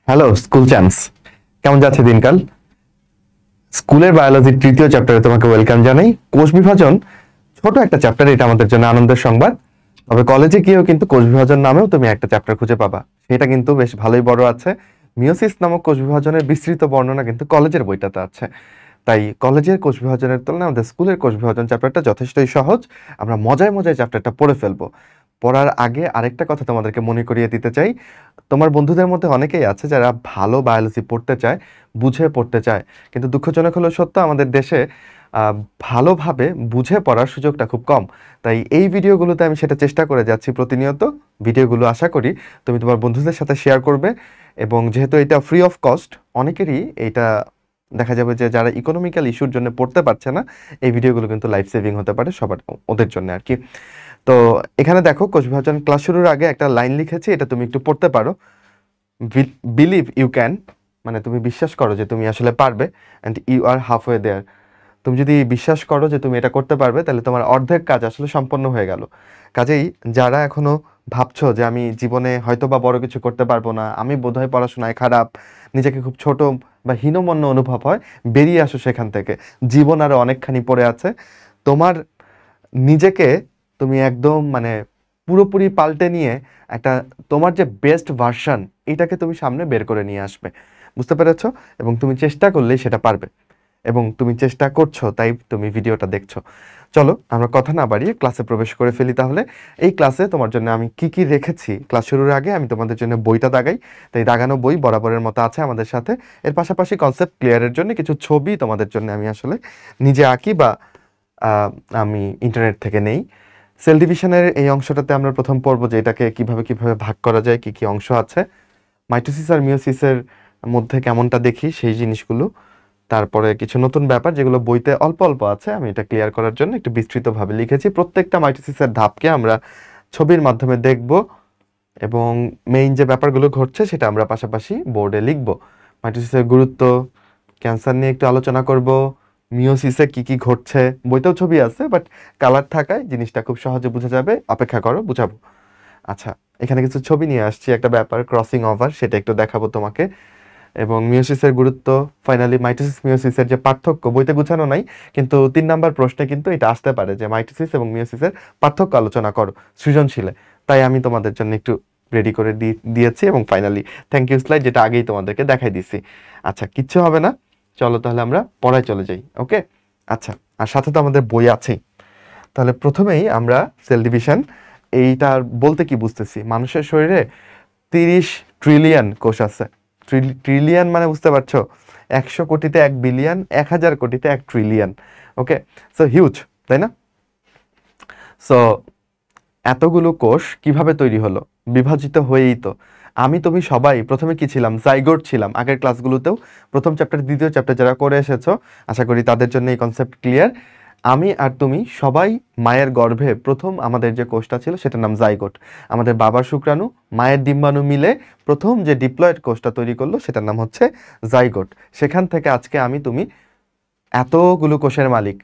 Hello school champs, কেমন যাচ্ছে দিনকাল? স্কুলের বায়োলজির তৃতীয় চ্যাপ্টারে তোমাকে ওয়েলকাম জানাই। কোষ বিভাজন ছোট একটা চ্যাপ্টার, এটা আমাদের জন্য আনন্দের সংবাদ। তবে কলেজে গিয়েও কিন্তু কোষ বিভাজন নামেও তুমি একটা চ্যাপ্টার খুঁজে পাবা, সেটা কিন্তু বেশ ভালোই বড় আছে। মিওসিস নামক কোষ বিভাজনের বিস্তৃত বর্ণনা কিন্তু কলেজের বইটাতে আছে। তাই কলেজের কোষ বিভাজনের তুলনায় আমাদের স্কুলের কোষ বিভাজন চ্যাপ্টারটা যথেষ্টই সহজ। আমরা মজায় মজায় চ্যাপ্টারটা পড়ে ফেলবো। পড়ার আগে আরেকটা কথা তোমাদেরকে মনে করিয়ে দিতে চাই। তোমার বন্ধুদের মধ্যে অনেকেই আছে যারা ভালো বায়োলজি পড়তে চায়, বুঝে পড়তে চায়, কিন্তু দুঃখজনক হলো সত্য, আমাদের দেশে ভালোভাবে বুঝে পড়ার সুযোগটা খুব কম। তাই এই ভিডিওগুলোতে আমি সেটা চেষ্টা করে যাচ্ছি প্রতিনিয়ত। ভিডিওগুলো আশা করি তুমি তোমার বন্ধুদের সাথে শেয়ার করবে, এবং যেহেতু এটা ফ্রি অফ কস্ট, অনেকেরই এটা দেখা যাবে যে যারা ইকোনমিক্যাল ইস্যুর জন্য পড়তে পারছে না, এই ভিডিওগুলো কিন্তু লাইফ সেভিং হতে পারে সবার, ওদের জন্য আর কি। তো এখানে দেখো, কোষ বিভাজন ক্লাস শুরুর আগে একটা লাইন লিখেছি, এটা তুমি একটু পড়তে পারো। বিলিভ ইউ ক্যান, মানে তুমি বিশ্বাস করো যে তুমি আসলে পারবে, অ্যান্ড ইউ আর হাফওয়ে দেয়ার। তুমি যদি বিশ্বাস করো যে তুমি এটা করতে পারবে, তাহলে তোমার অর্ধেক কাজ আসলে সম্পন্ন হয়ে গেল। কাজেই যারা এখনো ভাবছো যে আমি জীবনে হয়তো বা বড় কিছু করতে পারবো না, আমি বোধহয় পড়াশোনায় খারাপ, নিজেকে খুব ছোট বা হীনমন্য অনুভব হয়, বেরিয়ে আসো সেখান থেকে। জীবন আরো অনেকখানি পড়ে আছে। তোমার নিজেকে তুমি একদম মানে পুরোপুরি পাল্টে নিয়ে একটা তোমার যে বেস্ট ভার্সন, এটাকে তুমি সামনে বের করে নিয়ে আসবে। বুঝতে পেরেছো? এবং তুমি চেষ্টা করলেই সেটা পারবে, এবং তুমি চেষ্টা করছো, তাই তুমি ভিডিওটা দেখছো। চলো আমরা কথা না বাড়িয়ে ক্লাসে প্রবেশ করে ফেলি তাহলে। এই ক্লাসে তোমার জন্য আমি কি কি রেখেছি, ক্লাস শুরুর আগে আমি তোমাদের জন্য বইটা দাগাই। তাই দাগানো বই বরাবরের মতো আছে আমাদের সাথে। এর পাশাপাশি কনসেপ্ট ক্লিয়ারের জন্য কিছু ছবি তোমাদের জন্য আমি আসলে নিজে আঁকি বা আহ, আমি ইন্টারনেট থেকে নেই। সেল ডিভিশনের এই অংশটাতে আমরা প্রথম পড়বো যে এটাকে কিভাবে কিভাবে ভাগ করা যায়, কি কি অংশ আছে, মাইটোসিস আর মিওসিসের মধ্যে কেমনটা দেখি সেই জিনিসগুলো। তারপরে কিছু নতুন ব্যাপার যেগুলো বইতে অল্প অল্প আছে, আমি এটা ক্লিয়ার করার জন্য একটু বিস্তৃতভাবে লিখেছি। প্রত্যেকটা মাইটোসিসের ধাপকে আমরা ছবির মাধ্যমে দেখব, এবং মেইন যে ব্যাপারগুলো ঘটছে সেটা আমরা পাশাপাশি বোর্ডে লিখব। মাইটোসিসের গুরুত্ব, ক্যান্সার নিয়ে একটু আলোচনা করব, মিওসিসে কি কি ঘটছে। বইতেও ছবি আছে, বাট কালার থাকায় জিনিসটা খুব সহজে বোঝা যাবে। অপেক্ষা করো, বুঝাবো। আচ্ছা, এখানে কিছু ছবি নিয়ে আসছি, একটা ব্যাপার ক্রসিং ওভার, সেটা একটু দেখাবো তোমাকে। এবং মিওসিসের গুরুত্ব, ফাইনালি মাইটোসিস মিওসিসের যে পার্থক্য, বইতে গুছানো নাই, কিন্তু 3 নাম্বার প্রশ্নে কিন্তু এটা আসতে পারে যে মাইটোসিস এবং মিওসিসের পার্থক্য আলোচনা করো সৃজনশীলে। তাই আমি তোমাদের জন্য একটু রেডি করে দিয়েছি, এবং ফাইনালি থ্যাংক ইউ স্লাইড, যেটা আগেই তোমাদেরকে দেখাই দিছি। আচ্ছা, কিচ্ছু হবে না, চলো তাহলে আমরা পড়ায় চলে যাই। ওকে, আচ্ছা, আর সাথে তো আমাদের বই আছেই। তাহলে প্রথমেই আমরা সেল ডিভিশন, এইটার বলতে কি বুঝতেছি, মানুষের শরীরে 30 ট্রিলিয়ন কোষ আছে। ট্রিলিয়ন মানে বুঝতে পারছো, 100 কোটিতে 1 বিলিয়ন, 1000 কোটিতে 1 ট্রিলিয়ন। ওকে, সো হিউজ, তাই না? সো এতগুলো কোষ কিভাবে তৈরি হলো? বিভাজিত হয়েই তো। আমি তুমি সবাই প্রথমে কি ছিলাম? জাইগোট ছিলাম। আগের ক্লাসগুলোতেও প্রথম চ্যাপ্টার দ্বিতীয় চ্যাপ্টার যারা করে এসেছো, আশা করি তাদের জন্য এই কনসেপ্ট ক্লিয়ার। আমি আর তুমি সবাই মায়ের গর্ভে প্রথম আমাদের যে কোষটা ছিল সেটার নাম জাইগোট। আমাদের বাবার শুক্রাণু মায়ের ডিম্বাণু মিলে প্রথম যে ডিপ্লয়েড কোষটা তৈরি করলো সেটার নাম হচ্ছে জাইগোট। সেখান থেকে আজকে আমি তুমি এতগুলো কোষের মালিক।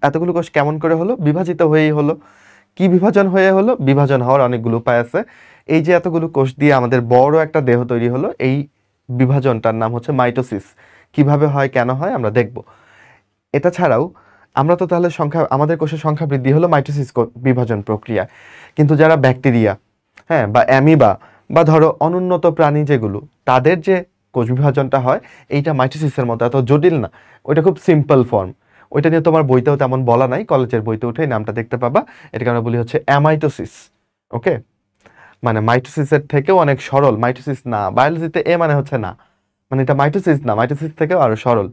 এতগুলো কোষ কেমন করে হলো? বিভাজিত হয়েই হলো। কি বিভাজন হয়ে হলো? বিভাজন হওয়ার অনেকগুলো উপায় আছে। এই যে এতগুলো কোষ দিয়ে আমাদের বড় একটা দেহ তৈরি হলো, এই বিভাজনটার নাম হচ্ছে মাইটোসিস। কিভাবে হয়, কেন হয়, আমরা দেখব। এটা ছাড়াও আমরা তো তাহলে সংখ্যা, আমাদের কোষের সংখ্যা বৃদ্ধি হলো মাইটোসিস বিভাজন প্রক্রিয়া। কিন্তু যারা ব্যাকটেরিয়া, হ্যাঁ, বা অ্যামিবা, বা ধরো অনুন্নত প্রাণী যেগুলো, তাদের যে কোষ বিভাজনটা হয়, এইটা মাইটোসিসের মতো এত জটিল না। ওইটা খুব সিম্পল ফর্ম। ওইটা নিয়ে তোমার বইতেও তেমন বলা নাই, কলেজের বইতে উঠেই নামটা দেখতে পাবা। এটাকে আমরা বলি হচ্ছে অ্যামাইটোসিস। ওকে, মানে মাইটোসিসের থেকেও অনেক সরল। মাইটোসিস না, বায়োলজিতে এ মানে হচ্ছে না, মানে এটা মাইটোসিস না, মাইটোসিস থেকেও আরো সরল।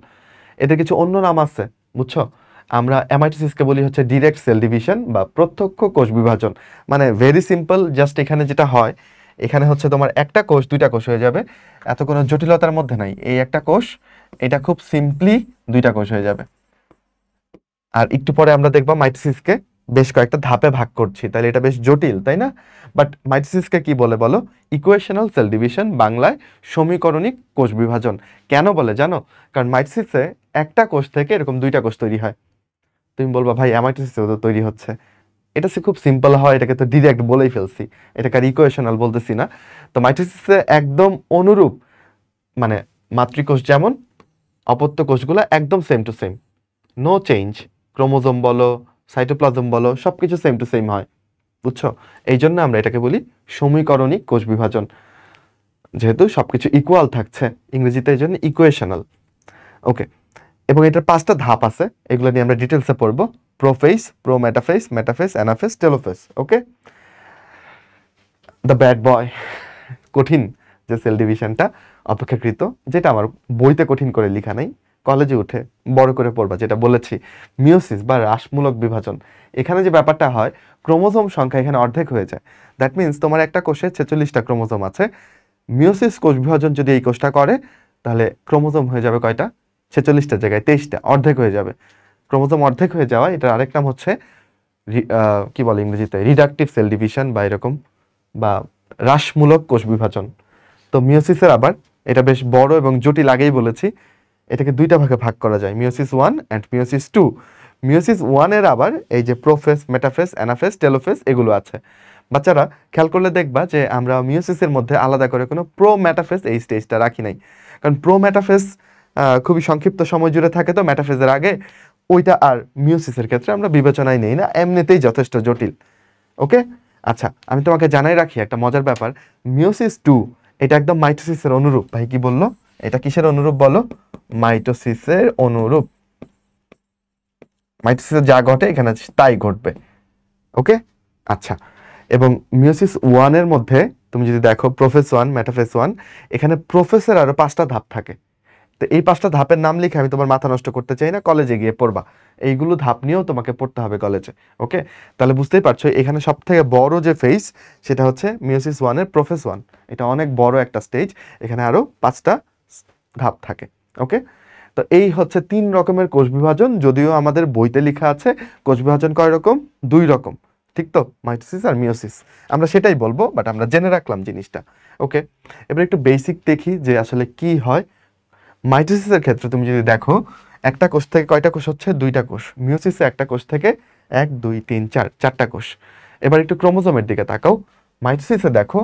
এদের কিছু অন্য নাম আছে, বুঝছো? আমরা অ্যামাইটোসিসকে বলি হচ্ছে ডিরেক্ট সেল ডিভিশন বা প্রত্যক্ষ কোষ বিভাজন। মানে ভেরি সিম্পল, জাস্ট এখানে যেটা হয়, এখানে হচ্ছে তোমার একটা কোষ দুইটা কোষ হয়ে যাবে। এত কোনো জটিলতার মধ্যে নাই। এই একটা কোষ, এটা খুব সিম্পলি দুইটা কোষ হয়ে যাবে। আর একটু পরে আমরা দেখবো মাইটোসিসকে বেশ কয়েকটা ধাপে ভাগ করছি, তাহলে এটা বেশ জটিল, তাই না? বাট মাইটোসিসকে কি বলে বলো? ইকুয়েশনাল সেল ডিভিশন, বাংলায় সমীকরণিক কোষ বিভাজন। কেন বলে জানো? কারণ মাইটোসিসে একটা কোষ থেকে এরকম দুইটা কোষ তৈরি হয়। তুমি বলবা ভাই অ্যামাইটোসিসেও তো তৈরি হচ্ছে। এটা খুব সিম্পল হয়, এটাকে তো ডিরেক্ট বলেই ফেলছি, এটাকে আর ইকুয়েশনাল বলতেছি না। তো মাইটোসিসে একদম অনুরূপ মানে মাতৃকোষ যেমন, অপত্য কোষগুলো একদম same to same, no change. Chromosome বলো, সাইটোপ্লাজম বলো, সবকিছু সেম টু সেম হয়, বুঝছো? এই জন্য আমরা এটাকে বলি সমীকরণিক কোষ বিভাজন, যেহেতু সবকিছু ইকুয়াল থাকছে, ইংরেজিতে এই জন্য ইকুয়েশনাল। ওকে, এবং এটার 5টা ধাপ আছে, এগুলো নিয়ে আমরা ডিটেলসে পড়বো। Prophase, prometaphase, metaphase, anaphase, telophase. Okay, the bad boy, কঠিন যে সেল ডিভিশনটা অপেক্ষাকৃত, যেটা আমার বইতে কঠিন করে লেখা নাই, কলেজে উঠে বড় করে পড়বা, যেটা বলেছি মিওসিস বা হ্রাসমূলক বিভাজন। এখানে যে ব্যাপারটা হয়, ক্রোমোজোম সংখ্যা এখানে অর্ধেক হয়ে যায়। দ্যাট মিনস তোমার একটা কোষে 46টা ক্রোমোজোম আছে। মিওসিস কোষ বিভাজন যদি এই কোষটা করে, তাহলে ক্রোমোজোম হয়ে যাবে কয়টা? 46টার জায়গায় 23টা, অর্ধেক হয়ে যাবে। ক্রোমোজোম অর্ধেক হয়ে যাওয়া, এটার আরেক নাম হচ্ছে কি বলে ইংরেজিতে, রিডাকটিভ সেল ডিভিশন বা এরকম, বা হ্রাসমূলক কোষ বিভাজন। তো মিওসিসের আবার এটা বেশ বড় এবং জটিল, আগেই বলেছি। এটাকে 2টা ভাগে ভাগ করা যায়, মিওসিস 1 অ্যান্ড মিওসিস 2। মিওসিস 1 এর আবার এই যে প্রোফেজ, মেটাফেজ, অ্যানাফেজ, টেলোফেজ এগুলো আছে। বাচ্চারা খেয়াল করলে দেখবা যে আমরা মিওসিসের মধ্যে আলাদা করে কোনো মেটাফেজ এই স্টেজটা রাখি নাই, কারণ মেটাফেজ খুবই সংক্ষিপ্ত সময় জুড়ে থাকে, তো মেটাফেজের আগে ওইটা আর মিওসিসের ক্ষেত্রে আমরা বিবেচনায় নেই না, এমনিতেই যথেষ্ট জটিল। ওকে, আচ্ছা, আমি তোমাকে জানাই রাখি একটা মজার ব্যাপার, মিওসিস 2 এটা একদম মাইটোসিসের অনুরূপ। ভাই কি বললো? এটা কিসের অনুরূপ বলো? মাইটোসিসের অনুরূপ। মাইটোসিসে যা ঘটে এখানে তাই ঘটবে। ওকে, আচ্ছা, এবং মিওসিস 1 এর মধ্যে তুমি যদি দেখো প্রোফেজ 1, মেটাফেজ 1, এখানে প্রোফেসের আরো 5টা ধাপ থাকে। তো এই 5টা ধাপের নাম লিখে আমি তোমার মাথা নষ্ট করতে চাই না, কলেজে গিয়ে পড়বা। এইগুলো ধাপ নিয়েও তোমাকে পড়তে হবে কলেজে। ওকে, তাহলে বুঝতেই পারছো এখানে সব থেকে বড় যে ফেজ সেটা হচ্ছে মিওসিস 1 এর প্রোফেজ 1। এটা অনেক বড় একটা স্টেজ, এখানে আরো 5টা ধাপ থাকে। ওকে, তো এই হচ্ছে 3 রকমের কোষ বিভাজন, যদিও আমাদের বইতে লেখা আছে কোষ বিভাজন কয় রকম? 2 রকম, ঠিক তো, মাইটোসিস আর মিওসিস। আমরা সেটাই বলবো, বাট আমরা জেনে রাখলাম জিনিসটা। ওকে, এবার একটু বেসিক দেখি যে আসলে কি হয়। মাইটোসিসের ক্ষেত্রে তুমি যদি দেখো, একটা কোষ থেকে কয়টা কোষ হচ্ছে? 2টা কোষ। মিওসিসে একটা কোষ থেকে 1 2 3 4 4টা কোষ। এবার একটু ক্রোমোজোমের দিকে তাকাও। মাইটোসিসে দেখো,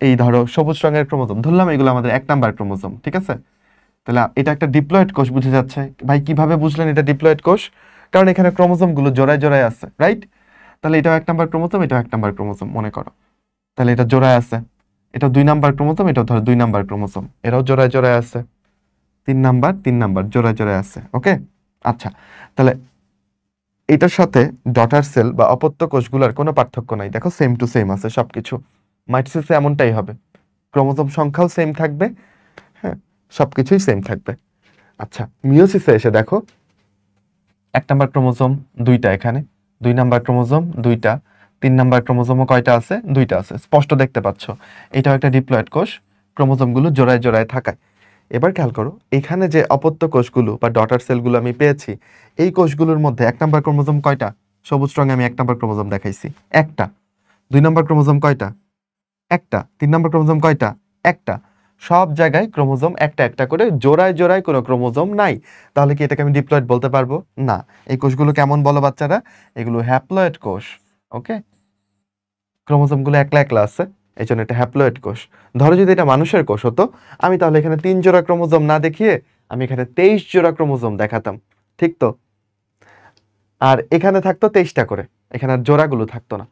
এই ধরো সবুজ রঙের ক্রোমোজোম ধরলাম, এগুলো আমাদের 1 নাম্বার ক্রোমোজোম, ঠিক আছে? তাহলে এটা একটা ডিপ্লয়েড কোষ বুঝে যাচ্ছে। ভাই কিভাবে বুঝলেন এটা ডিপ্লয়েড কোষ? কারণ এখানে ক্রোমোজোমগুলো জোড়ায় জোড়ায় আছে, রাইট? তাহলে এটাও 1 নাম্বার ক্রোমোজোম, এটাও 1 নাম্বার ক্রোমোজোম মনে করো, তাহলে এটা জোড়ায় আছে। এটা 2 নাম্বার ক্রোমোজোম, এটাও ধরো 2 নাম্বার ক্রোমোজোম, এরাও জোড়ায় জোড়ায় আছে। 3 নাম্বার জোড়ায় জোড়ায় আছে। ওকে, আচ্ছা, তাহলে এটার সাথে ডটার সেল বা অপত্য কোষগুলোর কোনো পার্থক্য নাই, দেখো সেম টু সেম আছে সবকিছু। মাইটোসিসে এমনটাই হবে, ক্রোমোজোম সংখ্যাও সেম থাকবে, হ্যাঁ, সবকিছুই সেম থাকবে। আচ্ছা, মিওসিসে এসে দেখো 1 নাম্বার ক্রোমোজোম 2টা, এখানে 2 নাম্বার ক্রোমোজোম 2টা, 3 নাম্বার ক্রোমোজোমও কয়টা আছে? 2টা আছে, স্পষ্ট দেখতে পাচ্ছ। এটাও একটা ডিপ্লয়েড কোষ, ক্রোমোজোমগুলো জোড়ায় জোড়ায় থাকায়। এবার খেয়াল করো, এখানে যে অপত্য কোষগুলো বা ডটার সেলগুলো আমি পেয়েছি, এই কোষগুলোর মধ্যে 1 নাম্বার ক্রোমোজোম কয়টা? সবুজ রঙে আমি 1 নাম্বার ক্রোমোজোম দেখাইছি, একটা। 2 নাম্বার ক্রোমোজোম কয়টা? একটা। 3 নাম্বার ক্রোমোজোম কয়টা? একটা। সব জায়গায় ক্রোমোজোম একটা একটা করে, জোড়ায় জোড়ায় কোনো ক্রোমোজোম নাই। তাহলে কি এটাকে আমি ডিপ্লয়েড বলতে পারবো? না। এই কোষগুলো কেমন বলো বাচ্চারা? এগুলো হ্যাপ্লয়েড কোষ। ওকে, ক্রোমোজোমগুলো একলা একলা আছে, এই জন্য এটা হ্যাপ্লয়েড কোষ। ধরো যদি এটা মানুষের কোষ হতো, আমি তাহলে এখানে 3 জোড়া ক্রোমোজোম না দেখিয়ে আমি এখানে 23 জোড়া ক্রোমোজোম দেখাতাম, ঠিক তো? আর এখানে থাকতো 23টা করে, এখানে আর জোড়াগুলো থাকতো না।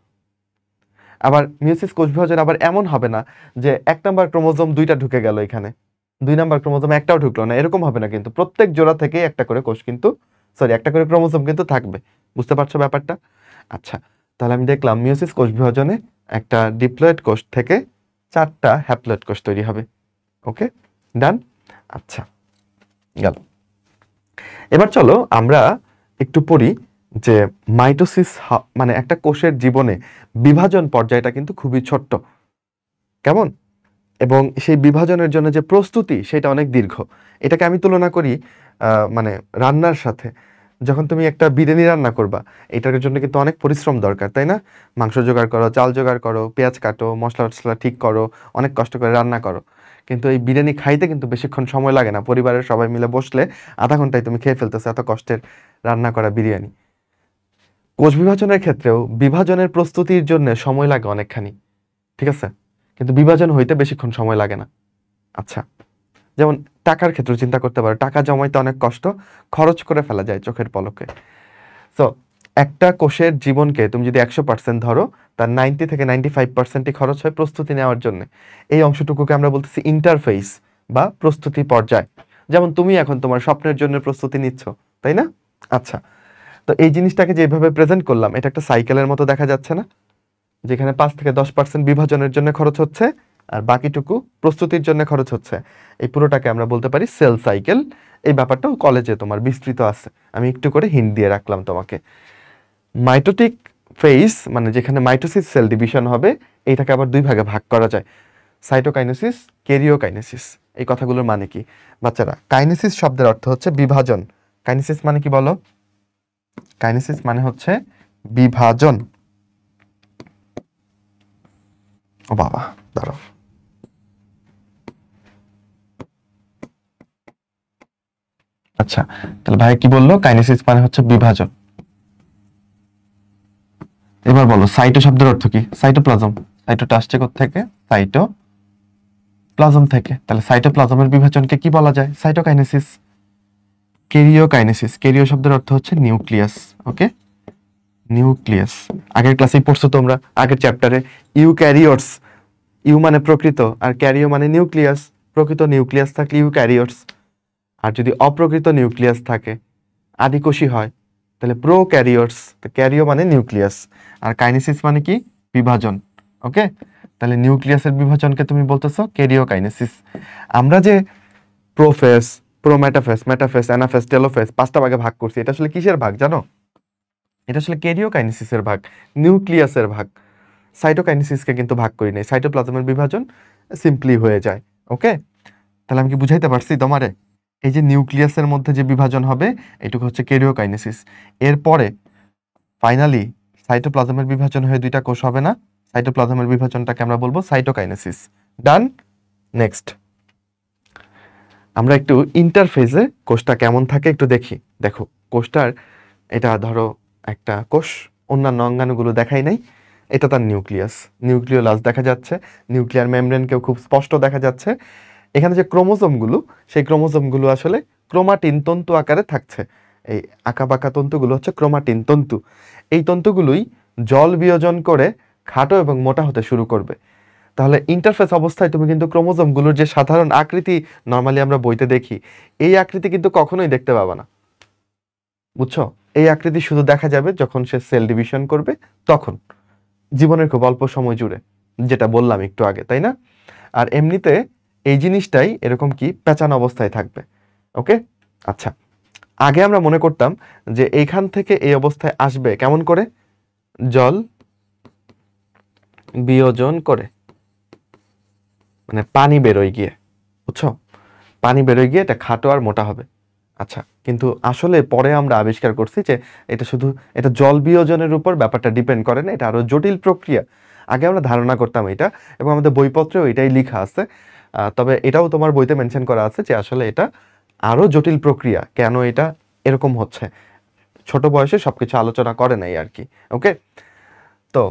আবার মিওসিস কোষ বিভাজন আবার এমন হবে না যে 1 নাম্বার ক্রোমোজোম 2টা ঢুকে গেল এখানে, 2 নাম্বার ক্রোমোজোম একটাও ঢুকলো না, এরকম হবে না কিন্তু। প্রত্যেক জোড়া থেকেই একটা করে কোষ কিন্তু, সরি, একটা করে ক্রোমোজোম কিন্তু থাকবে। বুঝতে পারছো ব্যাপারটা? আচ্ছা, তাহলে আমি দেখলাম মিওসিস কোষ বিভাজনে একটা ডিপ্লয়েড কোষ থেকে 4টা হ্যাপ্লয়েড কোষ তৈরি হবে। ওকে, ডান। আচ্ছা, গেল। এবার চলো আমরা একটু পড়ি যে মাইটোসিস মানে একটা কোষের জীবনে বিভাজন পর্যায়টা কিন্তু খুবই ছোট্ট, কেমন? এবং সেই বিভাজনের জন্য যে প্রস্তুতি সেটা অনেক দীর্ঘ। এটাকে আমি তুলনা করি মানে রান্নার সাথে। যখন তুমি একটা বিরিয়ানি রান্না করবা, এটার জন্য কিন্তু অনেক পরিশ্রম দরকার, তাই না? মাংস জোগাড় করো, চাল জোগাড় করো, পেঁয়াজ কাটো, মশলা টশলা ঠিক করো, অনেক কষ্ট করে রান্না করো। কিন্তু এই বিরিয়ানি খাইতে কিন্তু বেশিক্ষণ সময় লাগে না, পরিবারের সবাই মিলে বসলে আধা ঘন্টায় তুমি খেয়ে ফেলতেছো এত কষ্টের রান্না করা বিরিয়ানি। কোষ বিভাজনের ক্ষেত্রেও বিভাজনের প্রস্তুতির জন্য সময় লাগে অনেকখানি, ঠিক আছে? কিন্তু বিভাজন হইতে বেশিক্ষণ সময় লাগে না। আচ্ছা, যেমন টাকার ক্ষেত্রে চিন্তা করতে পারো, টাকা জমাইতে অনেক কষ্ট, খরচ করে ফেলা যায় চোখের পলকে। সো একটা কোষের জীবনকে তুমি যদি 100% ধরো, তার 90 থেকে 95%ই খরচ হয় প্রস্তুতি নেওয়ার জন্য। এই অংশটুকুকে আমরা বলতেছি ইন্টারফেস বা প্রস্তুতি পর্যায়। যেমন তুমি এখন তোমার স্বপ্নের জন্য প্রস্তুতি নিচ্ছ, তাই না? আচ্ছা, তো এই জিনিসটাকে যেভাবে প্রেজেন্ট করলাম, এটা একটা সাইকেলের মতো দেখা যাচ্ছে না, যেখানে 5 থেকে 10% বিভাজনের জন্য খরচ হচ্ছে আর বাকিটুকু প্রস্তুতির জন্য খরচ হচ্ছে। এই পুরোটাকে আমরা বলতে পারি সেল সাইকেল। এই ব্যাপারটাও কলেজে তোমার বিস্তৃত আছে, আমি একটু করে হিন্ট দিয়ে রাখলাম তোমাকে। মাইটোটিক ফেজ মানে যেখানে মাইটোসিস সেল ডিভিশন হবে, এইটাকে আবার দুই ভাগে ভাগ করা যায়, সাইটোকাইনেসিস, ক্যারিওকাইনেসিস। এই কথাগুলোর মানে কি বাচ্চারা? কাইনেসিস শব্দের অর্থ হচ্ছে বিভাজন। কাইনেসিস মানে কি বলো? কাইনেসিস মানে হচ্ছে বিভাজন। ও বাবা, দাঁড়াও। আচ্ছা, তাহলে ভাই কি বললো? কাইনেসিস মানে হচ্ছে বিভাজন। এবার বলো সাইটো শব্দের অর্থ কি? সাইটোপ্লাজম। সাইটোটা আসছে কোত্থেকে? সাইটোপ্লাজম থেকে। তাহলে সাইটোপ্লাজমের বিভাজনকে কি বলা যায়? সাইটোকাইনেসিস। ক্যারিওকাইনেসিস, ক্যারিও শব্দের অর্থ হচ্ছে নিউক্লিয়াস। ওকে, নিউক্লিয়াস। আগের ক্লাসেই পড়ছো তোমরা, আগের চ্যাপ্টারে। ইউক্যারিওটস, ইউ মানে প্রকৃত আর ক্যারিও মানে নিউক্লিয়াস। প্রকৃত নিউক্লিয়াস থাকলে ইউক্যারিওটস, আর যদি অপ্রকৃত নিউক্লিয়াস থাকে, আদিকোষী হয়, তাহলে প্রোক্যারিওটস। তো ক্যারিও মানে নিউক্লিয়াস আর কাইনেসিস মানে কি? বিভাজন। ওকে, তাহলে নিউক্লিয়াসের বিভাজনকে তুমি বলতেছো ক্যারিওকাইনেসিস। আমরা যে prophase, prometaphase, metaphase, anaphase, telophase 5টা ভাগে ভাগ করছি, এটা আসলে কিসের ভাগ জানো? এটা আসলে ক্যারিওকাইনেসিসের ভাগ, নিউক্লিয়াসের ভাগ। সাইটোকাইনেসিসকে কিন্তু ভাগ করি নাই। সাইটোপ্লাজমের বিভাজন সিম্পলি হয়ে যায়। ওকে, তাহলে আমি কি বুঝাইতে পারছি তোমারে? এই যে নিউক্লিয়াসের মধ্যে যে বিভাজন হবে, এটুকু হচ্ছে ক্যারিওকাইনেসিস। এরপরে ফাইনালি সাইটোপ্লাজমের বিভাজন হয়ে দুইটা কোষ হবে না? সাইটোপ্লাজমের বিভাজনটাকে আমরা বলবো সাইটোকাইনেসিস। ডান। নেক্সট আমরা একটু ইন্টারফেজে কোষটা কেমন থাকে একটু দেখি। দেখো কোষটার, এটা ধরো একটা কোষ, অন্যান্য অঙ্গাণুগুলো দেখাই নাই, এটা তার নিউক্লিয়াস। নিউক্লিওলাস দেখা যাচ্ছে, নিউক্লিয়ার মেমব্রেনকেও খুব স্পষ্ট দেখা যাচ্ছে। এখানে যে ক্রোমোজোমগুলো, সেই ক্রোমোজোমগুলো আসলে ক্রোমাটিন তন্তু আকারে থাকছে। এই আঁকাবাঁকা তন্তুগুলো হচ্ছে ক্রোমাটিন তন্তু। এই তন্তুগুলোই জল বিয়োজন করে খাটো এবং মোটা হতে শুরু করবে। তাহলে ইন্টারফেস অবস্থায় তুমি কিন্তু ক্রোমোজোমগুলোর যে সাধারণ আকৃতি নরমালি আমরা বইতে দেখি, এই আকৃতি কিন্তু কখনোই দেখতে পাবা না, বুঝছো? এই আকৃতি শুধু দেখা যাবে যখন সে সেল ডিভিশন করবে, তখন জীবনের খুব অল্প সময় জুড়ে, যেটা বললাম একটু আগে, তাই না? আর এমনিতে এই জিনিসটাই এরকম কি পেঁচানো অবস্থায় থাকবে। ওকে, আচ্ছা, আগে আমরা মনে করতাম যে এইখান থেকে এই অবস্থায় আসবে কেমন করে? জল বিয়োজন করে, মানে পানি বেরোয় গিয়ে, বুঝছো? পানি বেরোয় গিয়ে এটা খাটো আর মোটা হবে। আচ্ছা, কিন্তু আসলে পরে আমরা আবিষ্কার করছি যে এটা জল বিয়োজনের উপর ব্যাপারটা ডিপেন্ড করে না, এটা আরো জটিল প্রক্রিয়া। আগে আমরা ধারণা করতাম এটা, এবং আমাদের বইপত্রেও এটাই লেখা আছে। তবে এটাও তোমার বইতে মেনশন করা আছে যে আসলে এটা আরো জটিল প্রক্রিয়া, কেন এটা এরকম হচ্ছে। ছোট বয়সে সবকিছু আলোচনা করে নাই আর কি। ওকে, তো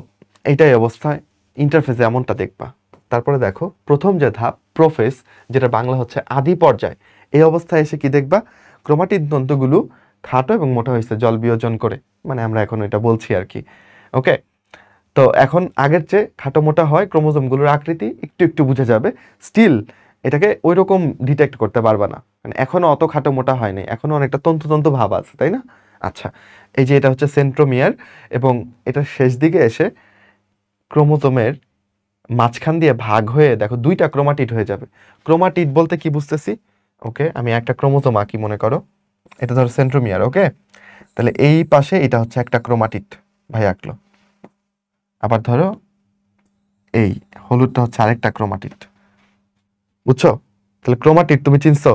এইটাই অবস্থায় ইন্টারফেসে এমনটা দেখবা। তারপরে দেখো প্রথম যে ধাপ প্রোফেস, যেটা বাংলা হচ্ছে আদি পর্যায়, এই অবস্থায় এসে কি দেখবা? ক্রোমাটিন তন্তুগুলো খাটো এবং মোটা হয়েছে জল বিয়োজন করে, মানে আমরা এখন এটা বলছি আর কি। ওকে, তো এখন আগের চেয়ে খাটো মোটা হয়, ক্রোমোজোমগুলোর আকৃতি একটু একটু বুঝে যাবে, স্টিল এটাকে ওই রকম ডিটেক্ট করতে পারবা না, মানে এখনো অত খাটো মোটা হয়নি, এখনো অনেকটা তন্তু তন্তু ভাব আছে, তাই না? আচ্ছা, এই যে এটা হচ্ছে সেন্ট্রোমিয়ার, এবং এটা শেষ দিকে এসে ক্রোমোজোমের মাঝখান দিয়ে ভাগ হয়ে দেখো দুইটা ক্রোমাটিড হয়ে যাবে। ক্রোমাটিড বলতে কি বুঝতেছি? ওকে, আমি একটা ক্রোমোজোম আঁকি মনে করো, এটা ধরো সেন্ট্রোমিয়ার। ওকে, তাহলে এই পাশে এটা হচ্ছে একটা ক্রোমাটিড, ভাই আঁকলো। আবার ধরো এই হলুদটা হচ্ছে আরেকটা ক্রোমাটিড, বুঝছো? তাহলে ক্রোমাটিড তুমি চিনছো?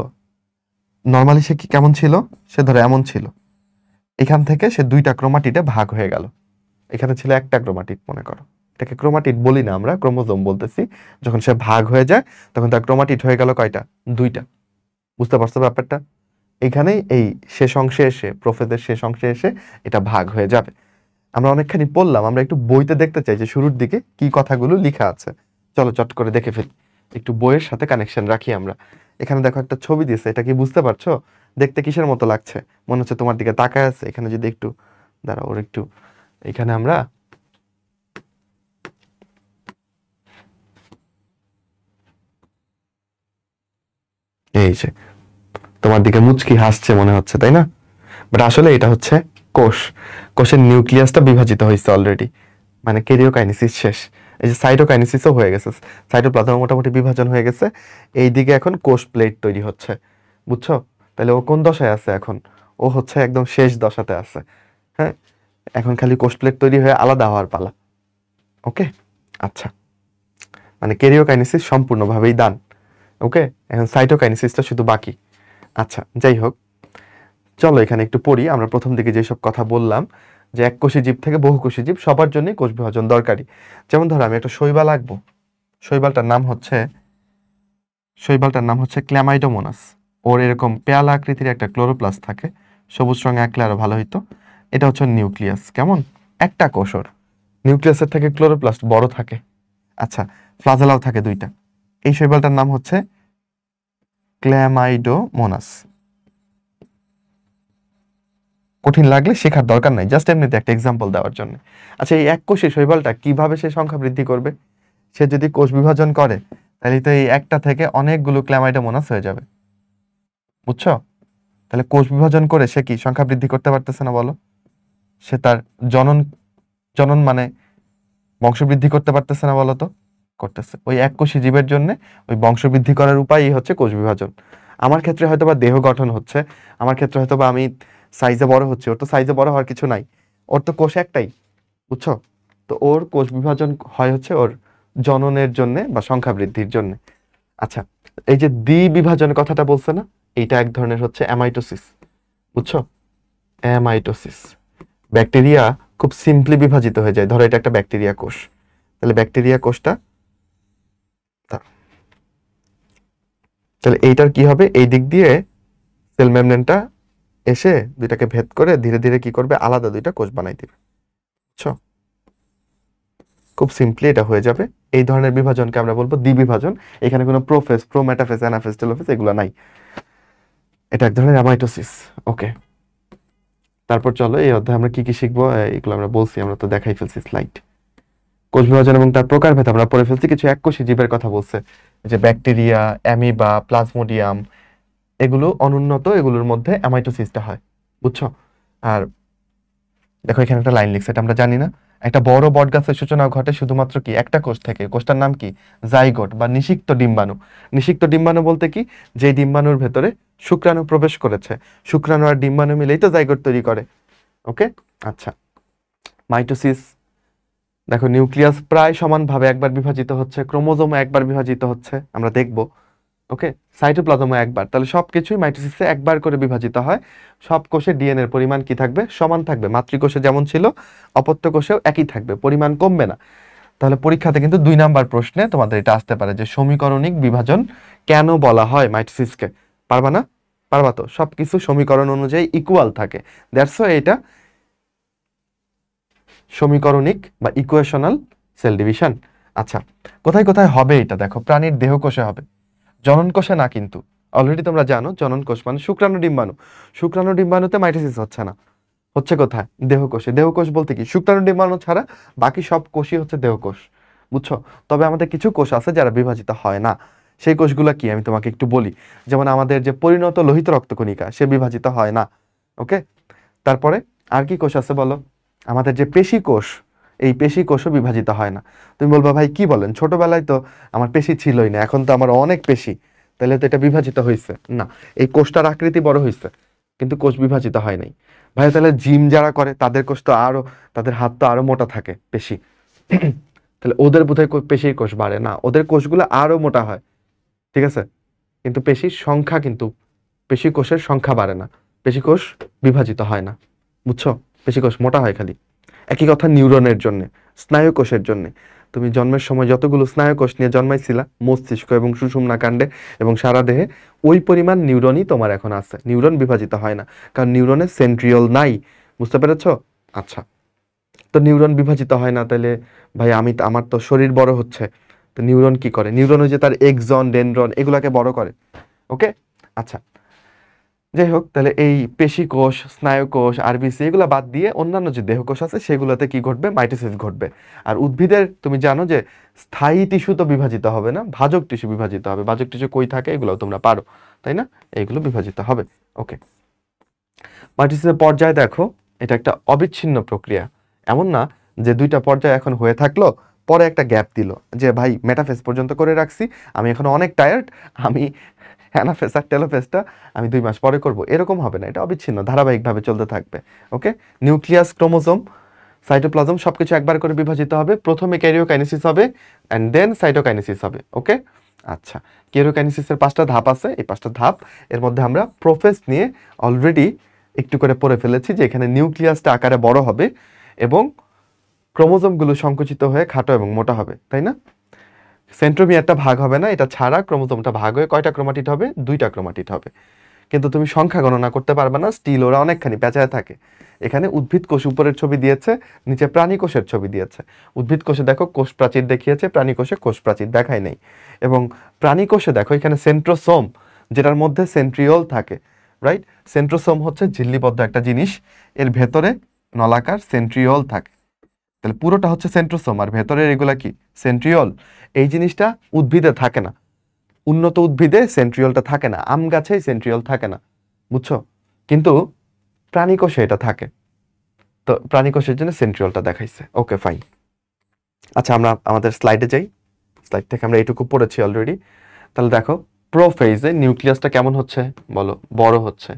নর্মালি সে কি কেমন ছিল? সে ধরো এমন ছিল, এখান থেকে সে দুইটা ক্রোমাটিডে ভাগ হয়ে গেল। এখানে ছিল একটা ক্রোমাটিড মনে করো, এটাকে ক্রোমাটিড বলি না, আমরা ক্রোমোজোম বলতেছি। যখন সে ভাগ হয়ে যায় তখন তার ক্রোমাটিড হয়ে গেল কয়টা? দুইটা। বুঝতে পারছো ব্যাপারটা? এখানেই এই শেষ অংশে এসে, প্রোফেজের শেষ অংশে এসে এটা ভাগ হয়ে যাবে। আমরা অনেকখানি পড়লাম, আমরা একটু বইতে দেখতে চাই যে শুরুর দিকে কি কথাগুলো লেখা আছে। চলো চট করে দেখে ফেলি, একটু বইয়ের সাথে কানেকশন রাখি আমরা। এখানে দেখো একটা ছবি দিয়েছে, এটা কি বুঝতে পারছো? দেখতে কিসের মতো লাগছে? মনে হচ্ছে তোমার দিকে তাকায় আছে। এখানে যদি একটু দাঁড়াও, ওর একটু এখানে আমরা এই যে তোমার দিকে মুচকি হাসছে মনে হচ্ছে, তাই না? বাট আসলে এটা হচ্ছে কোষ। কোষের নিউক্লিয়াসটা বিভাজিত হয়েছে অলরেডি, মানে কেরিওকাইনেসিস শেষ। এই যে সাইটোকাইনেসিসও হয়ে গেছে, সাইটোপ্লাজম মোটামুটি বিভাজন হয়ে গেছে। এই দিকে এখন কোষ প্লেট তৈরি হচ্ছে, বুঝছো? তাহলে ও কোন দশায় আছে এখন? ও হচ্ছে একদম শেষ দশাতে আছে। হ্যাঁ, এখন খালি কোষ প্লেট তৈরি হয়ে আলাদা হওয়ার পালা। ওকে, আচ্ছা, মানে কেরিওকাইনেসিস সম্পূর্ণভাবেই দান। ওকে, এখন সাইটোকাইনেসিসটা শুধু বাকি। আচ্ছা, যাই হোক, চলো এখানে একটু পড়ি। আমরা প্রথম দিকে যেসব কথা বললাম যে এককোষী জীব থেকে বহুকোষী জীব সবার জন্যই কোষ বিভাজন দরকারি। যেমন ধরো আমি একটা শৈবাল আঁকবো, শৈবালটার নাম হচ্ছে ক্ল্যামাইডোমোনাস। ওর এরকম পেয়ালা আকৃতির একটা ক্লোরোপ্লাস্ট থাকে, সবুজ রঙে আঁকলে আরো ভালো হইতো। এটা হচ্ছে নিউক্লিয়াস। কেমন? একটা কোষ ওর, নিউক্লিয়াসের থেকে ক্লোরোপ্লাস্ট বড় থাকে। আচ্ছা, ফ্লাজেলাও থাকে দুইটা। এই শৈবালটার নাম হচ্ছে ক্ল্যামাইডোমোনাস। কঠিন লাগলে শেখার দরকার নাই, জাস্ট এমনিতে একটা এক্সাম্পল দেওয়ার জন্য। আচ্ছা, এই এক কোষী শৈবালটা কিভাবে সে সংখ্যা বৃদ্ধি করবে? সে যদি কোষ বিভাজন করে তাহলে তো এই একটা থেকে অনেকগুলো ক্ল্যামাইডোমোনাস হয়ে যাবে, বুঝছো? তাহলে কোষ বিভাজন করে সে কি সংখ্যা বৃদ্ধি করতে পারতেছে না বলো? সে তার জনন জনন মানে বংশবৃদ্ধি করতে পারতেছে না বলো তো? করতেছে। ওই এককোষী জীবের জন্য ওই বংশবৃদ্ধি করার উপায়ই হচ্ছে কোষ বিভাজন। আমার ক্ষেত্রে হয়তো বা দেহ গঠন হচ্ছে, আমার ক্ষেত্রে হয়তো বা আমি সাইজে বড় হচ্ছে, ওর তো সাইজে বড় হওয়ার কিছু নাই, ওর তো কোষ একটাই, বুঝছো? তো ওর কোষ বিভাজন হয় হচ্ছে ওর জননের জন্য বা সংখ্যা বৃদ্ধির জন্য। আচ্ছা, এই যে দ্বি বিভাজনের কথাটা বলছে না, এইটা এক ধরনের হচ্ছে অ্যামাইটোসিস, বুঝছো? অ্যামাইটোসিস। ব্যাকটেরিয়া খুব সিম্পলি বিভাজিত হয়ে যায়। ধরো এটা একটা ব্যাকটেরিয়া কোষ, তাহলে ব্যাকটেরিয়া কোষটা, তাহলে এইটার কি হবে? এই দিক দিয়ে সেল মেমব্রেনটা এসে দুইটাকে ভেদ করে ধীরে ধীরে কি করবে? আলাদা দুইটা কোষ বানাই দিবে, বুঝছো? খুব সিম্পলি এটা হয়ে যাবে। এই ধরনের বিভাজনকে আমরা বলবো দ্বিবিভাজন। এখানে কোনো প্রোফেজ, প্রোমেটাফেজ, অ্যানাফেজ, টেলোফেজ এগুলো নাই। এটা এক ধরনের অ্যামাইটোসিস। ওকে, তারপর চলো এই অধ্যায়ে আমরা কি কি শিখবো এগুলো আমরা বলছি, আমরা তো দেখাই ফেলছি স্লাইড। কোষ বিভাজন এবং তার প্রকারভেদ আমরা পড়ে ফেলছি। কিছু এককোষী জীবের কথা বলছে, যে ব্যাকটেরিয়া, অ্যামিবা, প্লাজমোডিয়াম, এগুলো অনুন্নত, এগুলোর মধ্যে অ্যামাইটোসিসটা হয়, বুঝছো? আর দেখো এখানে একটা লাইন লিখছে, এটা আমরা জানি না। একটা বড় বটগাছের সূচনা ঘটে শুধুমাত্র কি একটা কোষ থেকে। কোষটার নাম কি? জাইগোট বা নিষিক্ত ডিম্বাণু। নিষিক্ত ডিম্বাণু বলতে কি? যে ডিম্বাণুর ভেতরে শুক্রাণু প্রবেশ করেছে, শুক্রাণু আর ডিম্বাণু মিলেই তো জাইগোট তৈরি করে। ওকে, আচ্ছা, মাইটোসিস। দেখো নিউক্লিয়াস প্রায় সমানভাবে একবার বিভাজিত হচ্ছে, ক্রোমোজোমও একবার বিভাজিত হচ্ছে, আমরা দেখব। ওকে, সাইটোপ্লাজমও একবার। তাহলে সবকিছুই মাইটোসিসে একবার করে বিভাজিত হয়। সব কোষে ডিএনএ এর পরিমাণ কি থাকবে? সমান থাকবে। মাতৃকোষে যেমন ছিল অপত্য কোষেও একই থাকবে, পরিমাণ কমবে না। তাহলে পরীক্ষাতে কিন্তু 2 নাম্বার প্রশ্নে তোমাদের এটা আসতে পারে যে সমীকরণিক বিভাজন কেন বলা হয় মাইটোসিসকে। পারবা না? পারবা তো? সবকিছু সমীকরণ অনুযায়ী ইকুয়াল থাকে, দ্যাটস ওয়াই এটা সমীকরণিক বা ইকুয়েশনাল সেল ডিভিশন। আচ্ছা, কোথায় কোথায় হবে এটা দেখো। প্রাণীর দেহকোষে হবে, জনন কোষে না। কিন্তু অলরেডি তোমরা জানো জনন কোষ মানে শুক্রাণু ডিম্বাণু। শুক্রাণু ডিম্বাণুতে মাইটোসিস হচ্ছে না, হচ্ছে কোথায়? দেহকোষে। দেহকোষ বলতে কি? শুক্রাণু ডিম্বাণু ছাড়া বাকি সব কোষই হচ্ছে দেহকোষ, বুঝছো? তবে আমাদের কিছু কোষ আছে যারা বিভাজিত হয় না। সেই কোষগুলো কি আমি তোমাকে একটু বলি। যেমন আমাদের যে পরিণত লোহিত রক্তকণিকা, সে বিভাজিত হয় না। ওকে, তারপরে আর কি কোষ আছে বলো? আমাদের যে পেশি কোষ, এই পেশি কোষও বিভাজিত হয় না। তুমি বলবা ভাই কি বলেন, ছোটবেলায় তো আমার পেশি ছিলই না, এখন তো আমার অনেক পেশি, তাহলে তো এটা বিভাজিত হয়েছে না। এই কোষটার আকৃতি বড় হয়েছে কিন্তু কোষ বিভাজিত হয় নাই। ভাই তাহলে জিম যারা করে তাদের কোষ তো আরো, তাদের হাত তো আরো মোটা থাকে, পেশি। তাহলে ওদের বোধহয় পেশির কোষ বাড়ে না, ওদের কোষগুলো আরো মোটা হয়, ঠিক আছে? কিন্তু পেশির সংখ্যা কিন্তু, পেশি কোষের সংখ্যা বাড়ে না, পেশি কোষ বিভাজিত হয় না, বুঝছো? পেশি কোষ মোটা হয় খালি। একই কথা নিউরনের জন্য, স্নায়ু কোষের জন্য। তুমি জন্মের সময় যতগুলো স্নায়ু কোষ নিয়ে জন্মাইছিলা মস্তিষ্ক এবং সুষুম্না কাণ্ডে এবং সারা দেহে, ওই পরিমাণ নিউরনই তোমার এখন আছে। নিউরন বিভাজিত হয় না, কারণ নিউরনে সেন্ট্রিওল নাই, বুঝতে পেরেছো? আচ্ছা, তো নিউরন বিভাজিত হয় না, তাহলে ভাই আমার তো শরীর বড় হচ্ছে, তো নিউরন কি করে? নিউরন ওই যে তার এক্সন, ডেনড্রন এগুলাকে বড় করে, ওকে, আচ্ছা, যাই হোক, তাহলে এই পেশি কোষ, স্নায়ু কোষ, আরবিসি এগুলো বাদ দিয়ে অন্যান্য যে দেহকোষ আছে সেগুলোতে কি ঘটবে? মাইটোসিস ঘটবে। আর উদ্ভিদের তুমি জানো যে স্থায়ী টিস্যু তো বিভাজিত হবে না, ভাজক টিস্যু বিভাজিত হবে। ভাজক টিস্যু কই থাকে এগুলো তোমরা পারো, তাই না? এইগুলো বিভাজিত হবে। ওকে, মাইটোসিসের পর্যায় দেখো, এটা একটা অবিচ্ছিন্ন প্রক্রিয়া। এমন না যে দুইটা পর্যায় এখন হয়ে থাকলো, পরে একটা গ্যাপ দিল যে ভাই মেটাফেজ পর্যন্ত করে রাখছি, আমি এখন অনেক টায়ার্ড, আমি অ্যানাফেজ আর টেলোফেজটা আমি 2 মাস পরে করব, এরকম হবে না। এটা অবিচ্ছিন্ন ধারাবাহিকভাবে চলতে থাকবে। ওকে, নিউক্লিয়াস, ক্রোমোজোম, সাইটোপ্লাজম সবকিছু একবার করে বিভাজিত হবে। প্রথমে ক্যারিওকাইনেসিস হবে অ্যান্ড দেন সাইটোকাইনেসিস হবে। ওকে, আচ্ছা, ক্যারিওকাইনেসিসের 5টা ধাপ আছে। এই 5টা ধাপ এর মধ্যে আমরা প্রোফেজ নিয়ে অলরেডি একটু করে পড়ে ফেলেছি যে এখানে নিউক্লিয়াসটা আকারে বড় হবে এবং ক্রোমোজোমগুলো সংকুচিত হয়ে খাটো এবং মোটা হবে, তাই না? সেন্ট্রোমিয়ারটা ভাগ হবে না, এটা ছাড়া ক্রোমোজোমটা ভাগ হয়ে কয়টা ক্রোমাটিড হবে? 2টা ক্রোমাটিড হবে। কিন্তু তুমি সংখ্যা গণনা করতে পারবে না, স্টিল ওরা অনেকখানি পেঁচায় থাকে। এখানে উদ্ভিদ কোষ উপরের ছবি দিয়েছে, নিচে প্রাণী কোষের ছবি দিয়েছে। উদ্ভিদ কোষে দেখো কোষ প্রাচীর দেখিয়েছে, প্রাণী কোষে কোষ প্রাচীর দেখায় নেই। এবং প্রাণী কোষে দেখো এখানে সেন্ট্রোসোম, যেটার মধ্যে সেন্ট্রিওল থাকে, রাইট? সেন্ট্রোসোম হচ্ছে ঝিল্লিবদ্ধ একটা জিনিস, এর ভেতরে নলাকার সেন্ট্রিওল থাকে। তাহলে পুরোটা হচ্ছে সেন্ট্রোসোম আর ভেতরের এগুলা কি? সেন্ট্রিওল। এই জিনিসটা উদ্ভিদে থাকে না, উন্নত উদ্ভিদে সেন্ট্রিওলটা থাকে না, আম গাছে সেন্ট্রিওল থাকে না, বুঝছো? কিন্তু প্রাণী কোষে এটা থাকে। তো প্রাণী কোষের জন্য সেন্ট্রিওলটা দেখাইছে। ওকে, ফাইন। আচ্ছা, আমরা আমাদের স্লাইডে যাই। স্লাইড থেকে আমরা এইটুকু পড়েছি অলরেডি। তাহলে দেখো, প্রোফেজে নিউক্লিয়াসটা কেমন হচ্ছে বলো? বড় হচ্ছে।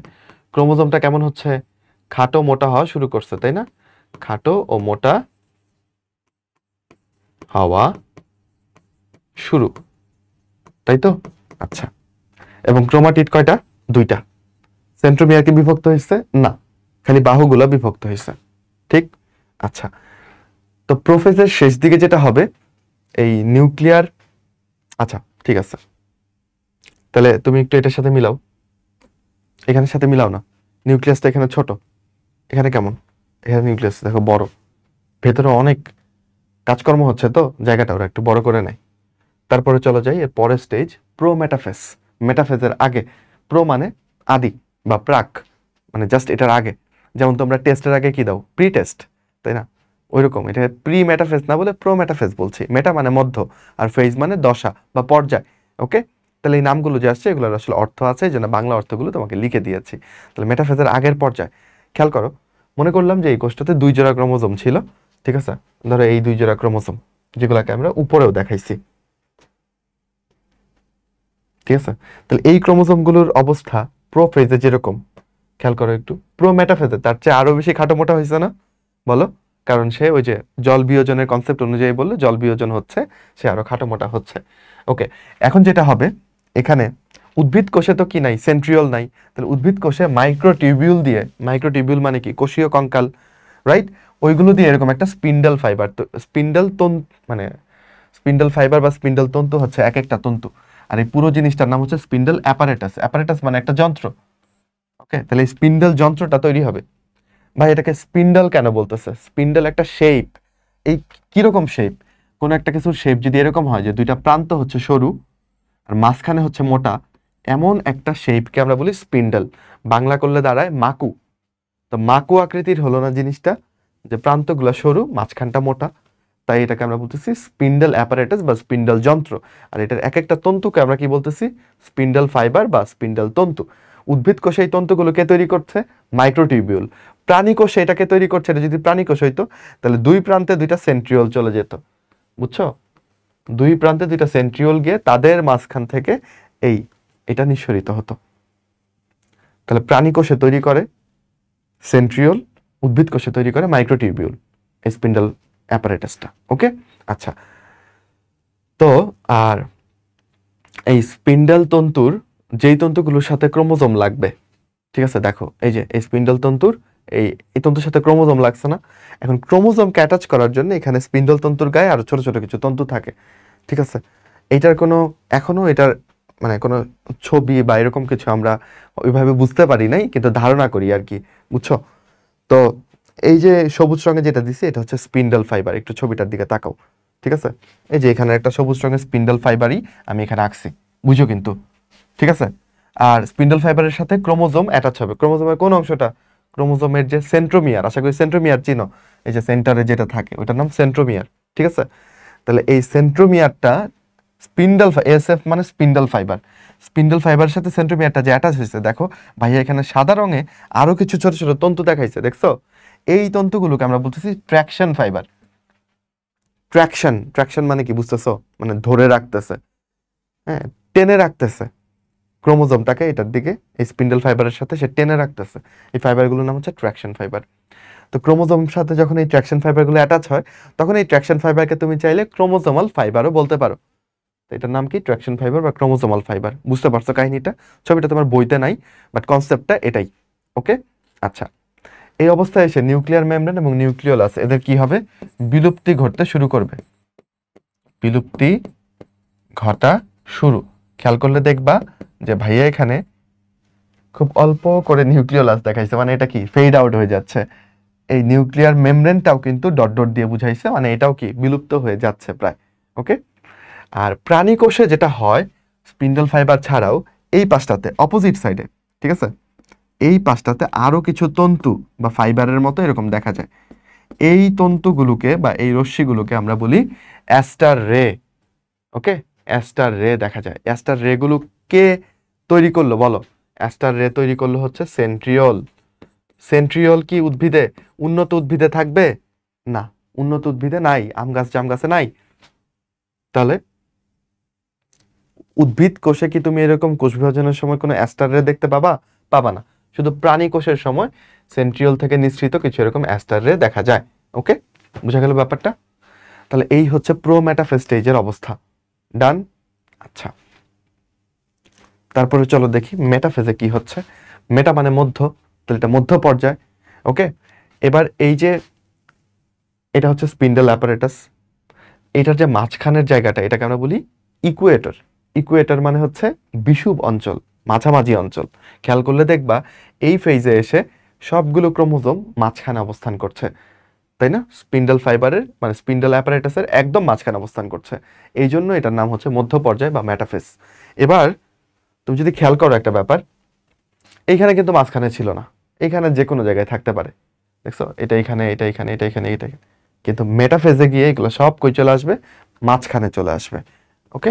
ক্রোমোজোমটা কেমন হচ্ছে? খাটো মোটা হওয়া শুরু করছে, তাই না? খাটো ও মোটা হওয়া শুরু, তাই তো? আচ্ছা, এবং ক্রোমাটিড কয়টা? 2টা। সেন্ট্রোমিয়ার কি বিভক্ত হয়েছে? না, খালি বাহুগুলো বিভক্ত হয়েছে, ঠিক? আচ্ছা, তো প্রোফেজের শেষ দিকে যেটা হবে এই নিউক্লিয়ার, আচ্ছা ঠিক আছে, তাহলে তুমি একটু এটার সাথে মিলাও, এখানের সাথে মিলাও না। নিউক্লিয়াসটা এখানে ছোট, এখানে কেমন? এখানে নিউক্লিয়াস দেখো বড়, ভেতরে অনেক কাজকর্ম হচ্ছে, তো জায়গাটা ওরা একটু বড় করে নেয়। তারপরে চলো যাই এর পরের স্টেজ, প্রোমেটাফেজ। মেটাফেজের আগে, প্রো মানে আদি বা প্রাক, মানে জাস্ট এটার আগে। যেমন তোমরা টেস্টের আগে কি দাও? প্রি টেস্ট, তাই না? ওইরকম এটা প্রি মেটাফেজ না বলে প্রো মেটাফেজ বলছি। মেটা মানে মধ্য, আর ফেজ মানে দশা বা পর্যায়। ওকে, তাহলে এই নামগুলো যে আসছে এগুলোর আসলে অর্থ আছে, এই জন্য বাংলা অর্থগুলো তোমাকে লিখে দিয়েছি। তাহলে মেটাফেজের আগের পর্যায় খেয়াল করো, মনে করলাম যে এই কোষটাতে 2 জোড়া ক্রোমোজোম ছিল, ঠিক আছে? ধরো এই 2 জোড়া ক্রোমোজোম, যেগুলোকে আমরা উপরেও দেখাইছি, ঠিক আছে? তাহলে এই ক্রোমোজোমগুলোর অবস্থা প্রোফেজে যেরকম, খেয়াল করো একটু, প্রো মেটাফেজে তার চেয়ে আরো বেশি খাটো মোটা হয়েছে না? বলো, কারণ সে ওই যে জল বিয়োজনের কনসেপ্ট অনুযায়ী বললে জল বিয়োজন হচ্ছে, সে আরো খাটো মোটা হচ্ছে। ওকে, এখন যেটা হবে এখানে, উদ্ভিদ কোষে তো কি নাই? সেন্ট্রিওল নাই। তাহলে উদ্ভিদ কোষে মাইক্রোটিউবিউল দিয়ে, মাইক্রোটিউবিউল মানে কি? কোষীয় কঙ্কাল, রাইট? ওইগুলো দিয়ে এরকম একটা স্পিন্ডল ফাইবার, তো স্পিন্ডল তন্তু মানে স্পিন্ডল ফাইবার বা স্পিন্ডল তন্তু হচ্ছে এক একটা তন্তু, আর এই পুরো জিনিসটার নাম হচ্ছে স্পিন্ডল অ্যাপারেটাস। অ্যাপারেটাস মানে একটা যন্ত্র। ওকে, তাহলে এই স্পিন্ডল যন্ত্রটা তৈরি হবে। ভাই এটাকে স্পিন্ডল কেন বলতেছে? স্পিন্ডল একটা শেপ। এই কিরকম শেপ? কোনো একটা কিছুর শেপ যদি এরকম হয় যে 2টা প্রান্ত হচ্ছে সরু আর মাঝখানে হচ্ছে মোটা, এমন একটা শেপকে আমরা বলি স্পিন্ডল। বাংলা করলে দাঁড়ায় মাকু। তো মাকু আকৃতির হলো না জিনিসটা, যে প্রান্তগুলো সরু মাঝখানটা মোটা, তাই এটাকে আমরা বলতেছি স্পিন্ডল অ্যাপারেটাস বা স্পিন্ডল যন্ত্র। আর এটার এক একটা তন্তুকে আমরা কি বলতেছি? স্পিন্ডল ফাইবার বা স্পিন্ডল তন্তু। উদ্ভিদ কোষে এই তন্তুগুলোকে তৈরি করছে মাইক্রোটিউবিউল। প্রাণী কোষে এটাকে তৈরি করছে, এটা যদি প্রাণী কোষ হইতো তাহলে 2 প্রান্তে 2টা সেন্ট্রিওল চলে যেত, বুঝছো? 2 প্রান্তে 2টা সেন্ট্রিওল গিয়ে তাদের মাঝখান থেকে এটা নিঃসরিত হতো। তাহলে প্রাণী কোষে তৈরি করে সেন্ট্রিওল, উদ্ভিদ কোষে তৈরি করে মাইক্রোটিউবিউল, স্পিন্ডল অ্যাপারেটাসটা। ওকে, আচ্ছা, তো আর এই স্পিন্ডল তন্তুর যেই তন্তুগুলোর সাথে ক্রোমোজোম লাগবে, ঠিক আছে? দেখো এই যে এই স্পিন্ডল তন্তুর এই তন্তুর সাথে ক্রোমোজোম লাগছে না? এখন ক্রোমোজোমকে অ্যাটাচ করার জন্য এখানে স্পিন্ডল তন্তুর গায়ে আরো ছোট ছোট কিছু তন্তু থাকে, ঠিক আছে? এইটার কোনো এখনো এটার মানে কোনো ছবি বা এরকম কিছু আমরা ওইভাবে বুঝতে পারি নাই, কিন্তু ধারণা করি আর কি, বুঝছো? তো এই যে সবুজ রঙে যেটা দিছি এটা হচ্ছে স্পিন্ডল ফাইবার। একটু ছবিটার দিকে তাকাও, ঠিক আছে? এই যে এখানে একটা সবুজ রঙের স্পিন্ডল ফাইবারই আমি এখানে আঁকছি, বুঝো কিন্তু, ঠিক আছে? আর স্পিন্ডল ফাইবারের সাথে ক্রোমোজোম অ্যাটাচ হবে। ক্রোমোজোমের কোন অংশটা? ক্রোমোজোমের যে সেন্ট্রোমিয়ার, আশা করি সেন্ট্রোমিয়ার চিনো, এই যে সেন্টারে যেটা থাকে ওটার নাম সেন্ট্রোমিয়ার, ঠিক আছে? তাহলে এই সেন্ট্রোমিয়ারটা স্পিন্ডল, এসএফ মানে স্পিন্ডল ফাইবার, স্পিন্ডল ফাইবারের সাথে সেন্ট্রোমিয়ারটা যে অ্যাটাচ হয়েছে, দেখো ভাইয়া এখানে সাদা রঙে আরো কিছু ছোট ছোট তন্তু দেখাইছে, দেখছো? এই তন্তুগুলোকে আমরা বলতেছি ট্র্যাকশন ফাইবার। ট্র্যাকশন, ট্র্যাকশন মানে কি বুঝতেছো? মানে ধরে রাখতেছে, হ্যাঁ, টেনে রাখতেছে ক্রোমোজোমটাকে এটার দিকে, এই স্পিন্ডল ফাইবারের সাথে সে টেনে রাখতেছে। এই ফাইবারগুলোর নাম হচ্ছে ট্র্যাকশন ফাইবার। তো ক্রোমোজোমের সাথে যখন এই ট্র্যাকশন ফাইবারগুলো অ্যাটাচ হয়, তখন এই ট্র্যাকশন ফাইবারকে তুমি চাইলে ক্রোমোজোমাল ফাইবারও বলতে পারো। তো এটার নাম কি? ট্র্যাকশন ফাইবার বা ক্রোমোজোমাল ফাইবার। বুঝতে পারছো কাহিনীটা? ছবিটা তোমার বইতে নাই, বাট কনসেপ্টটা এটাই। ওকে, আচ্ছা। এই অবস্থায় এসে নিউক্লিয়ার মেমব্রেন এবং নিউক্লিওলাস এদের কি হবে? বিলুপ্তি ঘটতে শুরু করবে। বিলুপ্তি ঘটা শুরু। খেয়াল করলে দেখবা যে ভাইয়া এখানে খুব অল্প করে নিউক্লিওলাস দেখাইছে, মানে এটা কি ফেড আউট হয়ে যাচ্ছে। এই নিউক্লিয়ার মেমব্রেনটাও কিন্তু ডট ডট দিয়ে বুঝাইছে, মানে এটাও কি বিলুপ্ত হয়ে যাচ্ছে প্রায়। ওকে, আর প্রাণী কোষে যেটা হয় স্পিন্ডল ফাইবার ছাড়াও এই পাশটাতে অপোজিট সাইডে, ঠিক আছে, এই পাশটাতে আরো কিছু তন্তু বা ফাইবারের মতো এরকম দেখা যায়। এই তন্তুগুলোকে বা এই রশ্মিগুলোকে আমরা বলি অ্যাস্টার রে। ওকে, অ্যাস্টার রে দেখা যায়। অ্যাস্টার রে গুলো কে তৈরি করলো বলো? অ্যাস্টার রে তৈরি করলো হচ্ছে সেন্ট্রিওল। সেন্ট্রিওল কি উদ্ভিদে, উন্নত উদ্ভিদে থাকবে? না, উন্নত উদ্ভিদে নাই, আম গাছ জাম গাছে নাই। তাহলে উদ্ভিদ কোষে কি তুমি এরকম কোষ বিভাজনের সময় কোনো অ্যাস্টার রে দেখতে পাবা? পাবা না। শুধু প্রাণী কোষের সময় সেন্ট্রিওল থেকে নিঃসৃত কিছু এরকম অ্যাস্টার রে দেখা যায়। ওকে, বুঝা গেল ব্যাপারটা? তাহলে এই হচ্ছে প্রো মেটাফেজ স্টেজের অবস্থা। ডান? আচ্ছা, তারপরে চলো দেখি মেটাফেজে কি হচ্ছে। মেটা মানে মধ্য, তাহলে এটা মধ্য পর্যায়। ওকে, এবার এই যে এটা হচ্ছে স্পিন্ডল অ্যাপারেটাস, এটার যে মাঝখানের জায়গাটা এটাকে আমরা বলি ইকুয়েটর। ইকুয়েটর মানে হচ্ছে বিষুব অঞ্চল, মাঝামাঝি অঞ্চল। খেয়াল করলে দেখবা এই ফেজে এসে সবগুলো ক্রোমোজোম মাঝখানে অবস্থান করছে, তাই না? স্পিন্ডল ফাইবারের মানে স্পিন্ডল অ্যাপারেটাসের একদম মাঝখানে অবস্থান করছে, এই জন্য এটার নাম হচ্ছে মধ্য পর্যায় বা মেটাফেজ। এবার তুমি যদি খেয়াল করো একটা ব্যাপার, এইখানে কিন্তু মাঝখানে ছিল না, এখানে যে কোনো জায়গায় থাকতে পারে, দেখছো? এটা এখানে, এটা এখানে, এটা এখানে, এটা এখানে। কিন্তু মেটাফেজে গিয়ে এগুলো সব কই চলে আসবে? মাঝখানে চলে আসবে। ওকে,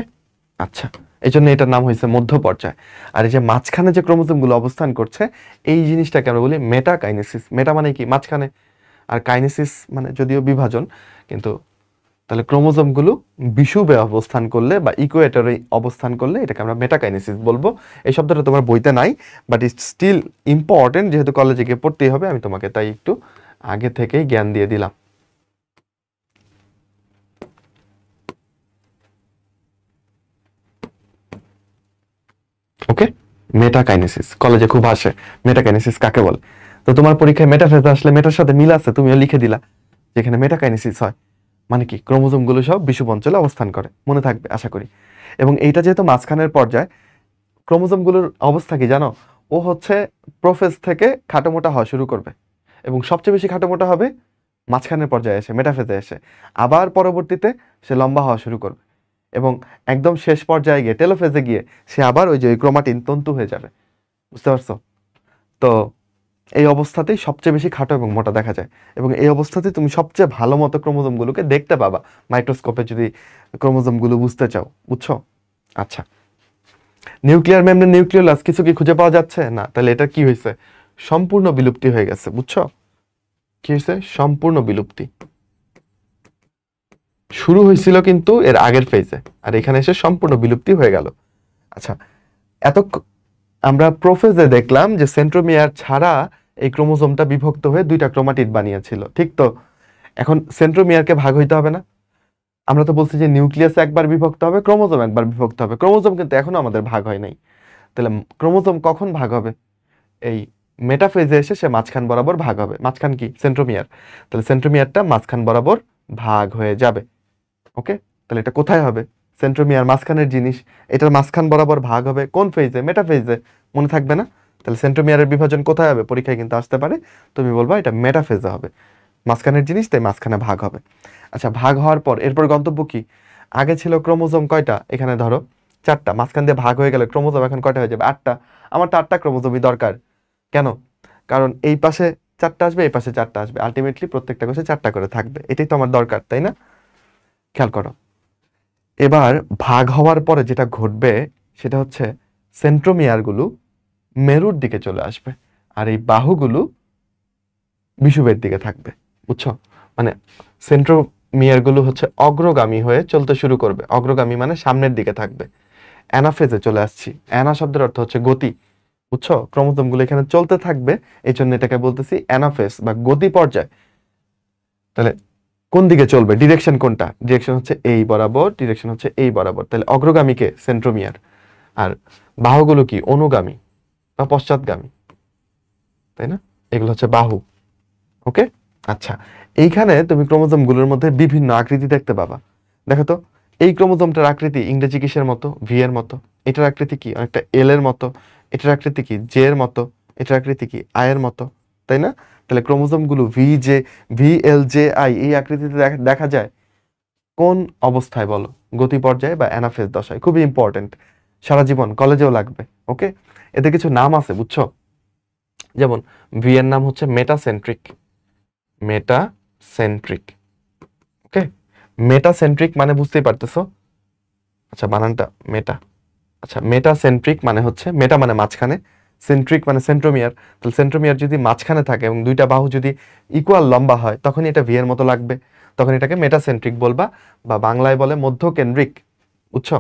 আচ্ছা, এই জন্য এটার নাম হয়েছে মধ্য পর্যায়। আর এই যে মাঝখানে যে ক্রোমোজোমগুলো অবস্থান করছে, এই জিনিসটাকে আমরা বলি মেটাকাইনেসিস। মেটা মানে কি? মাঝখানে। আর কাইনেসিস মানে যদিও বিভাজন, কিন্তু তাহলে ক্রোমোজোমগুলো বিষুবে অবস্থান করলে বা ইকুয়েটরে অবস্থান করলে এটাকে আমরা মেটাকাইনেসিস বলবো। এই শব্দটা তোমার বইতে নাই, বাট ইটস স্টিল ইম্পর্টেন্ট, যেহেতু কলেজে গিয়ে পড়তেই হবে, আমি তোমাকে তাই একটু আগে থেকেই জ্ঞান দিয়ে দিলাম। ওকে, মেটাকাইনেসিস কলেজে খুব আসে, মেটাকাইনেসিস কাকে বলে। তো তোমার পরীক্ষায় মেটাফেজ আসলে মেটার সাথে মিল আছে, তুমিও লিখে দিলা যেখানে মেটাকাইনেসিস হয়। মানে কি? ক্রোমোজোমগুলো সব বিষুব অঞ্চলে অবস্থান করে, মনে থাকবে আশা করি। এবং এইটা যেহেতু মাঝখানের পর্যায়, ক্রোমোজোমগুলোর অবস্থা কি জানো? ও হচ্ছে প্রোফেজ থেকে খাটোমোটা হওয়া শুরু করবে, এবং সবচেয়ে বেশি খাটোমোটা হবে মাঝখানের পর্যায়ে এসে, মেটাফেজে এসে। আবার পরবর্তীতে সে লম্বা হওয়া শুরু করবে, এবং একদম শেষ পর্যায়ে গিয়ে টেলোফেজে গিয়ে সে আবার ওই যে ক্রোমাটিন তন্তু হয়ে যাবে। বুঝতে পারছো? তো এই অবস্থাতেই সবচেয়ে বেশি খাটো এবং মোটা দেখা যায়, এবং এই অবস্থাতে তুমি সবচেয়ে ভালো মতো ক্রোমোজোমগুলোকে দেখতে পাবা মাইক্রোস্কোপে যদি ক্রোমোজোমগুলো বুঝতে চাও। বুঝছো? আচ্ছা, নিউক্লিয়ার মেমব্রেন, নিউক্লিওলাস কিছু কি খুঁজে পাওয়া যাচ্ছে না? তাহলে এটা কি হয়েছে? সম্পূর্ণ বিলুপ্তি হয়ে গেছে। বুঝছো কি হয়েছে? সম্পূর্ণ বিলুপ্তি। শুরু হয়েছিল কিন্তু এর আগের ফেজে, আর এখানে এসে সম্পূর্ণ বিলুপ্তি হয়ে গেল। আচ্ছা, এত আমরা প্রোফেজে দেখলাম যে সেন্ট্রোমিয়ার ছাড়া এই ক্রোমোজোমটা বিভক্ত হয়ে দুইটা ক্রোমাটিড বানিয়েছিল, ঠিক তো? এখন সেন্ট্রোমিয়ারকে ভাগ হইতে হবে না? আমরা তো বলছি যে নিউক্লিয়াস একবার বিভক্ত হবে, ক্রোমোজোম একবার বিভক্ত হবে। ক্রোমোজোম কিন্তু এখনো আমাদের ভাগ হয় নাই। তাহলে ক্রোমোজোম কখন ভাগ হবে? এই মেটাফেজে এসে সে মাঝখান বরাবর ভাগ হবে। মাঝখান কি? সেন্ট্রোমিয়ার। তাহলে সেন্ট্রোমিয়ারটা মাঝখান বরাবর ভাগ হয়ে যাবে। ওকে, তাহলে এটা কোথায় হবে? সেন্ট্রোমিয়ার মাঝখানের জিনিস, এটার মাঝখান বরাবর ভাগ হবে কোন ফেজে? মেটাফেজে। মনে থাকবে না? তাহলে সেন্ট্রোমিয়ারের বিভাজন কোথায় হবে? পরীক্ষায় কিন্তু আসতে পারে, তুমি বলবা এটা মেটাফেজে হবে, মাঝখানের জিনিস, তাই মাঝখানে ভাগ হবে। আচ্ছা, ভাগ হওয়ার পর এরপর গন্তব্য কি? আগে ছিল ক্রোমোজোম কয়টা? এখানে ধরো 4টা, মাঝখান দিয়ে ভাগ হয়ে গেলে ক্রোমোজোম এখন কয়টা হয়ে যাবে? 8টা। আমার তো 8টা ক্রোমোজোমই দরকার। কেন? কারণ এই পাশে 4টা আসবে, এই পাশে 4টা আসবে, আলটিমেটলি প্রত্যেকটা কোষে 4টা করে থাকবে, এটাই তো আমার দরকার, তাই না? খেয়াল করো, এবার ভাগ হওয়ার পরে যেটা ঘটবে সেটা হচ্ছে সেন্ট্রোমিয়ারগুলো মেরুর দিকে চলে আসবে, আর এই বাহুগুলো বিষুবের দিকে থাকবে। বুঝছো? মানে সেন্ট্রোমিয়ারগুলো হচ্ছে অগ্রগামী হয়ে চলতে শুরু করবে। অগ্রগামী মানে সামনের দিকে থাকবে। অ্যানাফেজে চলে আসছি। অ্যানা শব্দের অর্থ হচ্ছে গতি। বুঝছো? ক্রোমোজোমগুলো এখানে চলতে থাকবে, এই জন্য এটাকে বলতেছি অ্যানাফেজ বা গতি পর্যায়। তাহলে কোন দিকে চলবে? ডিরেকশন কোনটা? ডিরেকশন হচ্ছে এই বরাবর, ডিরেকশন হচ্ছে এই বরাবর। তাহলে অগ্রগামীকে সেন্ট্রোমিয়ার, আর বাহুগুলো কি? অনুগামী বা পশ্চাৎগামী, তাই না? এগুলো হচ্ছে বাহু। ওকে, আচ্ছা, এইখানে তুমি ক্রোমোজোমগুলোর মধ্যে বিভিন্ন আকৃতি দেখতে পাবা। দেখো তো, এই ক্রোমোজোমটার আকৃতি ইংরেজি কিসের মতো? ভি এর মতো। এটার আকৃতি কি? অনেকটা এল এর মতো। এটার আকৃতি কি? জে এর মতো। এটার আকৃতি কি? আই এর মতো, তাই না? তাহলে ক্রোমোজোমগুলো ভি এল জে আই এই আকৃতিতে দেখা যায় কোন অবস্থায় বলো? গতি পর্যায়ে বা অ্যানাফেজ দশায়। খুবই ইম্পর্টেন্ট, সারা জীবন কলেজেও লাগবে। ওকে, এতে কিছু নাম আছে, বুঝছো? যেমন ভি এর নাম হচ্ছে মেটাসেন্ট্রিক। মেটাসেন্ট্রিক, ওকে। মেটাসেন্ট্রিক মানে বুঝতেই পারতেছো। আচ্ছা, বানানটা মেটা। আচ্ছা, মেটাসেন্ট্রিক মানে হচ্ছে, মেটা মানে মাঝখানে, সেন্ট্রিক মানে সেন্ট্রোমিয়ার। তাহলে সেন্ট্রোমিয়ার যদি মাঝখানে থাকে এবং দুইটা বাহু যদি ইকুয়াল লম্বা হয়, তখন এটা ভি এর মতো লাগবে, তখন এটাকে মেটাসেন্ট্রিক বলবা, বা বাংলায় বলে মধ্যকেন্দ্রিক। বুঝছো?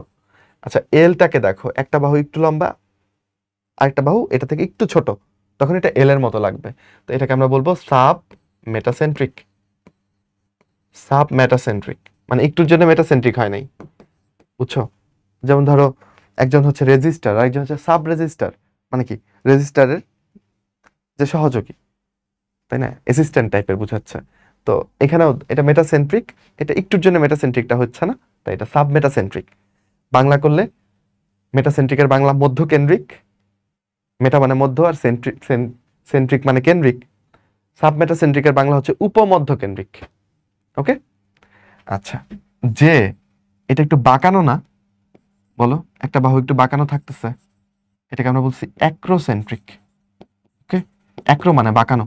আচ্ছা, এলটাকে দেখো, একটা বাহু একটু লম্বা, আরেকটা বাহু এটা থেকে একটু ছোট, তখন এটা এল এর মতো লাগবে। তো এটাকে আমরা বলবো সাব মেটাসেন্ট্রিক। সাব মেটাসেন্ট্রিক মানে একটুর জন্য মেটাসেন্ট্রিক হয় নাই। বুঝছো? যেমন ধরো, একজন হচ্ছে রেজিস্টার আর একজন হচ্ছে সাব রেজিস্টার। মানে কি? রেজিস্টারের যে সহযোগী, তাই না? অ্যাসিস্ট্যান্ট টাইপের বুঝাচ্ছে। তো এখানেও এটা মেটাসেন্ট্রিক, এটা একটুর জন্য মেটাসেন্ট্রিকটা হচ্ছে না, তাই এটা সাব মেটাসেন্ট্রিক। বাংলা করলে মেটাসেন্ট্রিকের বাংলা মধ্যকেন্দ্রিক। মেটা মানে মধ্য, আর সেন্ট্রিক সেন্ট্রিক মানে কেন্দ্রিক। সাব মেটাসেন্ট্রিকের বাংলা হচ্ছে উপমধ্যকেন্দ্রিক। ওকে, আচ্ছা, যে এটা একটু বাঁকানো না? বলো, একটা বাহু একটু বাঁকানো থাকতেছে, এটাকে আমরা বলছি অ্যাক্রোসেন্ট্রিক। ওকে, অ্যাক্রো মানে বাঁকানো।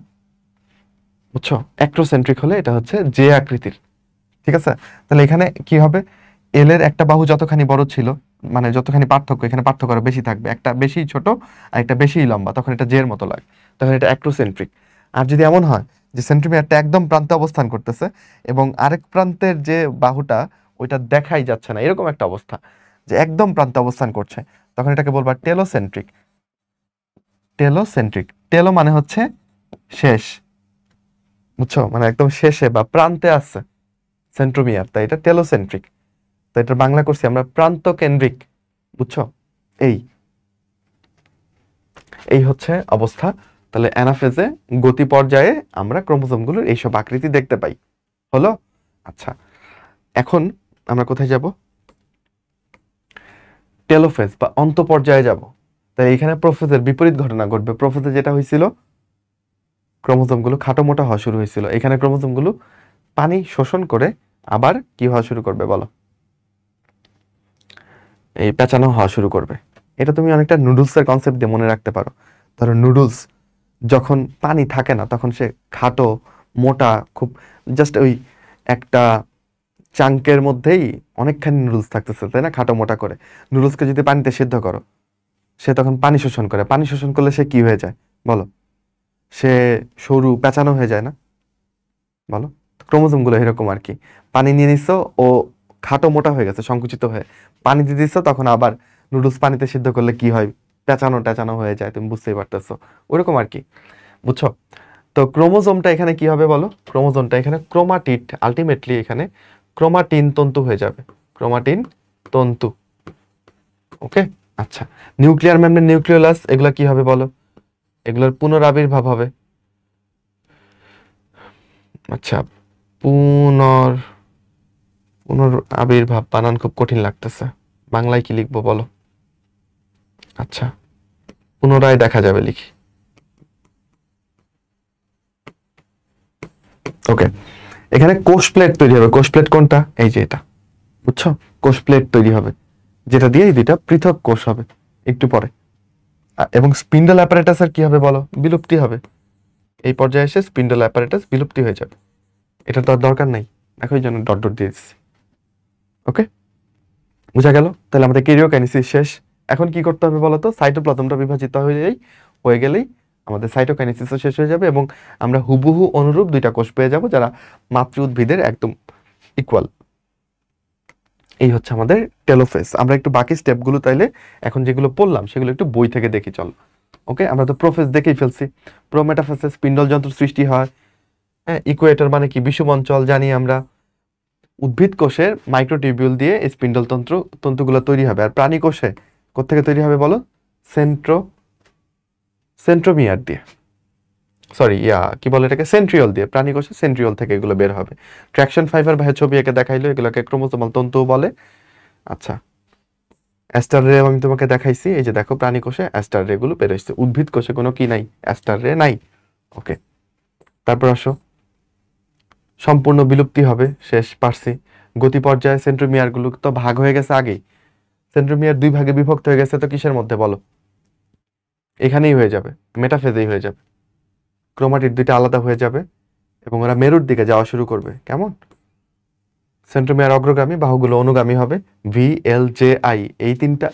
বুঝছো? অ্যাক্রোসেন্ট্রিক হলে এটা হচ্ছে যে আকৃতির। ঠিক আছে? তাহলে এখানে কি হবে? এল এর একটা বাহু যতখানি বড় ছিল, মানে যতখানি পার্থক্য, এখানে পার্থক্য আরো বেশি থাকবে, একটা বেশি ছোট আর একটা বেশি লম্বা, তখন এটা জে এর মতো লাগে, তখন এটা অ্যাক্রোসেন্ট্রিক। আর যদি এমন হয় যে সেন্ট্রোমিয়ারটা একদম প্রান্তে অবস্থান করতেছে এবং আরেক প্রান্তের যে বাহুটা ওইটা দেখাই যাচ্ছে না, এরকম একটা অবস্থা যে একদম প্রান্তে অবস্থান করছে, তখন এটাকে বলবা টেলোসেন্ট্রিক। টেলোসেন্ট্রিক, টেলো মানে হচ্ছে শেষ। বুঝছো? মানে একদম শেষে বা প্রান্তে আছে সেন্ট্রোমিয়ার, তাই এটা টেলোসেন্ট্রিক। তো এটা বাংলা করছি আমরা প্রান্ত কেন্দ্রিক। বুঝছো? এই এই হচ্ছে অবস্থা। তাহলে অ্যানাফেজে গতি পর্যায়ে আমরা ক্রোমোজোমগুলোর এইসব আকৃতি দেখতে পাই। হলো? আচ্ছা, এখন আমরা কোথায় যাব? টেলোফেজ বা অন্ত পর্যায়ে যাব। তাই এখানে প্রোফেজের বিপরীত ঘটনা ঘটবে। প্রোফেজে যেটা হয়েছিল, ক্রোমোজোমগুলো খাটো মোটা হওয়া শুরু হয়েছিল, এখানে ক্রোমোজোমগুলো পানি শোষণ করে আবার কি হওয়া শুরু করবে বলো? এই পেঁচানো হওয়া শুরু করবে। এটা তুমি অনেকটা নুডলসের কনসেপ্ট দিয়ে মনে রাখতে পারো। ধরো নুডলস যখন পানি থাকে না, তখন সে খাটো মোটা, খুব জাস্ট ওই একটা চাঙ্কের মধ্যেই অনেকখানি নুডলস থাকতেছে, তাই না? খাটো মোটা করে নুডলসকে যদি পানিতে সিদ্ধ করো, সে তখন পানি শোষণ করে। পানি শোষণ করলে সে কি হয়ে যায় বলো? সে সরু পেঁচানো হয়ে যায় না? বলো, ক্রোমোজোম গুলো এরকম আর কি। পানি নিয়ে নিচ্ছ, ও খাটো মোটা হয়ে গেছে সংকুচিত হয়ে, পানি দিয়ে দিচ্ছ, তখন আবার নুডলস পানিতে সিদ্ধ করলে কি হয়? পেঁচানো টেচানো হয়ে যায়, তুমি বুঝতেই পারতেছো। ওরকম আর কি। বুঝছো? তো ক্রোমোজোমটা এখানে কি হবে বলো? ক্রোমোজোমটা এখানে ক্রোমাটিড, আলটিমেটলি এখানে ক্রোমাটিন তন্তু হয়ে যাবে। ক্রোমাটিন তন্তু। ওকে, আচ্ছা, নিউক্লিয়ার মেমব্রেন, নিউক্লিওলাস, এগুলা কি হবে বলো? এগুলোর পুনরাবির্ভাব হবে। আচ্ছা, পুনর পুনর আবির্ভাব বানান খুব কঠিন লাগতেছে, বাংলায় কি লিখবো বলো? আচ্ছা, পুনরায় দেখা যাবে লিখি। ওকে, এখানে কোষ প্লেট তৈরি হবে। কোষ প্লেট কোনটা? এই যে এটা। বুঝছো? কোষ প্লেট তৈরি হবে। যেটা দিয়ে এই দুইটা পৃথক কোষ হবে একটু পরে। এবং স্পিন্ডল অ্যাপারেটাসের কি হবে বলো? বিলুপ্তি হবে। এই পর্যায়ে এসে স্পিন্ডল অ্যাপারেটাস বিলুপ্তি হয়ে যাবে। এটা তো আর দরকার নাই, এখন এই জন্য ডট ডট দিয়ে দিচ্ছি। ওকে, বুঝা গেল? তাহলে আমাদের কেরিওকাইনেসিস শেষ। এখন কি করতে হবে বলতো? সাইটোপ্লাজমটা বিভাজিত হয়ে গেলেই আমাদের সাইটোকাইনেসিসও শেষ হয়ে যাবে এবং আমরা হুবহু অনুরূপ দুইটা কোষ পেয়ে যাব যারা মাতৃ উদ্ভিদের একদম ইকুয়াল। এই হচ্ছে আমাদের টেলোফেজ। আমরা একটু বাকি স্টেপগুলো তাইলে এখন যেগুলো পড়লাম সেগুলো একটু বই থেকে দেখি চল। ওকে, আমরা তো প্রোফেজ দেখেই ফেলছি। প্রোমেটাফেসে স্পিন্ডল যন্ত্র সৃষ্টি হয়। হ্যাঁ, ইকুয়েটর মানে কি? বিষুব অঞ্চল জানি আমরা। উদ্ভিদ কোষের মাইক্রোটিউবিউল দিয়ে এই স্পিন্ডল তন্তুগুলো তৈরি হবে। আর প্রাণী কোষে কোত্থেকে তৈরি হবে বলো? সেন্ট্রোমিয়ার দিয়ে, সরি কি বলে এটাকে, সেন্ট্রিওল দিয়ে। প্রাণী কোষে সেন্ট্রিওল থেকে এগুলো বের হবে। ট্র্যাকশন ফাইবার ভাই ছবি এঁকে দেখাইলো, এগুলোকে ক্রোমোসোমাল তন্তুও বলে। আচ্ছা, অ্যাস্টার রে আমি তোমাকে দেখাইছি, এই যে দেখো প্রাণী কোষে অ্যাস্টার রে গুলো বের হচ্ছে, উদ্ভিদ কোষে কোনো কি নাই, অ্যাস্টার রে নাই। ওকে, তারপর আসো, সম্পূর্ণ বিলুপ্তি হবে, শেষ পারছি। গতি পর্যায়ে সেন্ট্রোমিয়ার গুলো তো ভাগ হয়ে গেছে আগেই। সেন্ট্রোমিয়ার দুই ভাগে বিভক্ত হয়ে গেছে, তো কিসের মধ্যে বলো? এখানেই হয়ে যাবে, মেটাফেজেই হয়ে যাবে। ক্রোমাটিড দুইটা আলাদা হয়ে যাবে এবং ওরা মেরুর দিকে যাওয়া শুরু করবে। কেমন? সেন্ট্রোমিয়ার অগ্রগামী, বাহুগুলো অনুগামী হবে। ভি, এল, জে, আই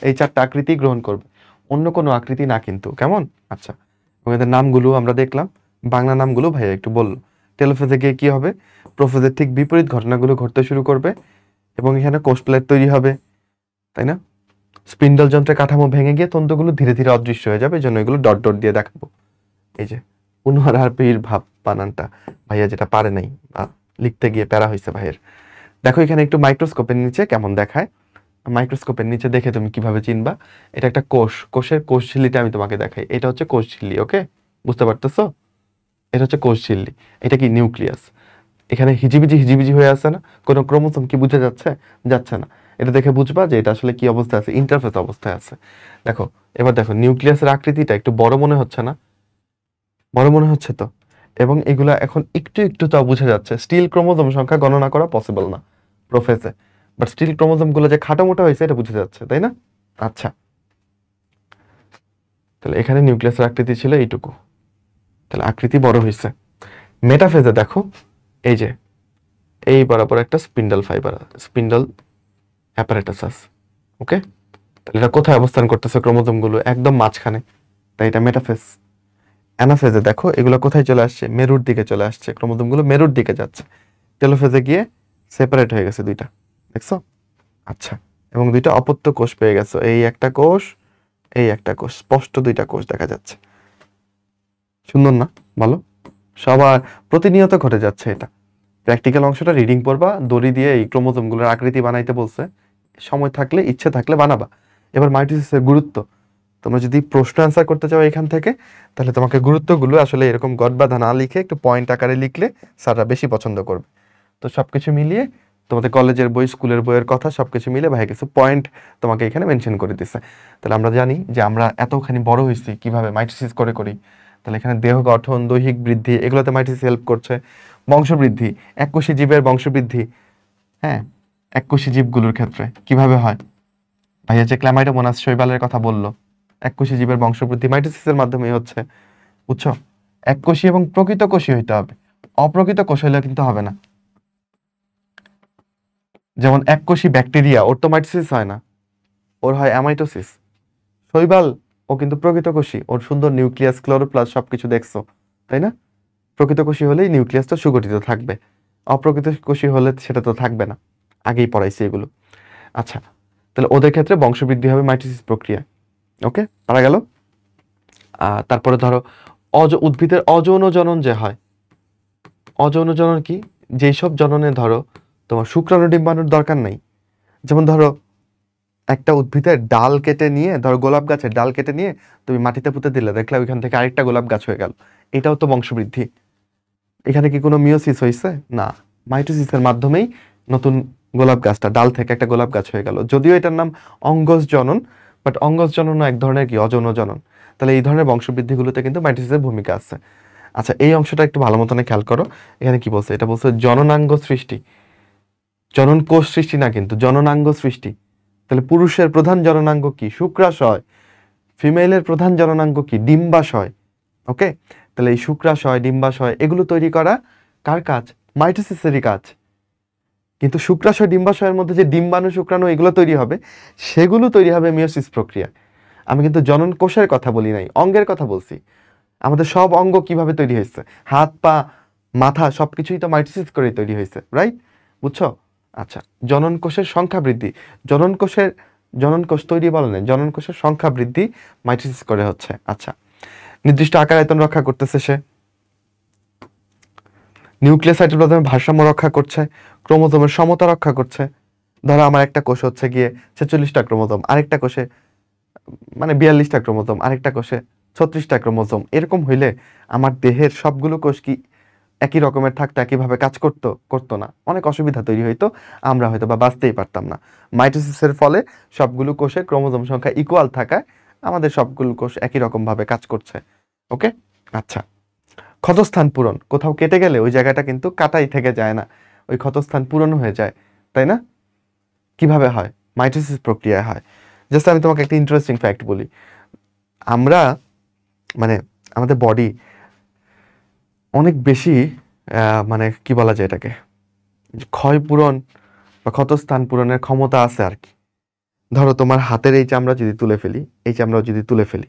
এই চারটা আকৃতি গ্রহণ করবে, অন্য কোনো আকৃতি না কিন্তু। কেমন? আচ্ছা, এবং এদের নামগুলো আমরা দেখলাম, বাংলা নামগুলো ভাইয়া একটু বললো। টেলোফেজে গিয়ে কি হবে? প্রোফেজের ঠিক বিপরীত ঘটনাগুলো ঘটতে শুরু করবে এবং এখানে কোষ প্লেট তৈরি হবে, তাই না? স্পিন্ডল যন্ত্রের কাঠামো ভেঙে গিয়ে তন্তুগুলো ধীরে ধীরে অদৃশ্য হয়ে যাবে, এই জন্য এগুলো ডট ডট দিয়ে দেখাবো। এই যে পুনরাবৃত্তির ভাব বানানটা ভাইয়া যেটা পারে নাই বা লিখতে গিয়ে প্যারা হয়েছে ভাইয়ের। দেখো এখানে একটু মাইক্রোস্কোপের নিচে কেমন দেখায়, মাইক্রোস্কোপের নিচে দেখে তুমি কিভাবে চিনবা এটা একটা কোষ। কোষের কোষ ঝিল্লিটা আমি তোমাকে দেখাই, এটা হচ্ছে কোষ ঝিল্লি। ওকে, বুঝতে পারতেছো? এটা হচ্ছে কোষ ঝিল্লি, এটা কি নিউক্লিয়াস। এখানে হিজিবিজি হয়ে আছে না? কোনো ক্রোমোসোম কি বুঝে যাচ্ছে না। এটা দেখে বুঝবা যে এটা আসলে কি অবস্থায় আছে, ইন্টারফেস অবস্থায় আছে। দেখো, এবার দেখো নিউক্লিয়াসের আকৃতিটা একটু বড় মনে হচ্ছে না? বড় মনে হচ্ছে তো। এবং এগুলা এখন একটু একটু তাও বোঝা যাচ্ছে। স্টিল ক্রোমোজোম সংখ্যা গণনা করা পসিবল না প্রোফেসে, বাট স্টিল ক্রোমোজোম গুলো যে খাটো মোটা হয়েছে এটা বোঝা যাচ্ছে, তাই না? আচ্ছা, তাহলে এখানে নিউক্লিয়াসের আকৃতি ছিল এইটুকু, তাহলে আকৃতি বড় হয়েছে। মেটাফেজে দেখো, এই যে এই বরাবর একটা স্পিন্ডল অ্যাপারেটাস আছে। ওকে, তাহলে এটা কোথায় অবস্থান করতেছে? ক্রোমোজোম গুলো একদম মাঝখানে, তাই এটা মেটাফেজ। অ্যানাফেজে দেখো এগুলো কোথায় চলে আসছে? মেরুর দিকে চলে আসছে, ক্রোমোজোম গুলো মেরুর দিকে যাচ্ছে। টেলোফেজে গিয়ে সেপারেট হয়ে গেছে দুইটা, দেখছো? আচ্ছা, এবং দুইটা অপত্য কোষ পেয়ে গেছো, এই একটা কোষ, এই একটা কোষ, স্পষ্ট দুইটা কোষ দেখা যাচ্ছে। সুন্দর না বলো? সবার প্রতিনিয়ত ঘটে যাচ্ছে এটা। প্র্যাকটিক্যাল অংশটা রিডিং পড়বা, দড়ি দিয়ে এই ক্রোমোজোমগুলোর আকৃতি বানাইতে বলছে, সময় থাকলে ইচ্ছে থাকলে বানাবা। এবার মাইটোসিসের গুরুত্ব, তোমরা যদি প্রশ্ন অ্যান্সার করতে চাও এখান থেকে, তাহলে তোমাকে গুরুত্বগুলো আসলে এরকম গড বাঁধা না লিখে একটু পয়েন্ট আকারে লিখলে স্যাররা বেশি পছন্দ করবে। তো সবকিছু মিলিয়ে তোমাদের কলেজের বই, স্কুলের বইয়ের কথা সবকিছু মিলে ভাই কিছু পয়েন্ট তোমাকে এখানে মেনশন করে দিচ্ছে। তাহলে আমরা জানি যে আমরা এতখানি বড় হয়েছি কিভাবে, মাইটোসিস করে করি। তাহলে এখানে দেহ গঠন, দৈহিক বৃদ্ধি, এগুলোতে মাইটোসিস হেল্প করছে। বংশবৃদ্ধি, এককোষী জীবের বংশবৃদ্ধি, হ্যাঁ, এককোষী জীবগুলোর ক্ষেত্রে কিভাবে হয়? ভাইয়া যে ক্ল্যামাইডোমোনাস শৈবালের কথা বললো, এককোষী জীবের বংশবৃদ্ধি মাইটোসিসের মাধ্যমে হচ্ছে, বুঝছো? এককোষী এবং প্রকৃত কোষী হইতে হবে, অপ্রকৃত কোষ হইলে কিন্তু হবে না। যেমন এককোষী ব্যাকটেরিয়া, ওর তো মাইটোসিস হয় না, ওর হয় অ্যামাইটোসিস। শৈবাল ও কিন্তু প্রকৃত কোষী, ওর সুন্দর নিউক্লিয়াস, ক্লোরোপ্লাস্ট সবকিছু দেখছো, তাই না? প্রকৃত কোষী হলেই নিউক্লিয়াসটা সুগঠিত থাকবে, অপ্রকৃত কোষী হলে সেটা তো থাকবে না। আগেই পড়াইছি এগুলো। আচ্ছা, তাহলে ওদের ক্ষেত্রে বংশবৃদ্ধি হবে মাইটোসিস প্রক্রিয়া। ওকে, পারা গেল। তারপরে ধরো উদ্ভিদের অযৌন জনন যে হয়, অযৌন জনন কি? যেই সব জননে ধরো তোমার শুক্রাণু ডিম্বাণুর দরকার নাই। যেমন ধরো একটা উদ্ভিদের ডাল কেটে নিয়ে, ধরো গোলাপ গাছের ডাল কেটে নিয়ে তুমি মাটিতে পুঁতে দিলে, দেখলে ওইখান থেকে আরেকটা গোলাপ গাছ হয়ে গেল, এটাও তো বংশবৃদ্ধি। এখানে কি কোনো মিওসিস হয়েছে? না, মাইটোসিসের মাধ্যমেই নতুন গোলাপ গাছটা ডাল থেকে একটা গোলাপ গাছ হয়ে গেল। যদিও এটার নাম অঙ্গজ জনন, বাট অঙ্গজ জনন এক ধরনের কি অযৌন জনন। তাহলে এই ধরনের বংশবৃদ্ধিগুলোতে কিন্তু মাইটোসিসের ভূমিকা আছে। আচ্ছা, এই অংশটা একটু ভালো মতনে খেয়াল করো। এখানে কি বলছে? এটা বলছে জননাঙ্গ সৃষ্টি, জনন কোষ সৃষ্টি না কিন্তু জননাঙ্গ সৃষ্টি। তাহলে পুরুষের প্রধান জননাঙ্গ কি? শুক্রাশয়। ফিমেলের প্রধান জননাঙ্গ কি? ডিম্বাশয়। ওকে, তাহলে এই শুক্রাশয়, ডিম্বাশয় এগুলো তৈরি করা কার কাজ? মাইটোসিসেরই কাজ। কিন্তু শুক্রাশয় ডিম্বাশয়ের মধ্যে যে ডিম্বাণু শুক্রাণু এগুলো তৈরি হবে, সেগুলো তৈরি হবে মিওসিস প্রক্রিয়া। আমি কিন্তু জনন কোষের কথা বলি নাই, অঙ্গের কথা বলছি। আমাদের সব অঙ্গ কিভাবে তৈরি হয়েছে, হাত পা মাথা সবকিছুই তো মাইটোসিস করে তৈরি হয়েছে, রাইট? বুঝছো? আচ্ছা, জনন কোষের সংখ্যা বৃদ্ধি, জনন কোষ তৈরি বলে না, জনন কোষের সংখ্যা বৃদ্ধি মাইটোসিস করে হচ্ছে। আচ্ছা, নির্দিষ্ট আকার আয়তন রক্ষা করতেছে সে, নিউক্লিয়াস সাইটোপ্লাজমের ভারসাম্য রক্ষা করছে, ক্রোমোজোমের সমতা রক্ষা করছে। ধরো আমার একটা কোষ হচ্ছে গিয়ে 46টা ক্রোমোজোম, আরেকটা কোষে মানে 42টা ক্রোমোজোম, আরেকটা কোষে 36টা ক্রোমোজোম। এরকম হইলে আমার দেহের সবগুলো কোষ কি একই রকমের থাকতো, একইভাবে কাজ করতো না, অনেক অসুবিধা তৈরি হইতো, আমরা হয়তো বা বাঁচতেই পারতাম না। মাইটোসিসের ফলে সবগুলো কোষে ক্রোমোজোম সংখ্যা ইকুয়াল থাকায় আমাদের সবগুলো কোষ একই রকমভাবে কাজ করছে। ওকে, আচ্ছা, ক্ষতস্থান পূরণ, কোথাও কেটে গেলে ওই জায়গাটা কিন্তু কাটাই থেকে যায় না, ওই ক্ষতস্থান পূরণ হয়ে যায়, তাই না? কিভাবে হয়? মাইটোসিস প্রক্রিয়ায় হয়। জাস্ট আমি তোমাকে একটা ইন্টারেস্টিং ফ্যাক্ট বলি। আমরা মানে আমাদের বডি অনেক বেশি মানে কি বলা যায় এটাকে, ক্ষয় পূরণ বা ক্ষতস্থান পূরণের ক্ষমতা আছে আর কি। ধরো তোমার হাতের এই চামড়া যদি তুলে ফেলি, এই চামড়া যদি তুলে ফেলি,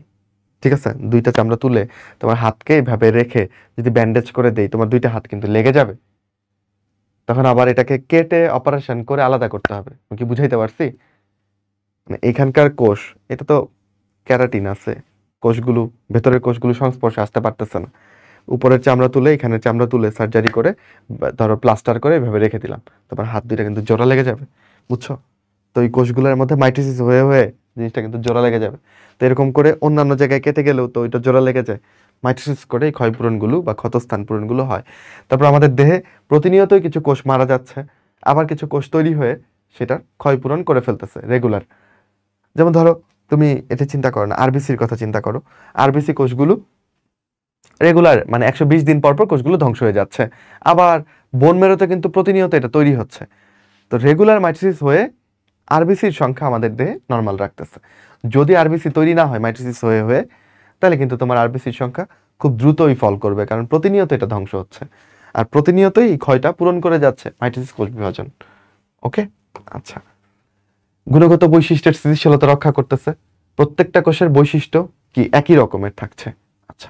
ঠিক আছে, দুইটা চামড়া তুলে তোমার হাতকে এইভাবে রেখে যদি ব্যান্ডেজ করে দেই, তোমার দুইটা হাত কিন্তু লেগে যাবে। তখন আবার এটাকে কেটে অপারেশন করে আলাদা করতে হবে। আমি কি বুঝাইতে পারছি? মানে এখানকার কোষ, এটা তো ক্যারাটিন আছে, কোষগুলো, ভেতরের কোষগুলো সংস্পর্শে আসতে পারতেছে না। উপরের চামড়া তুলে, এখানের চামড়া তুলে সার্জারি করে ধরো প্লাস্টার করে এভাবে রেখে দিলাম, তোমার হাত দুইটা কিন্তু জোড়া লেগে যাবে, বুঝছো? তো এই কোষগুলোর মধ্যে মাইটোসিস হয়ে হয়ে জিনিসটা কিন্তু জোড়া লেগে যাবে। তো এরকম করে অন্যান্য জায়গায় কেটে গেলেও তো ওইটা জোড়া লেগে যায়, মাইটোসিস করে এই ক্ষয়পূরণগুলো বা ক্ষতস্থান পূরণগুলো হয়। তারপর আমাদের দেহে প্রতিনিয়তই কিছু কোষ মারা যাচ্ছে, আবার কিছু কোষ তৈরি হয়ে সেটা ক্ষয়পূরণ করে ফেলতেছে রেগুলার। যেমন ধরো তুমি এটা চিন্তা করো না, আরবিসির কথা চিন্তা করো। আরবিসি কোষগুলো রেগুলার মানে 120 দিন পর পর কোষগুলো ধ্বংস হয়ে যাচ্ছে, আবার বোন মেরোতে কিন্তু প্রতিনিয়ত এটা তৈরি হচ্ছে। তো রেগুলার মাইটোসিস হয়ে আরবিসির সংখ্যা আমাদের দেহে নর্মাল রাখতেছে। যদি আরবিসি তৈরি না হয় মাইটোসিস হয়ে হয়ে, তাহলে কিন্তু তোমার আরবিসির সংখ্যা খুব দ্রুতই ফল করবে, কারণ প্রতিনিয়ত এটা ধ্বংস হচ্ছে আর প্রতিনিয়তই এই ক্ষয়টা পূরণ করে যাচ্ছে মাইটোসিস কোষ বিভাজন। ওকে, আচ্ছা, গুণগত বৈশিষ্ট্যের স্থিতিশীলতা রক্ষা করতেছে, প্রত্যেকটা কোষের বৈশিষ্ট্য কি একই রকমের থাকছে। আচ্ছা,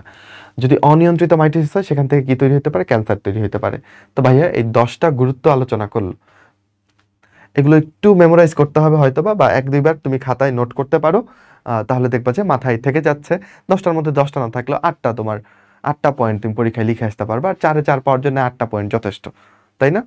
যদি অনিয়ন্ত্রিত মাইটোসিস হয় সেখান থেকে কি তৈরি হতে পারে? ক্যান্সার তৈরি হতে পারে। তো ভাইয়া এই 10টা গুরুত্ব আলোচনা করলো, এগুলো একটু মেমোরাইজ করতে হবে হয়তো বা 1-2বার তুমি খাতায় নোট করতে পারো, তাহলে দেখবা যে মাথায় থেকে যাচ্ছে। 10টার মধ্যে 10টা না থাকলেও 8টা, তোমার 8টা পয়েন্ট তুমি পরীক্ষায় লিখে আসতে পারবে, আর 4-এ 4 পাওয়ার জন্য 8টা পয়েন্ট যথেষ্ট, তাই না?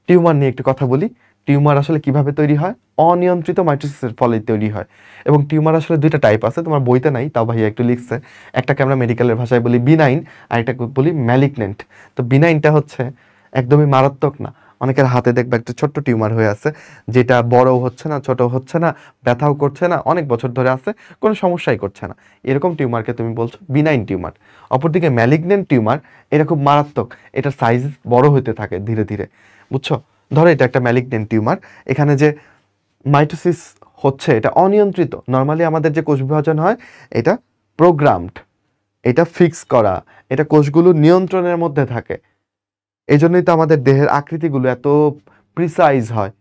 টিউমার নিয়ে একটু কথা বলি। টিউমার আসলে কিভাবে তৈরি হয়? অনিয়ন্ত্রিত মাইটোসিসের ফলে তৈরি হয়। এবং টিউমার আসলে দুইটা টাইপ আছে, তোমার বইতে নাই, তাও ভাইয়া একটু লিখছে। একটাকে আমরা মেডিকেলের ভাষায় বলি বিনাইন, আর একটাকে বলি ম্যালিগনেন্ট। তো বিনাইনটা হচ্ছে একদমই মারাত্মক না, অনেকের হাতে দেখবে একটা ছোট্ট টিউমার হয়ে আছে, যেটা বড়ও হচ্ছে না, ছোট হচ্ছে না, ব্যথাও করছে না, অনেক বছর ধরে আছে, কোনো সমস্যাই করছে না, এরকম টিউমারকে তুমি বলছো বিনাইন টিউমার। অপরদিকে ম্যালিগনেন্ট টিউমার, এটা খুব মারাত্মক, এটার সাইজ বড় হতে থাকে ধীরে ধীরে, বুঝছো? ধরো এটা একটা ম্যালিগনেন্ট টিউমার, এখানে যে মাইটোসিস হচ্ছে এটা অনিয়ন্ত্রিত। নর্মালি আমাদের যে কোষ বিভাজন হয় এটা প্রোগ্রামড, এটা ফিক্স করা, এটা কোষগুলো নিয়ন্ত্রণের মধ্যে থাকে। এই জন্যই তো আমাদের দেহের আকৃতিগুলো এত প্রিসাইজ হয়,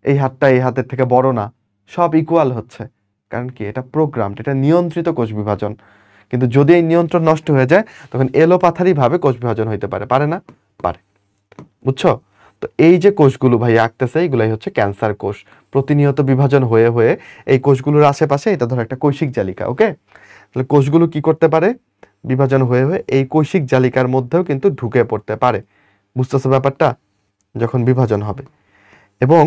এই হাতটা এই হাতের থেকে বড় না, সব ইকুয়াল হচ্ছে, কারণ কি এটা প্রোগ্রামড, এটা নিয়ন্ত্রিত কোষ বিভাজন। কিন্তু যদি এই নিয়ন্ত্রণ নষ্ট হয়ে যায় তখন এলোপাথারিভাবে কোষ বিভাজন হইতে পারে, পারে না? পারে, বুঝছো? তো এই যে কোষগুলো ভাই আঁকতেছে, এগুলাই হচ্ছে ক্যান্সার কোষ, প্রতিনিয়ত বিভাজন হয়ে হয়ে এই কোষগুলোর আশেপাশে, এটা ধরো একটা কৈশিক জালিকা, ওকে? তাহলে কোষগুলো কি করতে পারে? বিভাজন হয়ে হয়ে এই কৈশিক জালিকার মধ্যেও কিন্তু ঢুকে পড়তে পারে, বুঝতেছো ব্যাপারটা? যখন বিভাজন হবে, এবং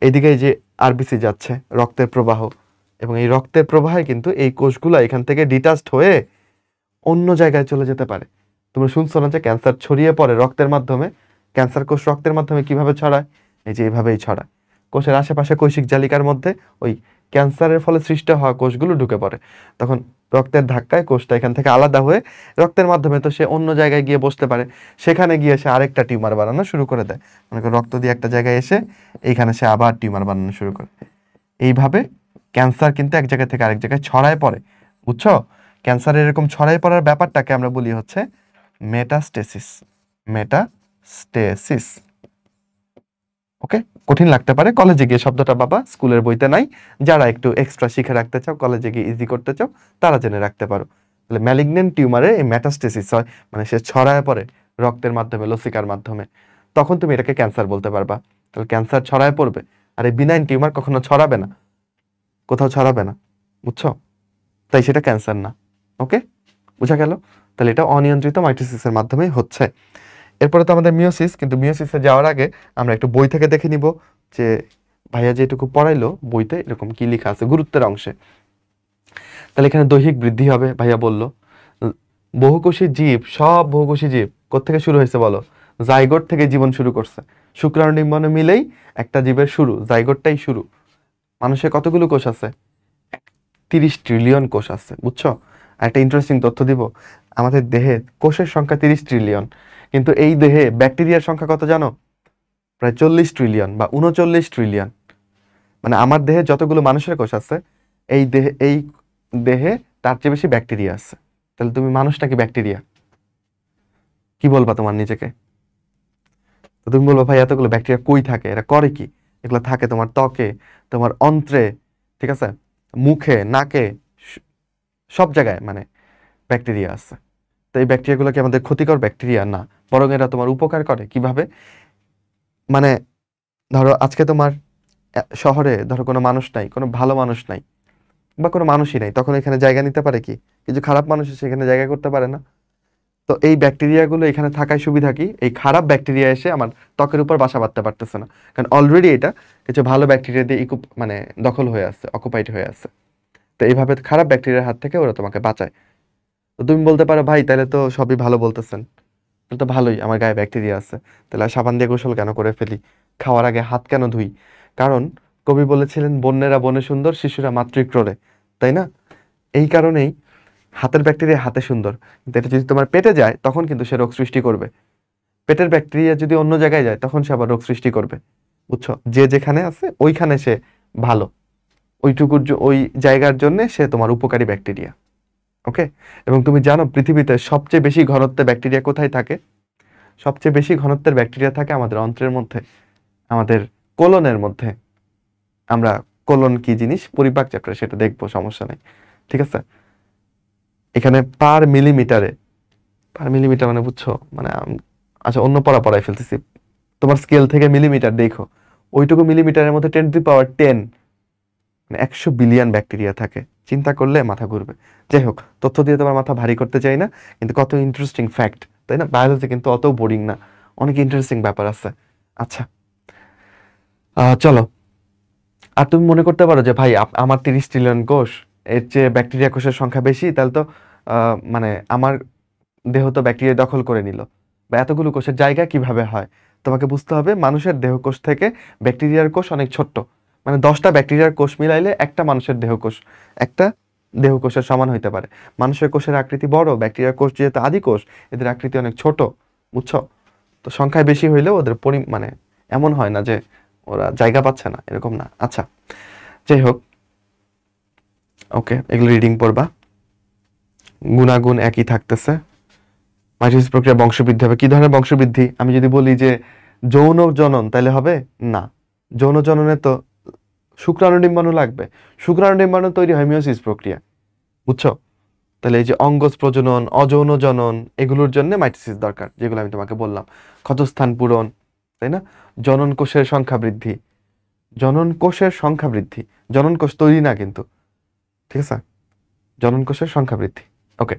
এইদিকে এই যে আরবিসি যাচ্ছে, রক্তের প্রবাহ, এবং এই রক্তের প্রবাহে কিন্তু এই কোষগুলো এখান থেকে ডিটাচড হয়ে অন্য জায়গায় চলে যেতে পারে। তোমরা শুনছো না যে ক্যান্সার ছড়িয়ে পড়ে রক্তের মাধ্যমে? ক্যান্সার কোষ রক্তের মাধ্যমে কিভাবে ছড়ায়? এই যে এইভাবেই ছড়ায়, কোষের আশেপাশে কৈশিক জালিকার মধ্যে ওই ক্যান্সারের ফলে সৃষ্টি হওয়া কোষগুলো ঢুকে পড়ে। তখন রক্তের ধাক্কায় কোষটা এখান থেকে আলাদা হয়ে রক্তের মাধ্যমে তো সে অন্য জায়গায় গিয়ে বসতে পারে, সেখানে গিয়ে সে আরেকটা টিউমার বানানো শুরু করে দেয়। মনে করো রক্ত দিয়ে একটা জায়গায় এসে এইখানে সে আবার টিউমার বানানো শুরু করে। এইভাবে ক্যান্সার কিন্তু এক জায়গা থেকে আরেক জায়গায় ছড়ায় পড়ে, বুঝছো? ক্যান্সার এরকম ছড়ায় পড়ার ব্যাপারটাকে আমরা বলি হচ্ছে মেটাস্টেসিস। মেটাস্টেসিস, ওকে? কঠিন লাগতে পারে, কলেজে গিয়ে শব্দটা বাবা, স্কুলের বইতে নাই। যারা একটু এক্সট্রা শিখে রাখতে চাও, কলেজে গিয়ে ইজি করতে চাও, তারা জেনে রাখতে পারো। তাহলে ম্যালিগন্যান্ট টিউমারে এই মেটাস্টেসিস হয়, মানে সে ছড়ায় পড়ে রক্তের মাধ্যমে, লসিকার মাধ্যমে, তখন তুমি এটাকে ক্যান্সার বলতে পারবা। তাহলে ক্যান্সার ছড়ায় পড়বে, আর এই বিনাইন টিউমার কখনো ছড়াবে না, কোথাও ছড়াবে না, বুঝছো? তাই সেটা ক্যান্সার না। ওকে, বুঝা গেল? তাহলে এটা অনিয়ন্ত্রিত মাইটোসিসের মাধ্যমেই হচ্ছে। এরপরে তো আমাদের মিওসিস, কিন্তু মিওসিসে যাওয়ার আগে আমরা একটু বই থেকে দেখে নিব যে ভাইয়া যেটুকু পড়াইলো বইতে এরকম কি লেখা আছে গুরুত্বের অংশে। তাহলে এখানে দৈহিক বৃদ্ধি হবে, ভাইয়া বলল। বহুকোষী জীব, সব বহুকোষী জীব কোত্থেকে শুরু হয়েছে বলো? জাইগোট থেকে জীবন শুরু করছে। শুক্রাণু ডিম্বাণু মিলেই একটা জীবের শুরু, জাইগোটটাই শুরু। মানুষের কতগুলো কোষ আছে? 30 ট্রিলিয়ন কোষ আছে, বুঝছো? আর একটা ইন্টারেস্টিং তথ্য দিব, আমাদের দেহে কোষের সংখ্যা 30 ট্রিলিয়ন, কিন্তু এই দেহে ব্যাকটেরিয়ার সংখ্যা কত জানো? প্রায় 40 ট্রিলিয়ন বা 39 ট্রিলিয়ন। মানে আমার দেহে যতগুলো মানুষের কোষ আছে, এই দেহে তার চেয়ে বেশি ব্যাকটেরিয়া আছে। তাহলে তুমি মানুষ নাকি ব্যাকটেরিয়া? কি বলবা তোমার নিজেকে? তো তুমি বলবো ভাই এতগুলো ব্যাকটেরিয়া কই থাকে, এরা করে কি? এগুলো থাকে তোমার ত্বকে, তোমার অন্ত্রে, ঠিক আছে, মুখে, নাকে, সব জায়গায় মানে ব্যাকটেরিয়া আছে। তো এই ব্যাকটেরিয়াগুলো কি আমাদের ক্ষতিকর ব্যাকটেরিয়া? না, বরং এরা তোমার উপকার করে। কিভাবে? মানে ধরো আজকে তোমার শহরে ধরো কোনো মানুষ নাই, কোনো ভালো মানুষ নাই, বা কোনো মানুষই নাই, তখন এখানে জায়গা নিতে পারে কি? কিছু খারাপ মানুষ সেখানে জায়গা করতে পারে না। তো এই ব্যাকটেরিয়াগুলো এখানে থাকায় সুবিধা কি? এই খারাপ ব্যাকটেরিয়া এসে আমার ত্বকের উপর বাসা বাঁধতে পারতেছে না, কারণ অলরেডি এটা কিছু ভালো ব্যাকটেরিয়া দিয়ে মানে দখল হয়ে আছে, অকুপাইড হয়ে আছে। তো এইভাবে খারাপ ব্যাকটেরিয়ার হাত থেকে ওরা তোমাকে বাঁচায়। তো তুমি বলতে পারো ভাই তাহলে তো সবই ভালো বলতেছেন, তাহলে তো ভালোই, আমার গায়ে ব্যাকটেরিয়া আছে, তাহলে আর সাবান দিয়ে গোসল কেন করে ফেলি? খাওয়ার আগে হাত কেন ধুই? কারণ কবি বলেছিলেন বন্যেরা বনে সুন্দর, শিশুরা মাতৃক্রোড়ে, তাই না? এই কারণেই হাতের ব্যাকটেরিয়া হাতে সুন্দর, কিন্তু এটা যদি তোমার পেটে যায় তখন কিন্তু সে রোগ সৃষ্টি করবে। পেটের ব্যাকটেরিয়া যদি অন্য জায়গায় যায় তখন সে আবার রোগ সৃষ্টি করবে, বুঝছো? যে যেখানে আছে ওইখানে সে ভালো, ওই জায়গার জন্য সে তোমার উপকারী ব্যাকটেরিয়া। ওকে, এবং তুমি জানো পৃথিবীতে সবচেয়ে বেশি ঘনত্বে ব্যাকটেরিয়া কোথায় থাকে? সবচেয়ে বেশি ঘনত্বের ব্যাকটেরিয়া থাকে আমাদের অন্ত্রের মধ্যে, আমাদের কোলনের মধ্যে। আমরা কোলন কি জিনিস পরিপাক চ্যাপ্টারে সেটা দেখবো, সমস্যা নেই, ঠিক আছে? এখানে পার মিলিমিটারে, পার মিলিমিটার মানে বুঝছো, মানে আচ্ছা অন্য পড়ায় ফেলতেছি, তোমার স্কেল থেকে মিলিমিটার দেখো, ওইটুকু মিলিমিটারের মধ্যে 10⁻10 মানে 100 বিলিয়ন ব্যাকটেরিয়া থাকে। চিন্তা করলে মাথা ঘুরবে। যাই হোক, তথ্য দিয়ে তোমার মাথা ভারী করতে চাই না, কিন্তু কত ইন্টারেস্টিং ফ্যাক্ট, তাই না? বায়োলজি কিন্তু অত বোরিং না, অনেক ইন্টারেস্টিং ব্যাপার আছে। আচ্ছা, চলো। আর তুমি মনে করতে পারো যে ভাই আমার 30 ট্রিলিয়ন কোষ, এর চেয়ে ব্যাকটেরিয়া কোষের সংখ্যা বেশি, তাহলে তো মানে আমার দেহ তো ব্যাকটেরিয়া দখল করে নিল, বা এতগুলো কোষের জায়গা কিভাবে হয়? তোমাকে বুঝতে হবে মানুষের দেহকোষ থেকে ব্যাকটেরিয়ার কোষ অনেক ছোট্ট, মানে 10টা ব্যাকটেরিয়ার কোষ মিলাইলে একটা মানুষের দেহকোষ, একটা দেহকোষের সমান হইতে পারে। মানুষের কোষের আকৃতি বড়, ব্যাকটেরিয়ার কোষ যেহেতু আদি কোষ, এদের আকৃতি অনেক ছোট, বুঝছো? তো সংখ্যায় বেশি হইলেও ওদের মানে এমন হয় না যে ওরা জায়গা পাচ্ছে না, এরকম না। আচ্ছা, যাই হোক, ওকে, এগুলো রিডিং পড়বা, গুণাগুণ একই থাকতেছে। মাইটোসিস প্রক্রিয়া বংশবৃদ্ধি হবে। কি ধরনের বংশবৃদ্ধি? আমি যদি বলি যে যৌন জনন, তাহলে হবে না। যৌন জননে তো শুক্রাণু ডিম্বাণু লাগবে, শুক্রাণু ডিম্বাণু তৈরি হয় মিওসিস প্রক্রিয়া, বুঝছো? তাহলে এই যে অঙ্গজ প্রজনন, অযৌন জনন, এগুলোর জন্য মাইটোসিস দরকার, যেগুলো আমি তোমাকে বললাম, ক্ষতস্থান পূরণ, তাই না? জনন কোষের সংখ্যা বৃদ্ধি, জনন কোষের সংখ্যা বৃদ্ধি, জনন কোষ তৈরি না কিন্তু, ঠিক আছে? জনন কোষের সংখ্যা বৃদ্ধি। ওকে,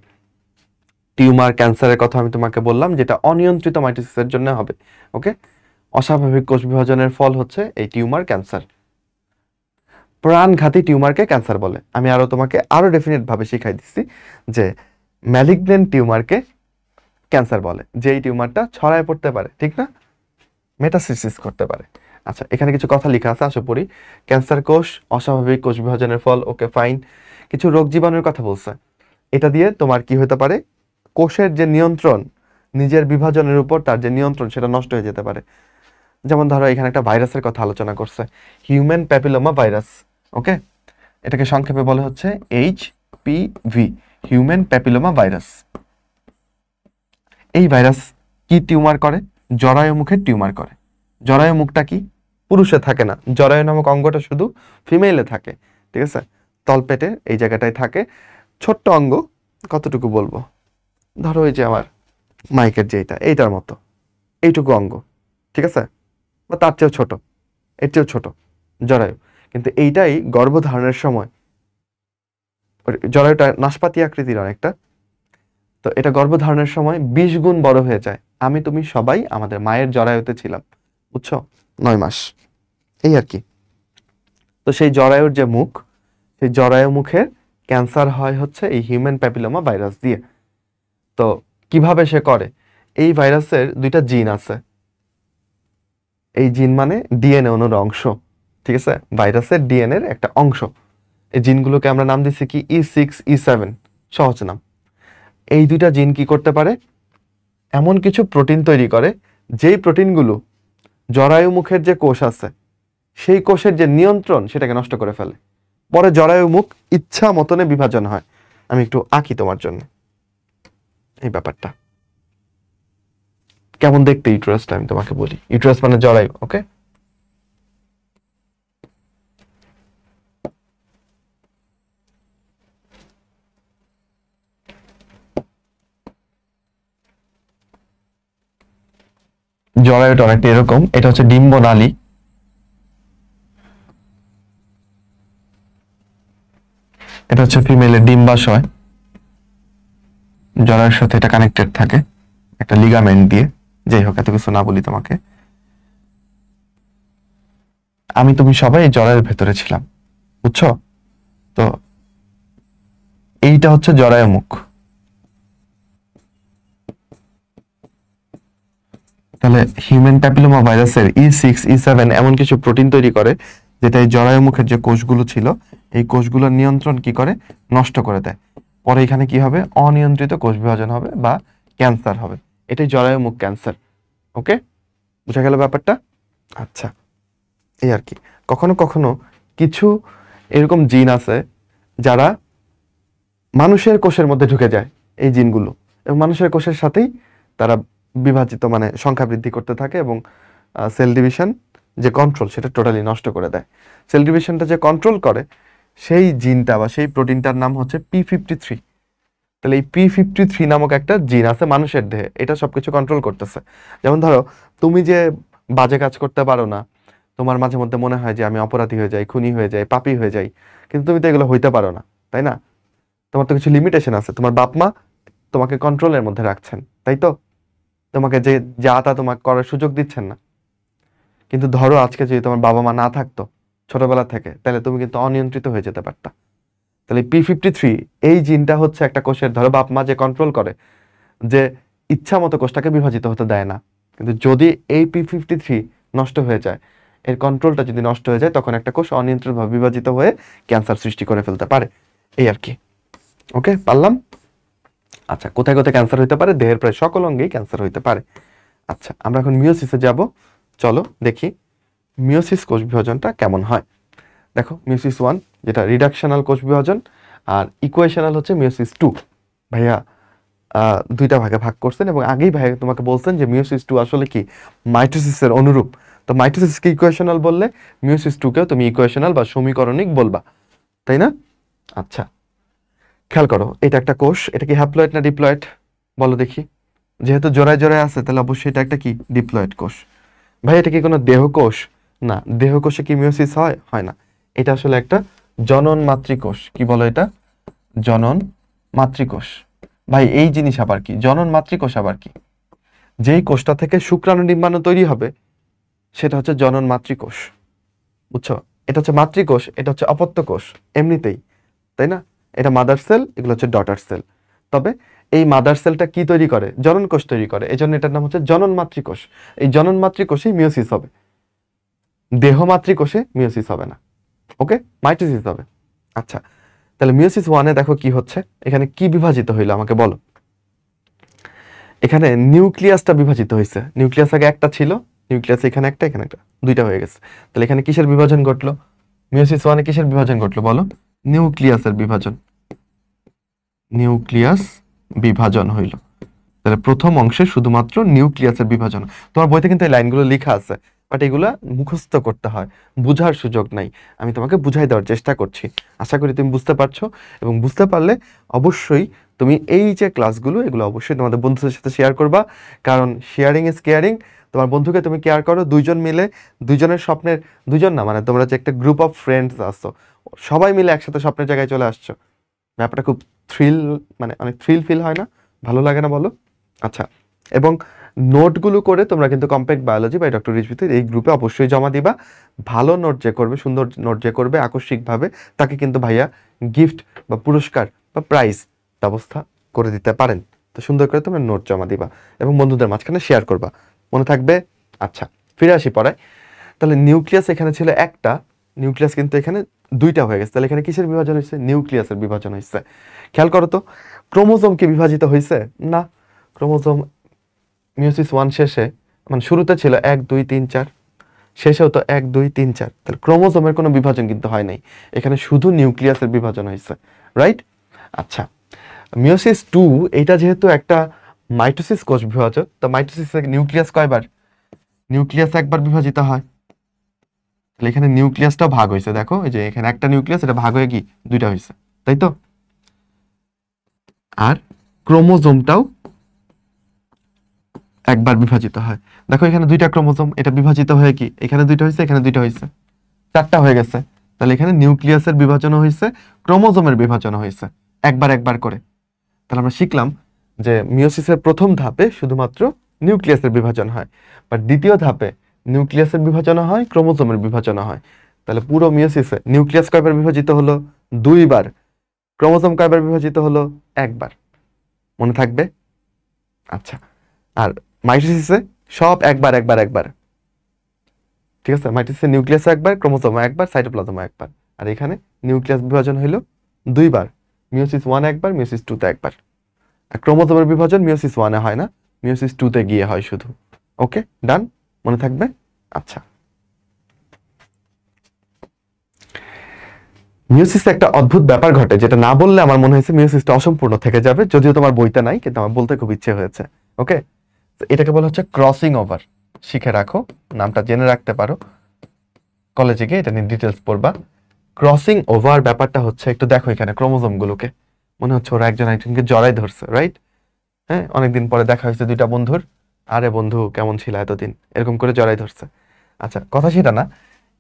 টিউমার, ক্যান্সারের কথা আমি তোমাকে বললাম, যেটা অনিয়ন্ত্রিত মাইটোসিসের জন্য হবে। ওকে, অস্বাভাবিক কোষ বিভাজনের ফল হচ্ছে এই টিউমার, ক্যান্সার। প্রাণঘাতী টিউমারকে ক্যান্সার বলে। আমি তোমাকে আরো ডেফিনেট ভাবে শিখাই দিচ্ছি যে ম্যালিগন্যান্ট টিউমারকে ক্যান্সার বলে, যে এই টিউমারটা ছড়ায় পড়তে পারে, ঠিক না? মেটাস্টেসিস করতে পারে। আচ্ছা, এখানে কিছু কথা লেখা আছে, আসো পড়ি। ক্যান্সার কোষ অস্বাভাবিক কোষ বিভাজনের ফল, ওকে ফাইন। কিছু রোগ জীবাণুর কথা বলছে, এটা দিয়ে তোমার কি হতে পারে? কোষের যে নিয়ন্ত্রণ, নিজের বিভাজনের উপর তার যে নিয়ন্ত্রণ, সেটা নষ্ট হয়ে যেতে পারে। যেমন ধরো এখানে একটা ভাইরাসের কথা আলোচনা করছে, হিউম্যান প্যাপিলোমা ভাইরাস। ওকে, এটাকে সংক্ষেপে বলা হচ্ছে HPV, হিউম্যান প্যাপিলোমা ভাইরাস। এই ভাইরাস কি টিউমার করে? জরায়ু মুখের টিউমার করে। জরায়ু মুখটা কি পুরুষে থাকে না, জরায়ু নামক অঙ্গটা শুধু ফিমেলে থাকে, ঠিক আছে? তলপেটের এই জায়গাটায় থাকে, ছোট্ট অঙ্গ, কতটুকু বলবো, ধরো এই যে আমার মাইকের যেটা এইটার মতো এইটুকু অঙ্গ, ঠিক আছে, বা তার চেয়েও ছোট, এর চেয়েও ছোট জরায়ু। কিন্তু এইটাই গর্ভধারণের সময়, জরায়ুটা নাশপাতি আকৃতির অনেকটা, তো এটা গর্ভধারণের সময় 20 গুণ বড় হয়ে যায়। আমি তুমি সবাই আমাদের মায়ের জরায়ুতে ছিলাম, বুঝছো, 9 মাস, এই আর কি। তো সেই জরায়ুর যে মুখ, সেই জরায়ু মুখের ক্যান্সার হয় হচ্ছে এই হিউম্যান প্যাপিলোমা ভাইরাস দিয়ে। তো কিভাবে সে করে? এই ভাইরাসের 2টা জিন আছে। এই জিন মানে ডিএনএ অনুর অংশ, ঠিক আছে, ভাইরাসের ডিএনএর একটা অংশ। এই জিনগুলোকে আমরা নাম দিচ্ছি কি E6 E7, সহজ নাম। এই 2টা জিন কি করতে পারে? এমন কিছু প্রোটিন তৈরি করে, যেই প্রোটিনগুলো জরায়ু মুখের যে কোষ আছে সেই কোষের যে নিয়ন্ত্রণ সেটাকে নষ্ট করে ফেলে। পরে জরায়ু মুখ ইচ্ছা মতনে বিভাজন হয়। আমি একটু আঁকি তোমার জন্য এই ব্যাপারটা, কেমন দেখতে ইউটেরাসটা আমি তোমাকে বলি। ইউটেরাস মানে জরায়ু, ওকে? জরায়ুটা অনেকটা এরকম, এটা হচ্ছে ডিম্ব নালী, এটা হচ্ছে ফিমেলের ডিম্বাশয়, জরায়ুর সাথে এটা কানেক্টেড থাকে একটা লিগামেন্ট দিয়ে। যাই হোক, এত কিছু না বলি তোমাকে, আমি তুমি সবাই এই জরায়ুর ভেতরে ছিলাম, বুঝছো? তো এইটা হচ্ছে জরায়ু মুখ। তাহলে হিউম্যান প্যাপিলোমা ভাইরাসের E6 E7 এমন কিছু প্রোটিন তৈরি করে যেটা এই জরায়ু মুখের যে কোষগুলো ছিল এই কোষগুলোর নিয়ন্ত্রণ কি করে? নষ্ট করে দেয়। পরে এখানে কি হবে? অনিয়ন্ত্রিত কোষ বিভাজন হবে বা ক্যান্সার হবে। এটাই জরায়ু মুখ ক্যান্সার। ওকে, বুঝা গেল ব্যাপারটা? আচ্ছা, এই আর কি। কখনো কখনো কিছু এরকম জিন আছে যারা মানুষের কোষের মধ্যে ঢুকে যায়, এই জিনগুলো, এবং মানুষের কোষের সাথেই তারা বিভাজিত মানে সংখ্যা বৃদ্ধি করতে থাকে এবং সেল ডিভিশন যে কন্ট্রোল সেটা টোটালি নষ্ট করে দেয়। সেল ডিভিশনটা যে কন্ট্রোল করে সেই জিনটা বা সেই প্রোটিনটার নাম হচ্ছে P53। তাহলে এই P53 নামক একটা জিন আছে মানুষের দেহে, এটা সবকিছু কন্ট্রোল করতেছে। যেমন ধরো তুমি যে বাজে কাজ করতে পারো না, তোমার মাঝে মধ্যে মনে হয় যে আমি অপরাধী হয়ে যাই, খুনি হয়ে যাই, পাপী হয়ে যাই, কিন্তু তুমি তো এগুলো হইতে পারো না, তাই না? তোমার তো কিছু লিমিটেশন আছে, তোমার বাপ মা তোমাকে কন্ট্রোলের মধ্যে রাখছেন, তাই তো? তোমাকে যে যা তা তোমাকে করার সুযোগ দিচ্ছেন না। কিন্তু ধরো আজকে যদি তোমার বাবা মা না থাকতো ছোটবেলা থেকে, তাহলে তুমি কিন্তু অনিয়ন্ত্রিত হয়ে যেতে পারতা। তাহলে P53 এই জিনটা হচ্ছে একটা কোষের, ধরো বাপ মা যে কন্ট্রোল করে, যে ইচ্ছা মতো কোষটাকে বিভাজিত হতে দেয় না, কিন্তু যদি এই P53 নষ্ট হয়ে যায়, এর কন্ট্রোলটা যদি নষ্ট হয়ে যায়, তখন একটা কোষ অনিয়ন্ত্রিতভাবে বিভাজিত হয়ে ক্যান্সার সৃষ্টি করে ফেলতে পারে। এই আর কি। ওকে, পারলাম? আচ্ছা, কোথায় কোথায় ক্যান্সার হইতে পারে? দেহের প্রায় সকল অঙ্গেই ক্যান্সার হইতে পারে। আচ্ছা, আমরা এখন মিওসিসে যাব। চলো দেখি মিওসিস কোষ বিভাজনটা কেমন হয়। দেখো, মিওসিস 1 যেটা রিডাকশনাল কোষ বিভাজন, আর ইকুয়েশনাল হচ্ছে মিওসিস 2। ভাইয়া 2টা ভাগে ভাগ করছেন এবং আগেই ভাইয়া তোমাকে বলছেন যে মিওসিস 2 আসলে কি মাইটোসিসের অনুরূপ। তো মাইটোসিসকে ইকুয়েশনাল বললে মিওসিস 2কেও তুমি ইকুয়েশনাল বা সমীকরণিক বলবা, তাই না? আচ্ছা, খেয়াল করো, এটা একটা কোষ, এটা কি হ্যাপ্লয়েড না ডিপ্লয়েড বলো দেখি? যেহেতু জোড়ায় জোড়ায় আছে তাহলে অবশ্যই এটা একটা কি ডিপ্লয়েড কোষ। ভাই এটা কি কোনো দেহকোষ? না, দেহকোষে কি মিওসিস হয়? হয় না। এটা আসলে একটা জনন মাতৃকোষ। কি বলো এটা? জনন মাতৃকোষ। ভাই এই জিনিস আবার কি জনন মাতৃকোষ? আবার কি? যেই কোষটা থেকে শুক্রাণু ডিম্বাণু তৈরি হবে সেটা হচ্ছে জনন মাতৃকোষ, বুঝছো? এটা হচ্ছে মাতৃকোষ, এটা হচ্ছে অপত্য কোষ এমনিতেই, তাই না? এটা মাদার সেল, এগুলো হচ্ছে ডটার সেল। তবে এই মাদার সেলটা কি তৈরি করে? জনন কোষ তৈরি করে, এজন্য এটার নাম হচ্ছে জনন মাতৃকোষ। এই জনন মাতৃকোষেই মিওসিস হবে, দেহ মাতৃকোষে মিওসিস হবে না। ওকে, মাইটোসিস হবে। আচ্ছা, তাহলে মিওসিস 1-এ দেখো কি হচ্ছে, এখানে কি বিভাজিত হইলো আমাকে বলো? এখানে নিউক্লিয়াসটা বিভাজিত হয়েছে। নিউক্লিয়াস আগে একটা ছিল, নিউক্লিয়াস এখানে একটা, এখানে একটা, 2টা হয়ে গেছে। তাহলে এখানে কিসের বিভাজন ঘটলো? মিওসিস ওয়ানে কিসের বিভাজন ঘটলো বলো? নিউক্লিয়াসের বিভাজন। নিউক্লিয়াস বিভাজন হইল। তাহলে প্রথম অংশে শুধুমাত্র নিউক্লিয়াসের বিভাজন। তোমার বইতে কিন্তু এই লাইনগুলো লেখা আছে, বাট এগুলা মুখস্থ করতে হয়, বুঝার সুযোগ নাই। আমি তোমাকে বুঝাই দেওয়ার চেষ্টা করছি, আশা করি তুমি বুঝতে পারছো। এবং বুঝতে পারলে অবশ্যই তুমি এই যে ক্লাসগুলো এগুলো অবশ্যই তোমাদের বন্ধুদের সাথে শেয়ার করবা, কারণ শেয়ারিং ইজ কেয়ারিং। তোমার বন্ধুকে তুমি কেয়ার করো, দুইজন মিলে, দুইজনের স্বপ্নের, দুইজন না মানে তোমরা যে একটা গ্রুপ অফ ফ্রেন্ডস আসছো, সবাই মিলে একসাথে স্বপ্নের জায়গায় চলে আসছো, ব্যাপারটা খুব থ্রিল, মানে অনেক থ্রিল ফিল হয় না? ভালো লাগে না বলো? আচ্ছা, এবং নোটগুলো করে তোমরা কিন্তু কম্প্যাক্ট বায়োলজি বাই ডক্টর রিজভিতে এই গ্রুপে অবশ্যই জমা দিবা। ভালো নোট যে করবে, সুন্দর নোট যে করবে আকস্মিকভাবে, তাকে কিন্তু ভাইয়া গিফট বা পুরস্কার বা প্রাইজ ব্যবস্থা করে দিতে পারেন। তো সুন্দর করে তোমরা নোট জমা দিবা এবং বন্ধুদের মাঝখানে শেয়ার করবা, মনে থাকবে? আচ্ছা, ফিরে আসি পড়ায়। তাহলে নিউক্লিয়াস এখানে ছিল একটা, নিউক্লিয়াস কিন্তু এখানে দুইটা হয়ে গেছে। তাহলে এখানে কিসের বিভাজন হয়েছে? নিউক্লিয়াসের বিভাজন হয়েছে। খেয়াল করো তো, ক্রোমোজোম কি বিভাজিত হয়েছে? না, ক্রোমোজোম মিওসিস ওয়ান শেষে, মানে শুরুতে ছিল 1 2 3 4, শেষেও তো 1 2 3 4, তাহলে ক্রোমোজোমের কোনো বিভাজন কিন্তু হয় নাই, এখানে শুধু নিউক্লিয়াসের বিভাজন হয়েছে, রাইট? আচ্ছা, মিওসিস টু, এটা যেহেতু একটা মাইটোসিস কোষ বিভাজন, তো মাইটোসিসে নিউক্লিয়াস কয়বার? নিউক্লিয়াস একবার বিভাজিত হয়, তাহলে এখানে নিউক্লিয়াসটাও ভাগ হয়েছে। দেখো এই যে এখানে একটা নিউক্লিয়াস, এটা ভাগ হয়ে কি দুইটা হয়েছে, তাই তো? আর ক্রোমোজোমটাও একবার বিভাজিত হয়। দেখো এখানে দুইটা ক্রোমোজোম, এটা বিভাজিত হয়ে কি এখানে দুইটা হয়েছে, এখানে দুইটা হয়েছে, চারটা হয়ে গেছে। তাহলে এখানে নিউক্লিয়াসের বিভাজনও হয়েছে, ক্রোমোজোমের বিভাজনও হয়েছে, একবার একবার করে। তাহলে আমরা শিখলাম যে মিওসিসের প্রথম ধাপে শুধুমাত্র নিউক্লিয়াসের বিভাজন হয়, বাট দ্বিতীয় ধাপে নিউক্লিয়াসের বিভাজন হয়, ক্রোমোজোমের বিভাজন হয়। তাহলে পুরো মিওসিসে নিউক্লিয়াস কয়বার বিভাজিত হলো? দুইবার। ক্রোমোজোম কয়বার বিভাজিত হলো? একবার। মনে থাকবে? আচ্ছা, আর মাইটোসিসে সব একবার একবার একবার, ঠিক আছে? মাইটোসিসে নিউক্লিয়াস একবার, ক্রোমোজোম একবার, সাইটোপ্লাজম একবার। আর এখানে নিউক্লিয়াস বিভাজন হইল দুইবার, মিওসিস ওয়ান একবার, মিওসিস টুতে একবার। আর ক্রোমোজোমের বিভাজন মিওসিস ওয়ানে হয় না, মিওসিস টুতে গিয়ে হয় শুধু। ওকে, ডান? মনে থাকবে? আচ্ছা, মিওসিসে একটা অদ্ভুত ব্যাপার ঘটে, যেটা না বললে আমার মনে হয়েছে মিওসিসটা অসম্পূর্ণ থেকে যাবে, যদিও তোমার বইতে নাই, কিন্তু আমার বলতে খুব ইচ্ছে হয়েছে। ওকে, এটাকে বলা হচ্ছে ক্রসিং ওভার। শিখে রাখো, নামটা জেনে রাখতে পারো, কলেজে গিয়ে এটা নিয়ে ডিটেলস পড়বা। ক্রসিং ওভার ব্যাপারটা হচ্ছে, একটু দেখো এখানে ক্রোমোজোম গুলোকে, মনে হচ্ছে ওরা একজন একজনকে জড়াই ধরছে, রাইট? হ্যাঁ, অনেকদিন পরে দেখা হয়েছে দুইটা বন্ধুর, আরে বন্ধু কেমন ছিল এতদিন, এরকম করে জড়াই ধরছে। আচ্ছা, কথা সেটা না,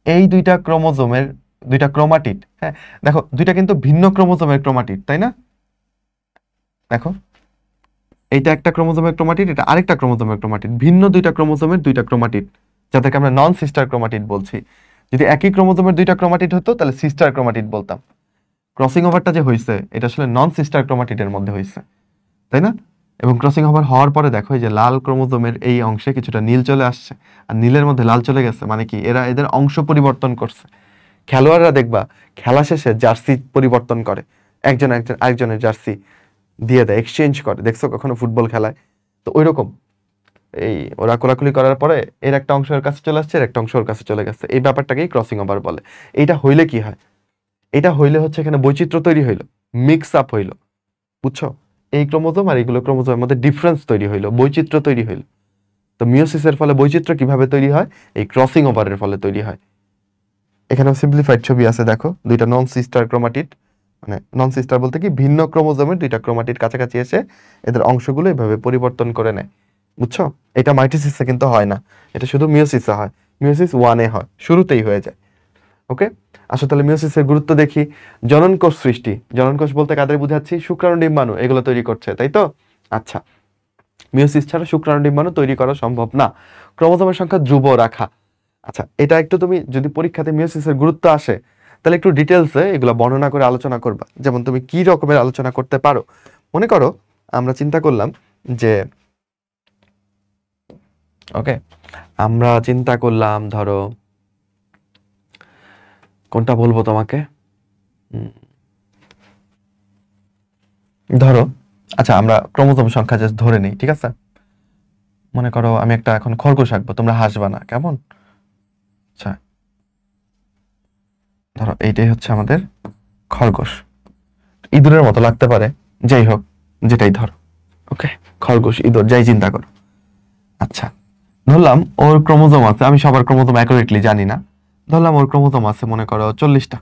এই দুইটা ক্রোমোজোমের দুইটা ক্রোমাটিড, হ্যাঁ দেখো দুইটা কিন্তু ভিন্ন ক্রোমোজোমের ক্রোমাটিড, তাই না? দেখো এইটা একটা ক্রোমোজোমের ক্রোমাটিড, এটা আরেকটা ক্রোমোজোমের ক্রোমাটিড, ভিন্ন দুইটা ক্রোমোজোমের দুইটা ক্রোমাটিড, যাদেরকে আমরা নন সিস্টার ক্রোমাটিড বলছি। যদি একই ক্রোমোজোমের দুইটা ক্রোমাটিড হতো তাহলে সিস্টার ক্রোমাটিড বলতাম। ক্রসিং ওভারটা যে হয়েছে এটা আসলে নন সিস্টার ক্রোমাটিডের মধ্যে হয়েছে, তাই না? এবং ক্রসিং ওভার হওয়ার পরে দেখো এই যে লাল ক্রোমোজোমের এই অংশে কিছুটা নীল চলে আসছে, আর নীলের মধ্যে লাল চলে গেছে, মানে কি এরা এদের অংশ পরিবর্তন করছে। খেলোয়াড়রা দেখবা খেলা শেষে জার্সি পরিবর্তন করে, একজন একজন আরেকজনের জার্সি দিয়ে দেয়, এক্সচেঞ্জ করে, দেখছো কখনো ফুটবল খেলায়? তো ওই রকম এই ওরা কোলাকুলি করার পরে এর একটা অংশ ওর কাছে চলে আসছে, এর একটা অংশ ওর কাছে চলে গেছে, এই ব্যাপারটাকেই ক্রসিং ওভার বলে। এইটা হইলে কি হয়? এটা হইলে হচ্ছে এখানে বৈচিত্র্য তৈরি হইলো, মিক্স আপ হইলো, বুঝছো? এই ক্রোমোজোম আর এইগুলো ক্রোমোজোমের মধ্যে ডিফারেন্স তৈরি হইলো, বৈচিত্র্য তৈরি হইলো। তো মিওসিসের ফলে বৈচিত্র্য কিভাবে তৈরি হয়? এই ক্রসিং ওভারের ফলে তৈরি হয়। এখানে সিম্পলিফাইড ছবি আছে, দেখো দুইটা নন সিস্টার ক্রোমাটিড, মানে নন সিস্টার বলতে কি ভিন্ন ক্রোমোজোমের দুইটা ক্রোমাটিড কাছাকাছি এসে এদের অংশগুলো এভাবে পরিবর্তন করে নেয়, বুঝছো? এটা মাইটোসিসে কিন্তু হয় না, এটা শুধু মিওসিসে হয়, মিওসিস ওয়ানে হয়, শুরুতেই হয়ে যায়। ওকে, আসলে তাহলে মিওসিসের গুরুত্ব দেখি। জননকোষ সৃষ্টি, জননকোষ বলতে কাদের বুঝাচ্ছি? শুক্রাণু ডিম্বাণু এগুলো তৈরি করছে, তাই তো? আচ্ছা, মিওসিস ছাড়া শুক্রাণু ডিম্বাণু তৈরি করা সম্ভব না। ক্রোমোজোমের সংখ্যা ধ্রুব রাখা, আচ্ছা এটা একটু তুমি যদি পরীক্ষাতে মিওসিসের গুরুত্ব আসে তাহলে একটু ডিটেলসে এগুলো বর্ণনা করে আলোচনা করবা, যেমন তুমি কি রকমের আলোচনা করতে পারো। মনে করো আমরা চিন্তা করলাম যে, ওকে আমরা চিন্তা করলাম, ধরো কোনটা বলবো তোমাকে, ধরো আচ্ছা আমরা ক্রোমোজোম সংখ্যা জাস্ট ধরে নেই, ঠিক আছে? মনে করো আমি একটা এখন খরগোশ আঁকবো, তোমরা হাসবা না, কেমন? আচ্ছা, ধরো এইটাই হচ্ছে আমাদের খরগোশ, ইঁদুরের মতো লাগতে পারে, যাই হোক যেটাই ধরো, ওকে, খরগোশ, ইঁদুর, যাই চিন্তা করো। আচ্ছা, ধরলাম ওর ক্রোমোজোম আছে, আমি সবার ক্রোমোজোম অ্যাকুরেটলি জানি না, ধরলাম ওর ক্রোমোজোম আছে মনে করো 40টা,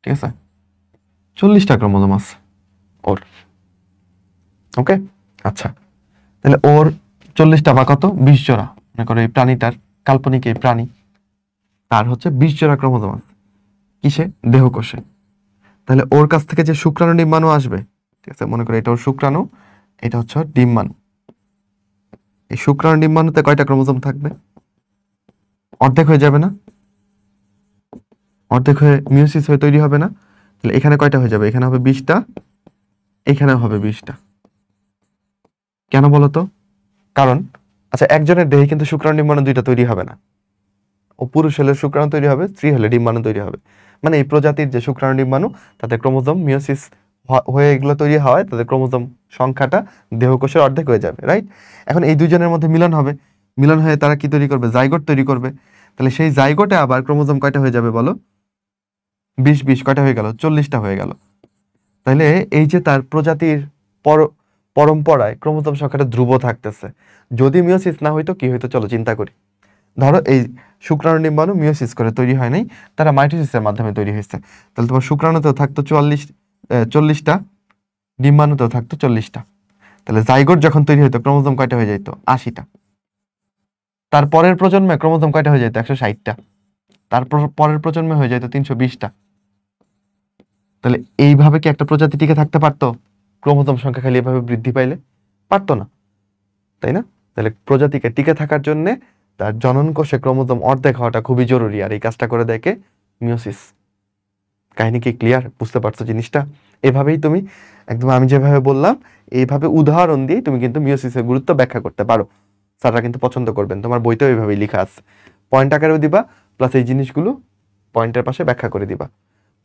ঠিক আছে, 40টা ক্রোমোজোম আছে ওর, ওকে। আচ্ছা, তাহলে ওর 40টা বা কত, 20 জোড়া, মনে করো এই প্রাণীটার, কাল্পনিক এই প্রাণী, তার হচ্ছে 20 জোড়া ক্রোমোজোম আছে, কিসে, দেহকোষে। তাহলে ওর কাছ থেকে যে শুক্রাণু ডিম্বাণু আসবে, ঠিক আছে, মনে করো এটা ওর শুক্রাণু, এটা হচ্ছে ওর ডিম্বাণু। এই শুক্রাণু ডিম্বাণুতে কয়টা ক্রোমোজোম থাকবে, অর্ধেক হয়ে যাবে না, অর্ধেক হয়ে মিওসিস হয়ে তৈরি হবে না, তাহলে এখানে কয়টা হয়ে যাবে, এখানে হবে 20টা, এখানে হবে 20টা। কেন বলতো, কারণ আচ্ছা একজনের দেহে কিন্তু শুক্রাণু ডিম্বাণু দুইটা তৈরি হবে না, ও পুরুষ হলে শুক্রাণু তৈরি হবে, স্ত্রী হলে ডিম্বাণু তৈরি হবে, মানে এই প্রজাতির যে শুক্রাণু ডিম্বাণু তাদের ক্রোমোজোম মিওসিস হয়ে এগুলো তৈরি হওয়ায় তাদের ক্রোমোজোম সংখ্যাটা দেহকোষের অর্ধেক হয়ে যাবে, রাইট। এখন এই দুইজনের মধ্যে মিলন হবে, মিলন হয়ে তারা কি তৈরি করবে, জাইগোট তৈরি করবে। তাহলে সেই জাইগোটে আবার ক্রোমোজোম কয়টা হয়ে যাবে বলো, 20 কয়টা হয়ে গেল, 40টা হয়ে গেল। তাহলে এই যে তার প্রজাতির পরম্পরায় ক্রোমোজোম সংখ্যাটা ধ্রুব থাকতেছে। যদি মিওসিস না হইতো কি হইতো, চলো চিন্তা করি। ধরো এই শুক্রাণু ডিম্বাণু মিওসিস করে তৈরি হয় নাই, তারা মাইটোসিসের মাধ্যমে তৈরি হয়েছে। তাহলে তোমার শুক্রাণুতেও থাকতো 40টা, ডিম্বাণুতেও থাকতো 40টা। তাহলে জাইগোট যখন তৈরি হইতো ক্রোমোজোম কয়টা হয়ে যেত, 80টা। তার পরের প্রজন্মে ক্রোমোজোম কয়টা হয়ে যেত, 160টা। তারপর পরের প্রজন্মে হয়ে যেত 320টা। তাহলে এইভাবে কি একটা প্রজাতি টিকে থাকতে পারতো, ক্রোমোজোম সংখ্যা খালি এভাবে বৃদ্ধি পাইলে? পারতো না, তাই না? তাহলে প্রজাতিকে টিকে থাকার জন্য তার জনন কোষে ক্রোমোজোম অর্ধেক হওয়াটা খুবই জরুরি, আর এই কাজটা করে দেখে মিওসিস। কাহিনী কি ক্লিয়ার, বুঝতে পারছো জিনিসটা? এভাবেই তুমি একদম আমি যেভাবে বললাম এইভাবে উদাহরণ দিয়ে তুমি কিন্তু মিওসিসের গুরুত্ব ব্যাখ্যা করতে পারো। স্যাররা কিন্তু পছন্দ করবেন, তোমার বইতেও এইভাবেই লেখা আছে, পয়েন্ট আকারেও দিবা, প্লাস এই জিনিসগুলো পয়েন্টের পাশে ব্যাখ্যা করে দিবা।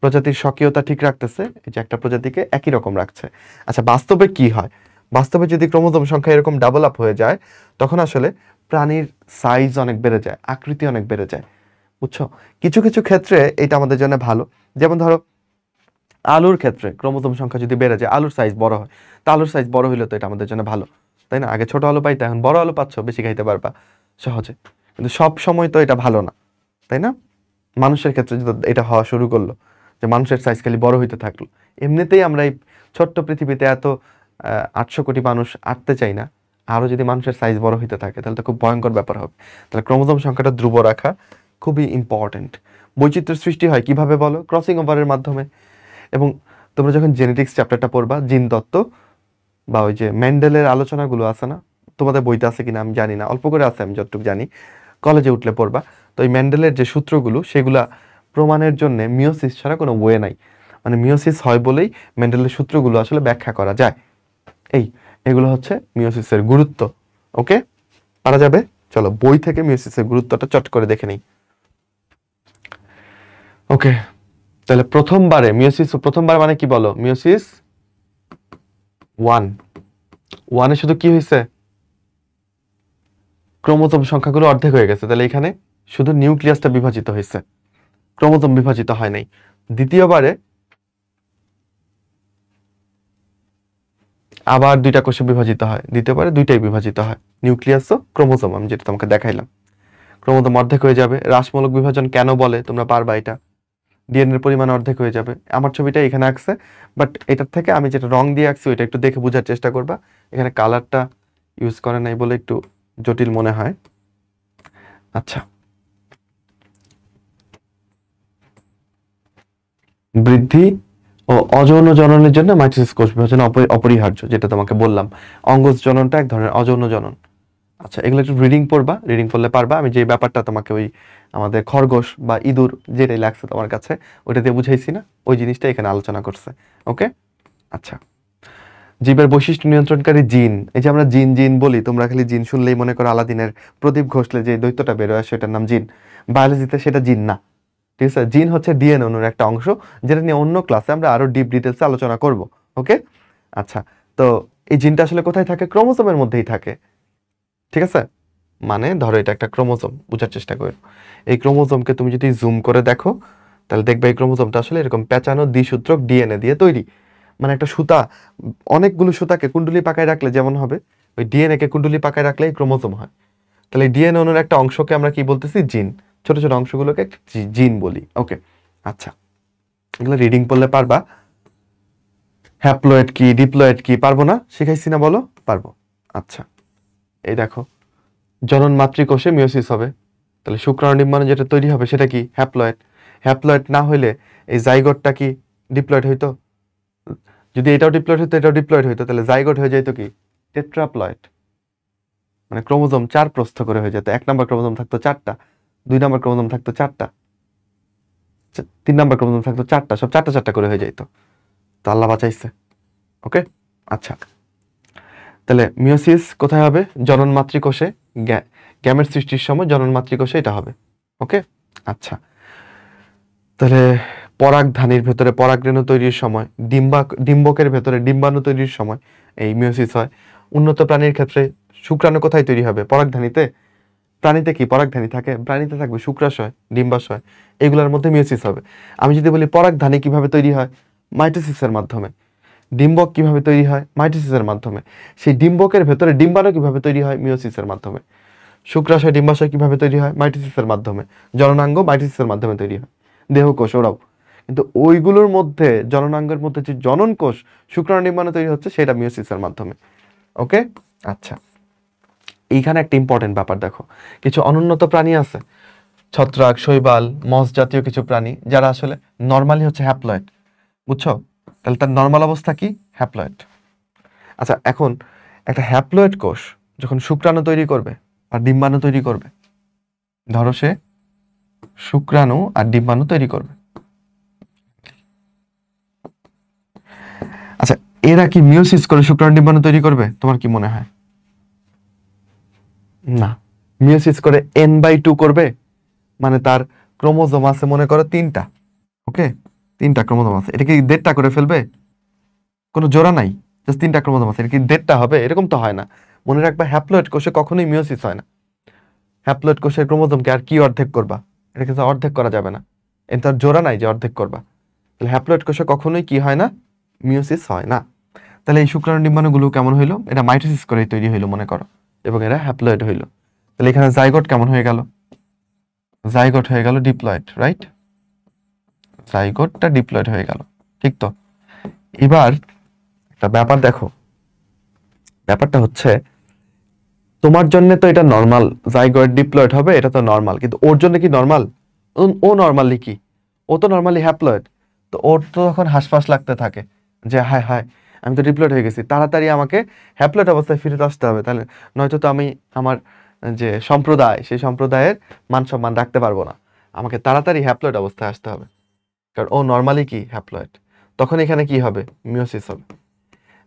প্রজাতির স্বকীয়তা ঠিক রাখতেছে, এই যে একটা প্রজাতিকে একই রকম রাখছে। আচ্ছা বাস্তবে কি হয়, বাস্তবে যদি ক্রোমোজোম সংখ্যা এরকম ডাবল আপ হয়ে যায় তখন আসলে প্রাণীর সাইজ অনেক বেড়ে যায়, আকৃতি অনেক বেড়ে যায়, বুঝছো? কিছু কিছু ক্ষেত্রে এটা আমাদের জন্য ভালো, যেমন ধরো আলুর ক্ষেত্রে ক্রোমোজোম সংখ্যা যদি বেড়ে যায়, আলুর সাইজ বড় হয়, তো আলুর সাইজ বড় হইলে তো এটা আমাদের জন্য ভালো, তাই না? আগে ছোট আলু পাইতে, এখন বড় আলু পাচ্ছ, বেশি খাইতে পারবা সহজে। কিন্তু সব সময় তো এটা ভালো না, তাই না? মানুষের ক্ষেত্রে যদি এটা হওয়া শুরু করলো, যে মানুষের সাইজ খালি বড় হইতে থাকলো, এমনিতেই আমরা এই ছোট্ট পৃথিবীতে এত 800 কোটি মানুষ আটতে চাই না, আরো যদি মানুষের সাইজ বড় হইতে থাকে তাহলে তো খুব ভয়ঙ্কর ব্যাপার হবে। তাহলে ক্রোমোজোম সংখ্যাটা ধ্রুব রাখা খুবই ইম্পর্টেন্ট। বৈচিত্র্য সৃষ্টি হয় কিভাবে বলো, ক্রসিং ওভারের মাধ্যমে। এবং তোমরা যখন জেনেটিক্স চ্যাপ্টারটা পড়বা, জিন তত্ত্ব বা ওই যে মেন্ডেলের আলোচনাগুলো আছে না, তোমাদের বইতে আছে কিনা আমি জানি না, অল্প করে আছে আমি যতটুকু জানি, কলেজে উঠলে পড়বা। তো এই মেন্ডেলের যে সূত্রগুলো সেগুলা প্রমাণের জন্য মিওসিস ছাড়া কোনো ওয়ে নাই, মানে মিওসিস হয় বলেই মেন্ডেলের সূত্রগুলো আসলে ব্যাখ্যা করা যায়। এগুলো হচ্ছে মিওসিসের গুরুত্ব। ওকে, পারা যাবে? চলো বই থেকে মিওসিসের গুরুত্বটা চট করে দেখে নেই। ওকে, তাহলে প্রথমবারে মিওসিস, প্রথমবার মানে কি বলো, মিওসিস ওয়ানে শুধু কি হয়েছে, ক্রোমোজোম সংখ্যাগুলো অর্ধেক হয়ে গেছে, তাহলে এখানে শুধু নিউক্লিয়াসটা বিভাজিত হয়েছে, ক্রোমোজোম বিভাজিত হয় নাই। দ্বিতীয়বারে আবার দুইটা কোষে বিভাজিত হয়, দ্বিতীয়বারে দুইটাই বিভাজিত হয়, নিউক্লিয়াস ও ক্রোমোজোম, আমি যেটা তোমাকে দেখাইলাম। ক্রোমোজোম অর্ধেক হয়ে যাবে, রাসমূলক বিভাজন কেন বলে তোমরা পারবা এটা, ডিএনএর পরিমাণ অর্ধেক হয়ে যাবে। আমার ছবিটা এখানে আঁকছে, বাট এটার থেকে আমি যেটা রং দিয়ে আঁকছি ওইটা একটু দেখে বোঝার চেষ্টা করবা, এখানে কালারটা ইউজ করে নাই বলে একটু জটিল মনে হয়। আচ্ছা, বৃদ্ধি ও অযৌন জননের জন্য মাইটোসিস কোষ বিভাজন অপরিহার্য, যেটা তোমাকে বললাম। অঙ্গজ জননটা এক ধরনের অযৌন জনন। আচ্ছা, এগুলো একটু রিডিং পড়বা, রিডিং পড়লে পারবা। আমি যে ব্যাপারটা তোমাকে ওই আমাদের খরগোশ বা ইঁদুর যেটাই লাগছে তোমার কাছে ওইটা দিয়ে বুঝাইছি না, ওই জিনিসটা এখানে আলোচনা করছে। ওকে, আচ্ছা, জীবের বৈশিষ্ট্য নিয়ন্ত্রণকারী জিন, এই যে আমরা জিন জিন বলি, তোমরা খালি জিন শুনলেই মনে করো আলাদিনের প্রদীপ ঘষলে যে দৈত্যটা বেরোয় সেটার নাম জিন। বায়োলজিতে সেটা জিন না, ঠিক আছে? জিন হচ্ছে ডিএনএ অণুর একটা অংশ, যেটা নিয়ে অন্য ক্লাসে আমরা আরো ডিপ ডিটেলসে আলোচনা করব। ওকে, আচ্ছা, তো এই জিনটা আসলে কোথায় থাকে, ক্রোমোজোমের মধ্যেই থাকে, ঠিক আছে? মানে ধরো এটা একটা ক্রোমোজোম, বোঝার চেষ্টা করো। এই ক্রোমোজোমকে তুমি যদি জুম করে দেখো তাহলে দেখবে এই ক্রোমোজোমটা আসলে এরকম পেঁচানো দ্বিসূত্রক ডিএনএ দিয়ে তৈরি। মানে একটা সুতা, অনেকগুলো সুতাকে কুণ্ডলি পাকায় রাখলে যেমন হবে, ওই ডিএনএ কে কুণ্ডলি পাকায় রাখলেই ক্রোমোজোম হয়। তাহলে ডিএনএ অণুর একটা অংশকে আমরা কি বলতেছি? জিন। ছোট ছোট অংশগুলোকে জিন বলি। ওকে, আচ্ছা, এগুলো রিডিং পড়লে পারবা। হ্যাপ্লয়েড কি, ডিপ্লয়েড কি পারবো না? শিখাইছি না বলো? পারবো। আচ্ছা, এই দেখো, জনন মাতৃকোষে মিওসিস হবে, তাহলে শুক্রাণু ডিম্বাণু যেটা তৈরি হবে সেটা কি? হ্যাপ্লয়েড। হ্যাপ্লয়েড না হইলে এই জাইগোটটা কি ডিপ্লয়েড হইতো? যদি এটাও ডিপ্লয়েড হইতো, এটাও ডিপ্লয়েড হইতো, তাহলে জাইগোট হয়ে যাইতো কি? টেট্রাপ্লয়েড। মানে ক্রোমোজোম 4 প্রস্থ করে হয়ে যেত। 1 নম্বর ক্রোমোজোম থাকতো 4টা, 2 নম্বর ক্রোমোজোম থাকতো 4টা, 3 নম্বর ক্রোমোজোম থাকতো 4টা, সব 4টা 4টা করে হয়ে যাইতো। তো আল্লাহ বাঁচাইছে। ওকে, আচ্ছা, তাহলে মিওসিস কোথায় হবে? জনন মাতৃকোষে। গ্যামেট সৃষ্টির সময় জনন মাতৃকোষে এটা হবে। ওকে, আচ্ছা, তাহলে পরাগধানীর ভেতরে পরাগরেণু তৈরির সময়, ডিম্বকের ভেতরে ডিম্বাণু তৈরির সময় এই মিওসিস হয়। উন্নত প্রাণীর ক্ষেত্রে শুক্রাণু কোথায় তৈরি হবে? পরাগধানীতে। প্রাণীতে কি পরাগধানী থাকে? প্রাণীতে থাকবে শুক্রাশয়, ডিম্বাশয়, এগুলোর মধ্যে মিওসিস হবে। আমি যদি বলি পরাগধানী কিভাবে তৈরি হয়? মাইটোসিসের মাধ্যমে। ডিম্বক কিভাবে তৈরি হয়? মাইটোসিসের মাধ্যমে। সেই ডিম্বকের ভেতরে ডিম্বাণু কিভাবে তৈরি হয়? মিওসিসের মাধ্যমে। শুক্রাশয়, ডিম্বাশয় কিভাবে তৈরি হয়? মাইটোসিসের মাধ্যমে। জননাঙ্গ মাইটোসিসের মাধ্যমে তৈরি হয়। দেহকোষ ওরাও, কিন্তু ওইগুলোর মধ্যে জননাঙ্গের মধ্যে যে জনন কোষ, শুক্রাণু ডিম্বাণু তৈরি হচ্ছে, সেটা মিওসিসের মাধ্যমে। ওকে, আচ্ছা, এইখানে একটা ইম্পর্টেন্ট ব্যাপার দেখো, কিছু অনুন্নত প্রাণী আছে, ছত্রাক, শৈবাল, মস জাতীয় কিছু প্রাণী, যারা আসলে নর্মালি হচ্ছে হ্যাপ্লয়েড। বুঝছো? তাহলে তার নর্মাল অবস্থা কি? হ্যাপ্লয়েড। আচ্ছা, এখন একটা হ্যাপ্লয়েড কোষ যখন শুক্রাণু তৈরি করবে আর ডিম্বাণু তৈরি করবে, ধরো সে শুক্রাণু আর ডিম্বাণু তৈরি করবে, আচ্ছা, এরা কি মিওসিস করে শুক্রাণু ডিম্বাণু তৈরি করবে? তোমার কি মনে হয়? না, মিওসিস করে n/2 করবে। মানে তার ক্রোমোজোম আছে মনে করো 3টা। ওকে, 3টা ক্রোমোজোম আছে, এটা কি 1.5টা করে ফেলবে? কোনো জোড়া নাই, জাস্ট 3টা ক্রোমোজোম আছে, এটা কি 1.5টা হবে? এরকম তো হয় না। মনে রাখবা, হ্যাপ্লয়েড কোষে কখনোই মিওসিস হয় না। হ্যাপ্লয়েড কোষের ক্রোমোজোমকে আর কি অর্ধেক করবা? এটাকে তো অর্ধেক করা যাবে না, এর তার জোড়া নাই যে অর্ধেক করবা। তাহলে হ্যাপ্লয়েড কোষে কখনোই কি হয় না? মিওসিস হয় না। তাহলে এই শুক্রাণু ডিম্বাণুগুলো কেমন হইলো? এটা মাইটোসিস করে তৈরি হইলো মনে করো, এবং এরা হ্যাপ্লয়েড হইলো। তাহলে এখানে জাইগোট কেমন হয়ে গেল? জাইগোট হয়ে গেল ডিপ্লয়েড, রাইট? জাইগোটটা ডিপ্লয়েড হয়ে গেল, ঠিক তো? এবার একটা ব্যাপার দেখো, ব্যাপারটা হচ্ছে তোমার জন্য তো এটা নর্মাল, জাইগোট ডিপ্লয়েড হবে, এটা তো নর্মাল, কিন্তু ওর জন্য কি নর্মাল? ও নর্মালি কি, ও তো নর্মালি হ্যাপ্লয়েড। তো ওর তো তখন হাঁসফাঁস লাগতে থাকে যে হায় হায়, আমি তো ডিপ্লয়েড হয়ে গেছি, তাড়াতাড়ি আমাকে হ্যাপ্লয়েড অবস্থায় ফিরে আসতে হবে, তাহলে নয়তো তো আমি আমার যে সম্প্রদায়, সেই সম্প্রদায়ের মান সম্মান রাখতে পারবো না, আমাকে তাড়াতাড়ি হ্যাপ্লয়েড অবস্থায় আসতে হবে, কারণ ও নর্মালি কি হ্যাপ্লয়েড। তখন এখানে কি হবে? মিওসিস হবে।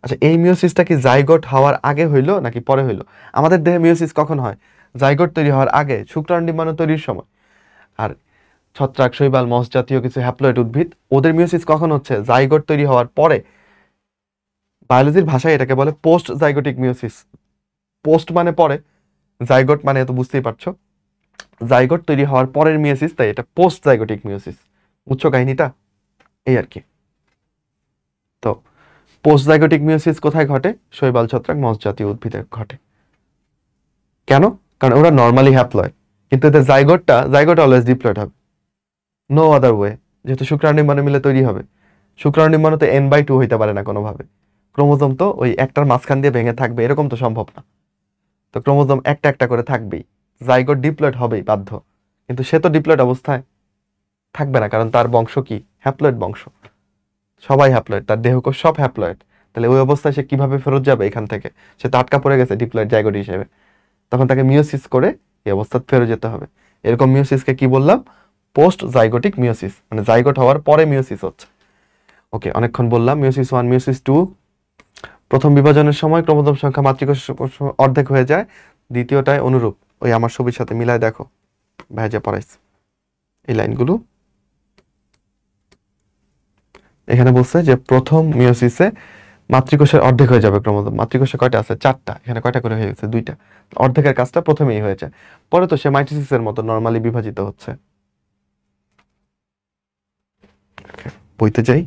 আচ্ছা, এই মিওসিসটা কি জাইগোট হওয়ার আগে হইলো নাকি পরে হইলো? আমাদের দেহে মিওসিস কখন হয়? জাইগোট তৈরি হওয়ার আগে, শুক্রাণু ডিম্বাণু তৈরির সময়। আর ছত্রাক, শৈবাল, মস জাতীয় কিছু হ্যাপ্লয়েড উদ্ভিদ, ওদের মিওসিস কখন হচ্ছে? জাইগোট তৈরি হওয়ার পরে। বায়োলজির ভাষায় এটাকে বলে পোস্ট জাইগোটিক মিওসিস। পোস্ট মানে পরে, জাইগোট মানে তো বুঝতেই পারছো, জাইগোট তৈরি হওয়ার পরের মিওসিস, তাই এটা পোস্ট জাইগোটিক মিওসিস। বুঝছো কাহিনীটা? এই আর কি। তো পোস্ট জাইগোটিক মিওসিস কোথায় ঘটে? শৈবাল, ছত্রাক, মস জাতীয় উদ্ভিদে ঘটে। কেন? কারণ ওরা নর্মালি হ্যাপ্লয়েড, কিন্তু এতে জাইগোট অলওয়েজ ডিপ্লয়েড হবে, নো আদার ওয়ে। যেহেতু শুক্রাণু ডিম্বাণু মিলে তৈরি হবে, শুক্রাণু ডিম্বাণু তো n/2 হইতে পারে না কোনোভাবে। ক্রোমোজোম তো ওই একটার মাঝখান দিয়ে ভেঙে থাকবে, এরকম তো সম্ভব না। তো ক্রোমোজোম একটা একটা করে থাকবেই, জাইগোট ডিপ্লয়েড হবেই বাধ্য, কিন্তু সে তো ডিপ্লয়েড অবস্থায় থাকবে না, কারণ তার বংশ কি? হ্যাপ্লয়েড বংশ, সবাই হ্যাপ্লয়েড, তার দেহকোষ সব হ্যাপ্লয়েড। তাহলে ওই অবস্থায় সে কিভাবে ফেরত যাবে এখান থেকে? সে তো আটকা পড়ে গেছে ডিপ্লয়েড জাইগোট হিসেবে, তখন তাকে মিওসিস করে এই অবস্থা ফেরত যেতে হবে। এরকম মিওসিসকে কি বললাম? পোস্ট জাইগোটিক মিওসিস, মানে জাইগোট হওয়ার পরে মিওসিস হচ্ছে। ওকে, অনেকক্ষণ বললাম। মিওসিস 1, মিওসিস 2, প্রথম বিভাজনের সময় ক্রোমোজোম সংখ্যা মাতৃকোষ অর্ধেক হয়ে যায়, দ্বিতীয়টায় অনুরূপ। ওই আমার ছবির সাথে মিলায় দেখো, ভাই যে পড়াইছে এই লাইনগুলো, এখানে বলছে যে প্রথম মিওসিসে মাতৃকোষের অর্ধেক হয়ে যাবে ক্রোমোজোম। মাতৃকোষে কয়টা আছে? 4টা, এখানে কয়টা করে হয়ে গেছে? 2টা। অর্ধেকের কাজটা প্রথমেই হয়ে যায়, পরে তো সে মাইটোসিসের মতো নর্মালি বিভাজিত হচ্ছে। বইতে যাই।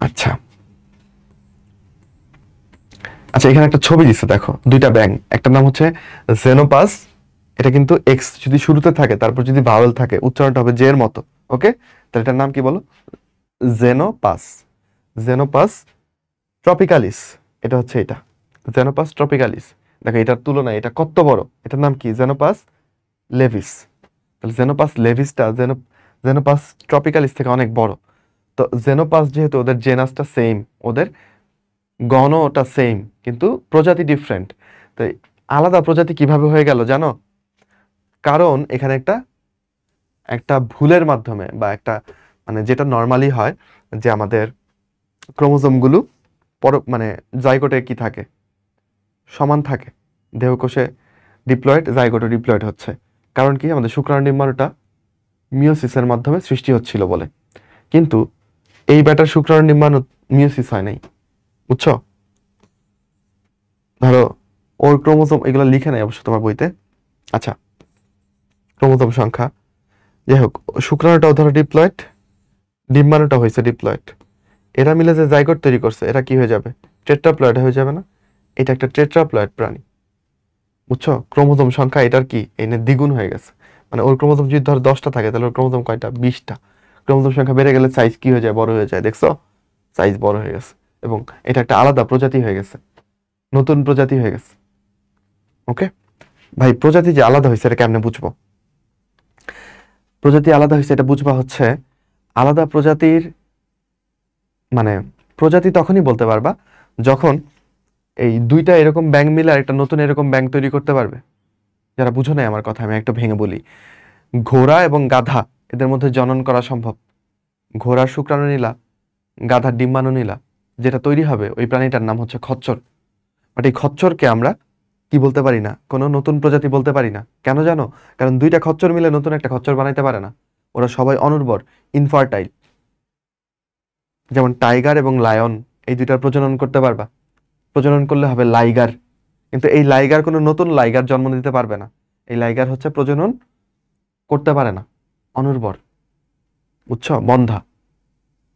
আচ্ছা আচ্ছা, এখানে একটা ছবি দিচ্ছে, দেখো দুইটা ব্যাঙ, একটা নাম হচ্ছে জেনোপাস, এটা কিন্তু এক্স যদি শুরুতে থাকে তারপর যদি ভাওয়েল থাকে উচ্চারণটা হবে জে এর মতো। ওকে, তাহলে এটার নাম কি বলো? জেনোপাস। জেনোপাস ট্রপিক্যালিস, এটা হচ্ছে এটা, জেনোপাস ট্রপিক্যালিস। দেখো এটার তুলনায় এটা কত বড়, এটার নাম কি? জেনোপাস লেভিস। তাহলে জেনোপাস লেভিসটা জেনোপাস ট্রপিক্যালিস থেকে অনেক বড়। তো জেনোপাস যেহেতু ওদের জেনাসটা সেম, ওদের গণটা সেম, কিন্তু প্রজাতি ডিফারেন্ট। তো আলাদা প্রজাতি কিভাবে হয়ে গেল জানো? কারণ এখানে একটা একটা ভুলের মাধ্যমে, বা একটা মানে যেটা নর্মালি হয় যে আমাদের ক্রোমোজোমগুলো মানে জাইগোটে কি থাকে, সমান থাকে, দেহকোষে ডিপ্লয়েড, জাইগোটে ডিপ্লয়েড হচ্ছে। কারণ কি? আমাদের শুক্রাণু নির্মাণটা মিওসিসের মাধ্যমে সৃষ্টি হচ্ছিল বলে। কিন্তু এই ব্যাটার শুক্রাণু নির্মাণ মিওসিস হয় নাই, বুঝছো? ধরো ওর ক্রোমোজোম, এগুলো লিখে নাই অবশ্য তোমার বইতে। আচ্ছা, ক্রোমোজোম সংখ্যা, যাই হোক, শুক্রাণুটাও ধরো ডিপ্লয়েড, ডিম্বাণুটা হয়েছে ডিপ্লয়েড, এরা মিলে যে জাইগোট তৈরি করছে, এরা কি হয়ে যাবে? টেট্রাপ্লয়েড হয়ে যাবে না? এটা একটা টেট্রাপ্লয়েড প্রাণী, বুঝছো? ক্রোমোজোম সংখ্যা এটার কি এনে দ্বিগুণ হয়ে গেছে। মানে ওর ক্রোমোজোম যদি ধর 10টা থাকে, তাহলে ওর ক্রোমোজোম কয়টা? 20টা। ক্রোমোজোম সংখ্যা বেড়ে গেলে সাইজ কি হয়ে যায়? বড় হয়ে যায়, দেখছো? সাইজ বড় হয়ে গেছে, এবং এটা একটা আলাদা প্রজাতি হয়ে গেছে, নতুন প্রজাতি হয়ে গেছে। ওকে ভাই, প্রজাতি যে আলাদা হয়েছে এটা কেমনে বুঝবো? প্রজাতি আলাদা হয়েছে এটা বুঝবা হচ্ছে, আলাদা প্রজাতির মানে প্রজাতি তখনই বলতে পারবা যখন এই দুইটা এরকম ব্যাঙ মিলে একটা নতুন এরকম ব্যাঙ তৈরি করতে পারবে। যারা বুঝো নাই আমার কথা, আমি একটু ভেঙে বলি। ঘোড়া এবং গাধা, এদের মধ্যে জনন করা সম্ভব। ঘোড়ার শুক্রাণু নিলা, গাধার ডিম্বাণু নিলা, যেটা তৈরি হবে ওই প্রাণীটার নাম হচ্ছে খচ্চর। বাট এই খচ্চরকে আমরা কি বলতে পারি না, কোনো নতুন প্রজাতি বলতে পারি না। কেন জানো? কারণ দুইটা খচ্চর মিলে নতুন একটা খচ্চর বানাইতে পারে না, ওরা সবাই অনুর্বর, ইনফার্টাইল। যেমন টাইগার এবং লায়ন, এই দুইটার প্রজনন করতে পারবা, প্রজনন করলে হবে লাইগার, কিন্তু এই লাইগার কোনো নতুন লাইগার জন্ম দিতে পারবে না। এই লাইগার হচ্ছে প্রজনন করতে পারে না, অনুর্বর, বুঝছো? বন্ধা।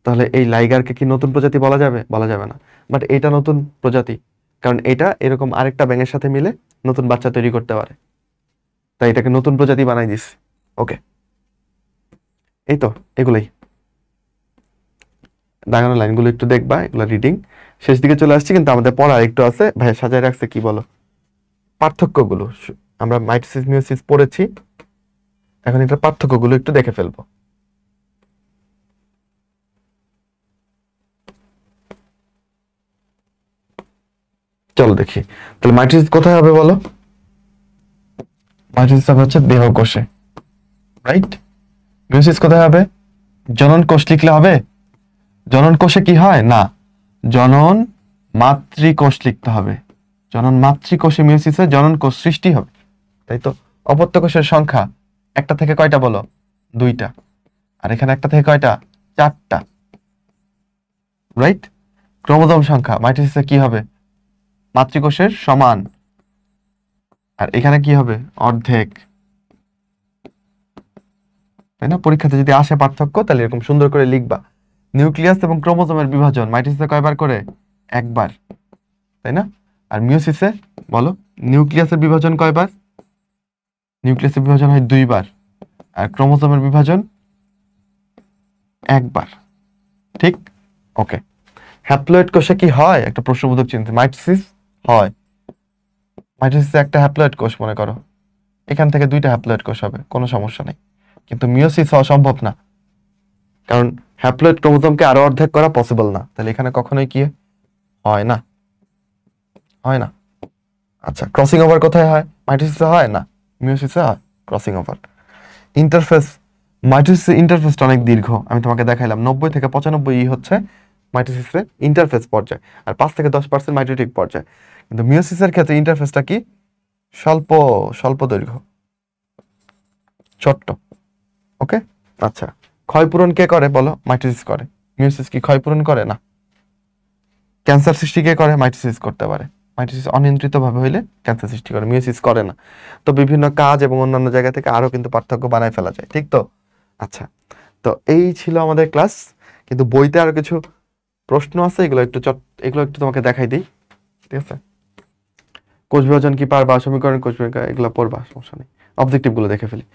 তাহলে এই লাইগারকে কি নতুন প্রজাতি বলা যাবে? বলা যাবে না। বাট এটা নতুন প্রজাতি, কারণ এটা এরকম আরেকটা ব্যাঙের সাথে মিলে নতুন বাচ্চা তৈরি করতে পারে, তাই এটাকে নতুন প্রজাতি বানাই দিস। ওকে, এই তো এগুলোই, দাগানো লাইনগুলো একটু দেখবা, এগুলো রিডিং শেষ দিকে চলে আসছে, কিন্তু আমাদের পড়া একটু আছে। ভাই সাজায় রাখছে, কি বলো? পার্থক্যগুলো আমরা মাইটোসিস মিওসিস পড়েছি, এখন এটার পার্থক্যগুলো একটু দেখে ফেলবো। চলো দেখি, তাহলে মাইটোসিস কোথায় হবে বলো? মাইটোসিস হবে হচ্ছে দেহকোষে, রাইট? মিওসিস কোথায় হবে? জনন কোষ লিখলে হবে? জনন কোষে কি হয় না, জনন মাতৃকোষ লিখতে হবে। জনন মাতৃকোষে মিওসিসে জনন কোষ সৃষ্টি হবে, তাই তো? অপত্য কোষের সংখ্যা একটা থেকে কয়টা বলো? 2টা। আর এখানে একটা থেকে কয়টা? 4টা, রাইট? ক্রোমোজোম সংখ্যা মাইটোসিসে কি হবে? মাতৃকোষের সমান, আর এখানে কি হবে? অর্ধেক, তাই না? পরীক্ষাতে যদি আসে পার্থক্য, তাহলে এরকম সুন্দর করে লিখবা। নিউক্লিয়াস এবং ক্রোমোজোমের বিভাজন মাইটোসিসে কয়বার করে? একবার, তাই না? আর মিওসিসে বলো, নিউক্লিয়াসের বিভাজন কয়বার? নিউক্লিয়াসের বিভাজন হয় 2বার, আর ক্রোমোজোমের বিভাজন একবার, ঠিক? ওকে, হ্যাপ্লয়েড কোষে কি হয়? একটা প্রশ্নবোধক চিন্তা। মাইটোসিস হয়, মাইটোসিসে একটা হ্যাপ্লয়েড কোষ মনে করো, এখান থেকে 2টা হ্যাপ্লয়েড কোষ হবে, কোনো সমস্যা নেই। কিন্তু মিওসিস হওয়া সম্ভব না, কারণ হ্যাপ্লয়েড ক্রোমোজোমকে আরো অর্ধেক করা পসিবল না। তাহলে এখানে কখনোই কি হয় না, হয় না। আচ্ছা, ক্রসিং ওভার কোথায় হয়? মাইটোসিসে হয় না, মিওসিসে হয় ক্রসিং ওভার। ইন্টারফেস, মাইটোসিসের ইন্টারফেসটা অনেক দীর্ঘ, আমি তোমাকে দেখাইলাম। 90 থেকে 95 হচ্ছে মাইটোসিসের ইন্টারফেস পর্যায়, আর 5 থেকে 10% মাইটোটিক পর্যায়। কিন্তু মিওসিসের ক্ষেত্রে ইন্টারফেসটা কি? স্বল্প, স্বল্প দৈর্ঘ্য, ছোট্ট। ওকে, আচ্ছা, ক্ষয়পূরণ কে করে বলো? মাইটোসিস করে। মিওসিস কি ক্ষয়পূরণ করে? না। ক্যান্সার সৃষ্টি কে করে? মাইটোসিস করতে পারে। মাইটোসিস অনিয়ন্ত্রিত ভাবে হইলে ক্যান্সার সৃষ্টি করে, মিওসিস করে না। তো বিভিন্ন কাজ এবং অন্যান্য জায়গা থেকে আরো কিন্তু পার্থক্য বানায় ফেলা যায়, ঠিক তো? আচ্ছা, তো এই ছিল আমাদের ক্লাস, কিন্তু বইতে আরো কিছু প্রশ্ন আছে, এগুলো একটু তোমাকে দেখাই দিই, ঠিক আছে? কোষ বিভাজন কি পারবা, সমীকরণ কোষ বিভাজন এগুলো পড়বা, সমস্যা নেই। অবজেক্টিভ গুলো দেখে ফেলি।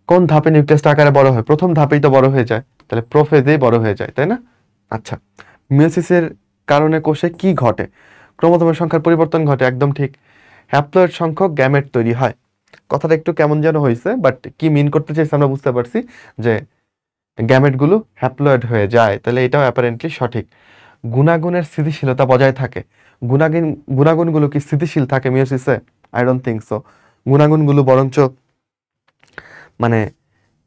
কোন ধাপে নিউক্লিয়াসটা আকারে বড় হয়? প্রথম ধাপেই তো বড় হয়ে যায়, তাহলে প্রোফেজেই বড় হয়ে যায়, তাই না? আচ্ছা, মিয়োসিসের কারণে কোষে কি ঘটে? ক্রোমোজোমের সংখ্যার পরিবর্তন ঘটে, একদম ঠিক। হ্যাপ্লয়েড সংখ্যক গ্যামেট তৈরি হয়। কথাটা একটু কেমন যেন হয়েছে, বাট কি মিন করতে চাইছে আমরা বুঝতে পারছি, যে গ্যামেটগুলো হ্যাপ্লয়েড হয়ে যায়, তাহলে এটাও অ্যাপারেন্টলি সঠিক। গুণাগুণের স্থিতিশীলতা বজায় থাকে। গুণাগুণ গুণাগুণগুলো কি স্থিতিশীল থাকে মিয়োসিসে? I don't think so. গুণাগুণগুলো বরঞ্চ মানে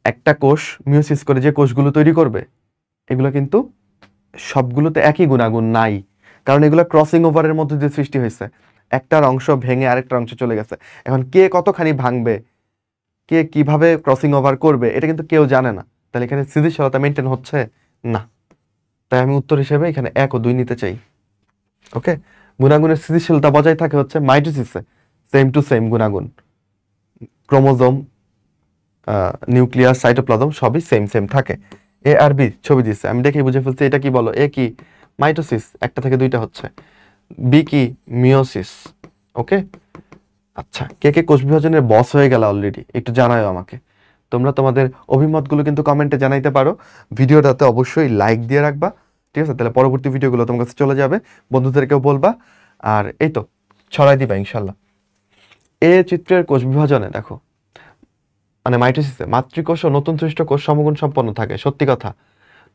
একটা কোষ মিয়োসিস করে যে কোষগুলো তৈরি করবে, এগুলো কিন্তু সবগুলোতে একই গুণাগুণ নাই, কারণ এগুলো ক্রসিং ওভারের মধ্যে দিয়ে সৃষ্টি হয়েছে। একটার অংশ ভেঙে আরেকটার অংশে চলে গেছে। এখন কে কতখানি ভাঙবে, কে কিভাবে ক্রসিং ওভার করবে, এটা কিন্তু কেউ জানে না। তাহলে এখানে স্থিতিশীলতা মেনটেন হচ্ছে না। তাই আমি উত্তর হিসেবে এখানে 1 ও 2 নিতে চাই। ওকে, গুণাগুণের স্থিতিশীলতা বজায় থাকে হচ্ছে মাইটোসিসে, সেম টু সেম গুণাগুণ। ক্রোমোজোম, নিউক্লিয়াস, সাইটোপ্লাজম সবই সেম সেম থাকে। এ আর বি ছবি দিচ্ছে, আমি দেখে বুঝে ফেলছি এটা কি বলো। এ কি মাইটোসিস, একটা থেকে দুইটা হচ্ছে। বি কি মিওসিস। ওকে, আচ্ছা, কে কে কোষ বিভাজনের বস হয়ে গেল অলরেডি, একটু জানাও আমাকে। তোমরা তোমাদের অভিমতগুলো কিন্তু কমেন্টে জানাইতে পারো। ভিডিওটাতে অবশ্যই লাইক দিয়ে রাখবা, ঠিক আছে? তাহলে পরবর্তী ভিডিওগুলো তোমার কাছে চলে যাবে, বন্ধুদেরকেও বলবা, আর এই তো ছড়াই দিবা ইনশাল্লাহ। এ চিত্রের কোষ বিভাজনে দেখো, মানে মাইটোসিসে মাতৃকোষ ও নতুন সৃষ্ট কোষ সমগুণ সম্পন্ন থাকে, সত্যি কথা।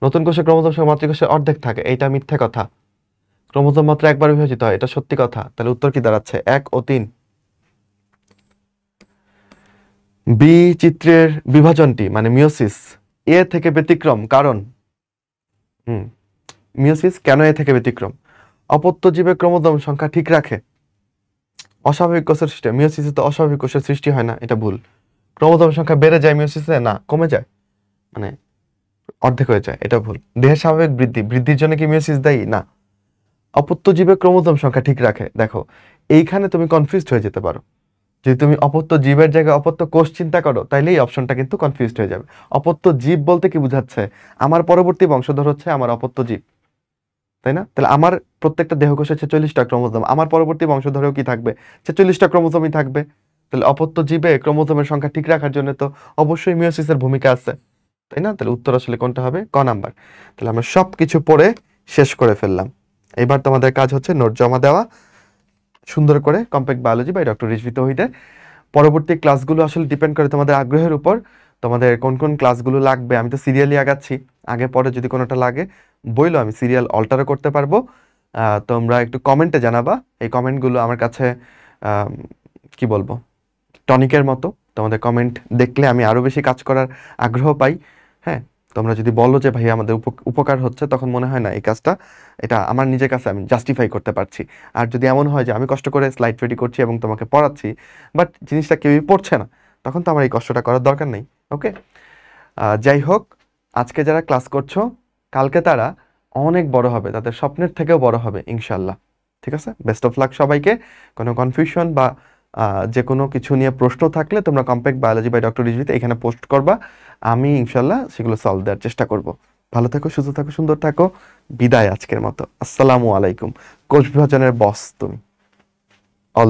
নতুন কোষে ক্রোমোজোম সহ মাতৃকোষের অর্ধেক থাকে, এইটা মিথ্যে কথা। ক্রোমোজোম মাত্র একবার বিভাজিত হয়, এটা সত্যি কথা। তাহলে উত্তর কি দাঁড়াচ্ছে? 1 ও 3। বি চিত্রের বিভাজনটি মানে মিওসিস এ থেকে ব্যতিক্রম, কারণ মিওসিস কেন এ থেকে ব্যতিক্রম? অপত্য জীবে ক্রোমোজোম সংখ্যা ঠিক রাখে। অস্বাভাবিক কোষের সৃষ্টি, মিওসিসে তো অস্বাভাবিক কোষের সৃষ্টি হয় না, এটা ভুল। ক্রোমোজোম সংখ্যা বেড়ে যায় মিওসিসে, না কমে যায়, মানে অর্ধেক হয়ে যায়, এটা ভুল। দেহের স্বাভাবিক বৃদ্ধির জন্য কি মিওসিস দায়ী? না। অপত্য জীবে ক্রোমোজোম সংখ্যা ঠিক রাখে, দেখো এইখানে তুমি কনফিউজড হয়ে যেতে পারো। যদি তুমি অপত্য জীবের জায়গায় অপত্য কোষ চিন্তা করো, তাইলে এই অপশনটা কিন্তু কনফিউজড হয়ে যাবে। অপত্য জীব বলতে কি বোঝাচ্ছে? আমার পরবর্তী বংশধর হচ্ছে আমার অপত্য জীব, তাই না? তাহলে আমার প্রত্যেকটা দেহকোষে 46টা ক্রোমোজোম, আমার পরবর্তী বংশধরেও কি থাকবে? 46টা ক্রোমোজোমই থাকবে। তাহলে অপত্য জীবে ক্রোমোজোমের সংখ্যা ঠিক রাখার জন্য তো অবশ্যই মিওসিসের ভূমিকা আছে, তাই না? তাহলে উত্তর আসলে কোনটা হবে? ক নাম্বার। তাহলে আমরা সব কিছু পড়ে শেষ করে ফেললাম। এবার তোমাদের কাজ হচ্ছে নোট জমা দেওয়া সুন্দর করে, compact biology by doctor Rizvi তৌহিদে। পরবর্তী ক্লাসগুলো আসলে ডিপেন্ড করে তোমাদের আগ্রহের উপর, তোমাদের কোন কোন ক্লাসগুলো লাগবে। আমি তো সিরিয়ালি আগাচ্ছি, আগে পরে যদি কোনোটা লাগে বইলো, আমি সিরিয়াল অল্টারও করতে পারবো। তোমরা একটু কমেন্টে জানাবা, এই কমেন্টগুলো আমার কাছে কি বলবো, টনিকের মতো। তোমাদের কমেন্ট দেখলে আমি আরও বেশি কাজ করার আগ্রহ পাই। হ্যাঁ, তোমরা যদি বলো যে ভাই আমাদের উপকার হচ্ছে, তখন মনে হয় না এই কাজটা, এটা আমার নিজের কাছে আমি জাস্টিফাই করতে পারছি। আর যদি এমন হয় যে আমি কষ্ট করে স্লাইড রেডি করছি এবং তোমাকে পড়াচ্ছি, বাট জিনিসটা কেউই পড়ছে না, তখন তো আমার এই কষ্টটা করার দরকার নেই। ওকে, যাই হোক, আজকে যারা ক্লাস করছো, কালকে তারা অনেক বড় হবে, তাদের স্বপ্নের থেকেও বড় হবে ইনশাল্লাহ। ঠিক আছে, বেস্ট অফ লাক সবাইকে। কোনো কনফিউশন বা যে কোনো কিছু নিয়ে প্রশ্ন থাকলে তোমরা কম্প্যাক্ট বায়োলজি বাই ডক্টর রিজভিতে এখানে পোস্ট করবা, আমি ইনশাল্লাহ সেগুলো সলভ দেওয়ার চেষ্টা করব। ভালো থাকো, সুস্থ থাকো, সুন্দর থাকো। বিদায় আজকের মতো। আসসালামু আলাইকুম। কোষ বিভাজনের বস তুমি। অল